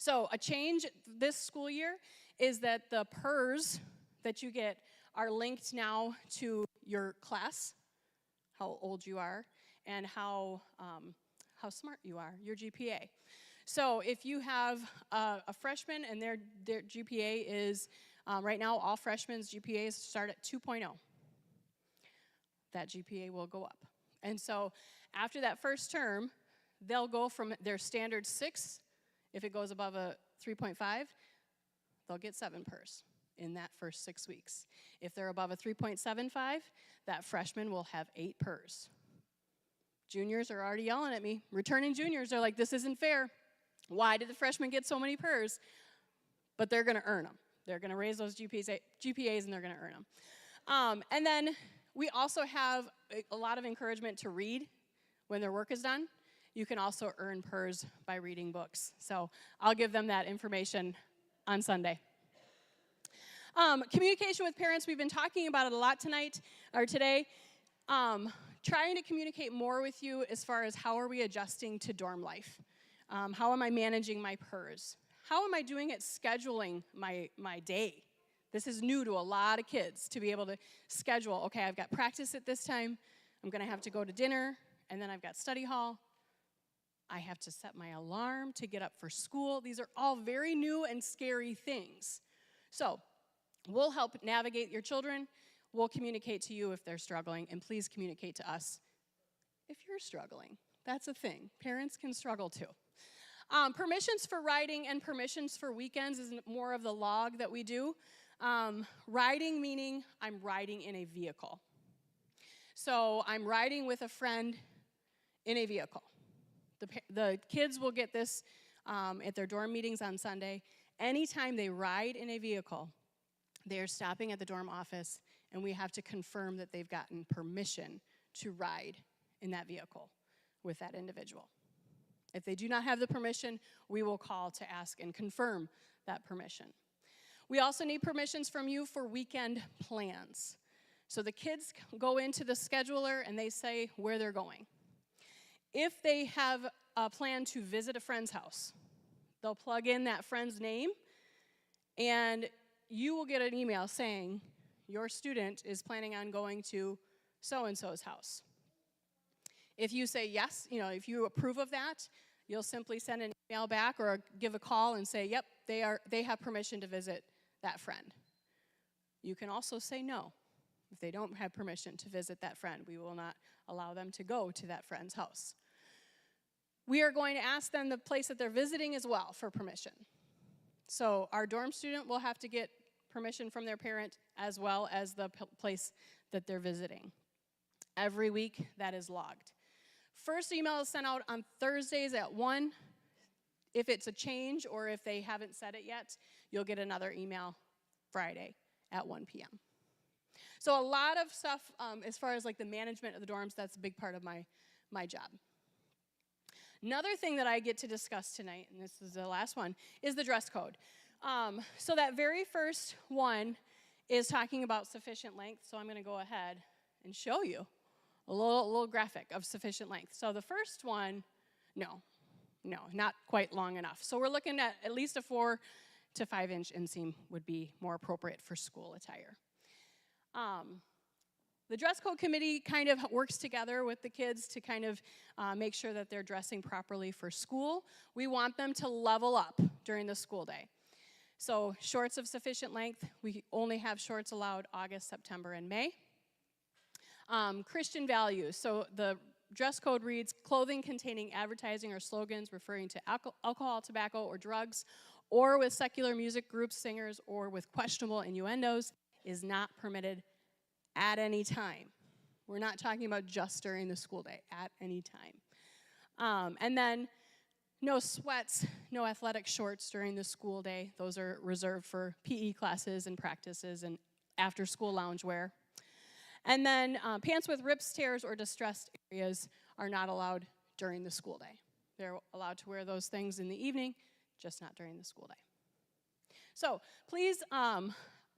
So a change this school year is that the PERS that you get are linked now to your class, how old you are, and how smart you are, your GPA. So if you have a freshman and their GPA is, right now all freshmen's GPAs start at 2.0, that GPA will go up. And so after that first term, they'll go from their standard 6, if it goes above a 3.5, they'll get 7 PERS in that first 6 weeks. If they're above a 3.75, that freshman will have 8 PERS. Juniors are already yelling at me. Returning juniors are like, this isn't fair. Why did the freshmen get so many PERS? But they're going to earn them. They're going to raise those GPAs and they're going to earn them. And then we also have a lot of encouragement to read when their work is done. You can also earn PERS by reading books. So I'll give them that information on Sunday. Communication with parents, we've been talking about it a lot tonight, or today. Trying to communicate more with you as far as how are we adjusting to dorm life? How am I managing my PERS? How am I doing at scheduling my day? This is new to a lot of kids to be able to schedule, okay, I've got practice at this time, I'm gonna have to go to dinner, and then I've got study hall. I have to set my alarm to get up for school. These are all very new and scary things. So we'll help navigate your children. We'll communicate to you if they're struggling, and please communicate to us if you're struggling. That's a thing. Parents can struggle too. Permissions for riding and permissions for weekends is more of the log that we do. Riding meaning I'm riding in a vehicle. So I'm riding with a friend in a vehicle. The kids will get this at their dorm meetings on Sunday. Anytime they ride in a vehicle, they are stopping at the dorm office, and we have to confirm that they've gotten permission to ride in that vehicle with that individual. If they do not have the permission, we will call to ask and confirm that permission. We also need permissions from you for weekend plans. So the kids go into the scheduler and they say where they're going. If they have a plan to visit a friend's house, they'll plug in that friend's name, and you will get an email saying your student is planning on going to so-and-so's house. If you say yes, if you approve of that, you'll simply send an email back or give a call and say, yep, they have permission to visit that friend. You can also say no. If they don't have permission to visit that friend, we will not allow them to go to that friend's house. We are going to ask them the place that they're visiting as well for permission. So our dorm student will have to get permission from their parent as well as the place that they're visiting. Every week, that is logged. First email is sent out on Thursdays at 1. If it's a change or if they haven't said it yet, you'll get another email Friday at 1 p.m. So a lot of stuff as far as like the management of the dorms, that's a big part of my job. Another thing that I get to discuss tonight, and this is the last one, is the dress code. So that very first one is talking about sufficient length, so I'm going to go ahead and show you a little graphic of sufficient length. So the first one, no, not quite long enough. So we're looking at least a 4 to 5 inch inseam would be more appropriate for school attire. The dress code committee kind of works together with the kids to kind of make sure that they're dressing properly for school. We want them to level up during the school day. So shorts of sufficient length, we only have shorts allowed August, September, and May. Christian values. So the dress code reads, clothing containing advertising or slogans referring to alcohol, tobacco, or drugs, or with secular music groups, singers, or with questionable innuendos is not permitted at any time. We're not talking about just during the school day, at any time. And then no sweats, no athletic shorts during the school day. Those are reserved for PE classes and practices and after-school loungewear. And then pants with rips, tears, or distressed areas are not allowed during the school day. They're allowed to wear those things in the evening, just not during the school day. So please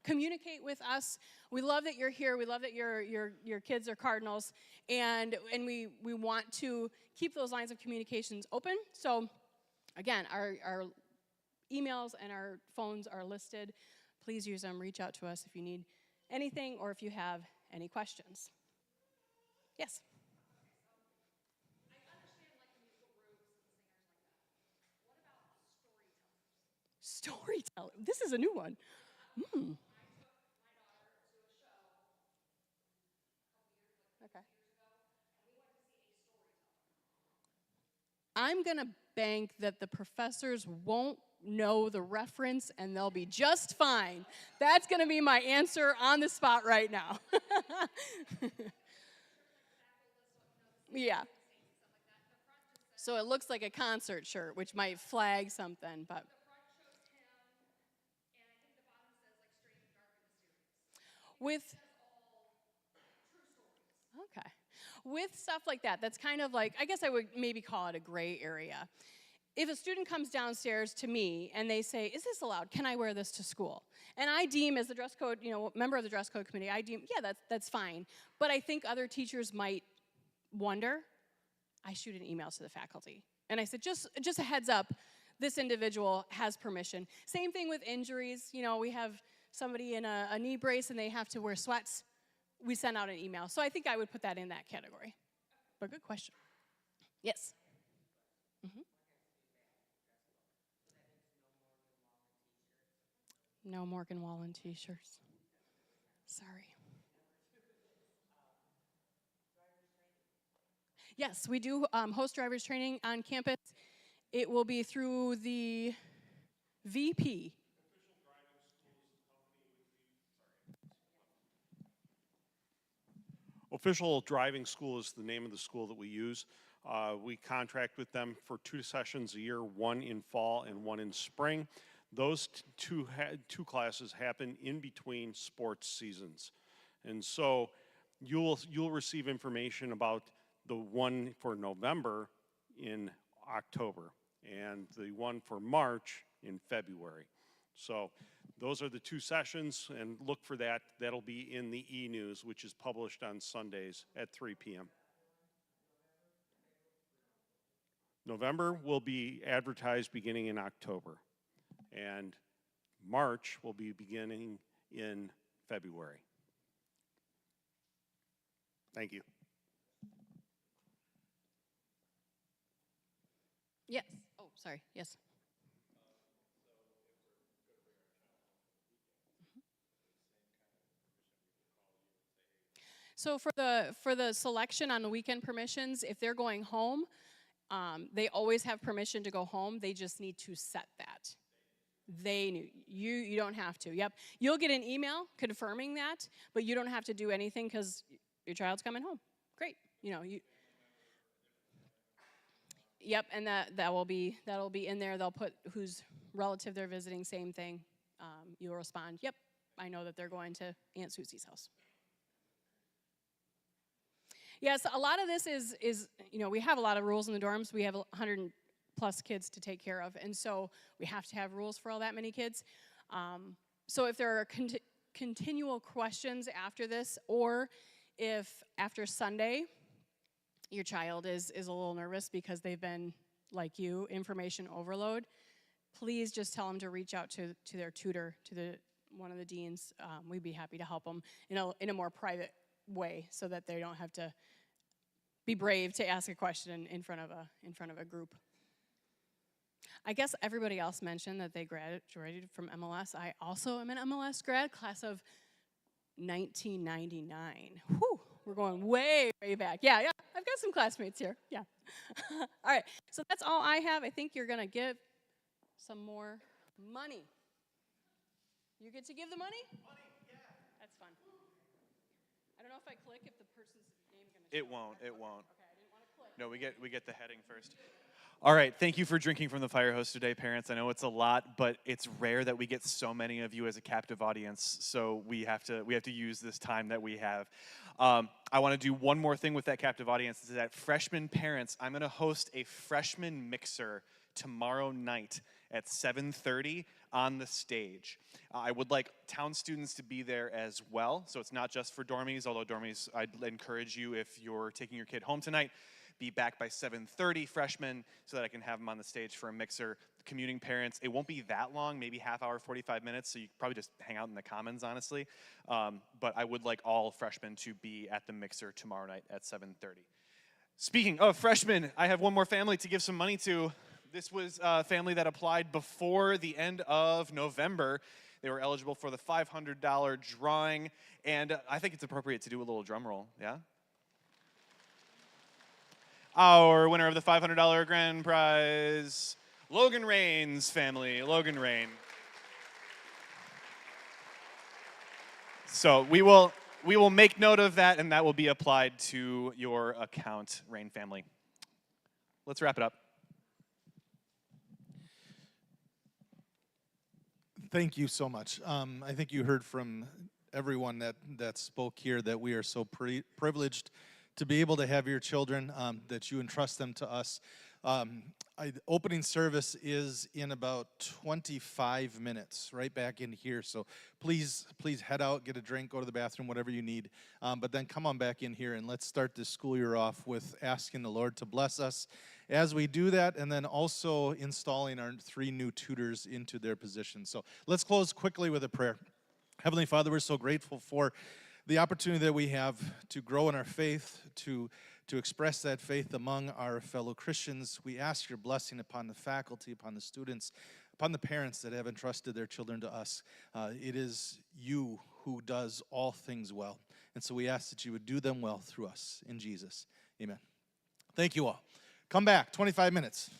communicate with us. We love that you're here. We love that your kids are Cardinals, and we want to keep those lines of communications open. So again, our emails and our phones are listed. Please use them. Reach out to us if you need anything or if you have any questions. Yes? Storyteller. This is a new one. Okay. I'm going to bank that the professors won't know the reference and they'll be just fine. That's going to be my answer on the spot right now. Yeah. So it looks like a concert shirt, which might flag something, but. With stuff like that, that's kind of like, I guess I would maybe call it a gray area. If a student comes downstairs to me and they say, is this allowed? Can I wear this to school? And I deem, as the dress code, member of the dress code committee, I deem, yeah, that's fine. But I think other teachers might wonder. I shoot an email to the faculty. And I said, just a heads up, this individual has permission. Same thing with injuries. We have somebody in a knee brace and they have to wear sweats. We send out an email. So I think I would put that in that category. But good question. Yes? Mm-hmm. No Morgan Wallen t-shirts. Sorry. Yes, we do host drivers training on campus. It will be through the VP. Official Driving School is the name of the school that we use. We contract with them for 2 sessions a year, one in fall and one in spring. Those two classes happen in between sports seasons. And so you'll receive information about the one for November in October and the one for March in February. So those are the 2 sessions, and look for that. That'll be in the e-news, which is published on Sundays at 3 p.m. November will be advertised beginning in October, and March will be beginning in February. Thank you. Yes. Oh, sorry. Yes. So for the selection on the weekend permissions, if they're going home, they always have permission to go home. They just need to set that. You don't have to. Yep. You'll get an email confirming that, but you don't have to do anything because your child's coming home. Great. Yep, and that'll be in there. They'll put whose relative they're visiting, same thing. You'll respond, yep, I know that they're going to Aunt Susie's house. Yes, a lot of this is we have a lot of rules in the dorms. We have 100 plus kids to take care of, and so we have to have rules for all that many kids. So if there are continual questions after this, or if after Sunday your child is a little nervous because they've been, like you, information overload, please just tell them to reach out to their tutor, to one of the deans. We'd be happy to help them in a more private way so that they don't have to be brave to ask a question in front of a group. I guess everybody else mentioned that they graduated from MLS. I also am an MLS grad, class of 1999. Whew, We're going way, way back. Yeah, yeah. I've got some classmates here. Yeah. All right. So that's all I have. I think you're going to give some more money. You get to give the money? Money, yeah. That's fun. I don't know if I click if the person's name going to It won't. It won't. Okay, I didn't want to click. No, we get the heading first. All right, thank you for drinking from the fire hose today, parents. I know it's a lot, but it's rare that we get so many of you as a captive audience, so we have to use this time that we have. I want to do one more thing with that captive audience. Is that freshman parents, I'm going to host a freshman mixer tomorrow night at 7:30 on the stage. I would like town students to be there as well, so it's not just for dormies, although dormies, I'd encourage you, if you're taking your kid home tonight, be back by 7:30, freshmen, so that I can have them on the stage for a mixer. Commuting parents, it won't be that long, maybe half hour, 45 minutes, so you probably just hang out in the commons, honestly. But I would like all freshmen to be at the mixer tomorrow night at 7:30. Speaking of freshmen, I have one more family to give some money to. This was a family that applied before the end of November. They were eligible for the $500 drawing, and I think it's appropriate to do a little drum roll, yeah? Our winner of the $500 grand prize, Logan Rain's family, Logan Rain. So we will make note of that, and that will be applied to your account, Rain family. Let's wrap it up. Thank you so much. I think you heard from everyone that spoke here that we are so privileged to be able to have your children, that you entrust them to us. Opening service is in about 25 minutes, right back in here. So please head out, get a drink, go to the bathroom, whatever you need. But then come on back in here and let's start this school year off with asking the Lord to bless us as we do that, and then also installing our 3 new tutors into their positions. So let's close quickly with a prayer. Heavenly Father, we're so grateful for the opportunity that we have to grow in our faith, to express that faith among our fellow Christians. We ask your blessing upon the faculty, upon the students, upon the parents that have entrusted their children to us. It is you who does all things well. And so we ask that you would do them well through us. In Jesus, amen. Thank you all. Come back, 25 minutes.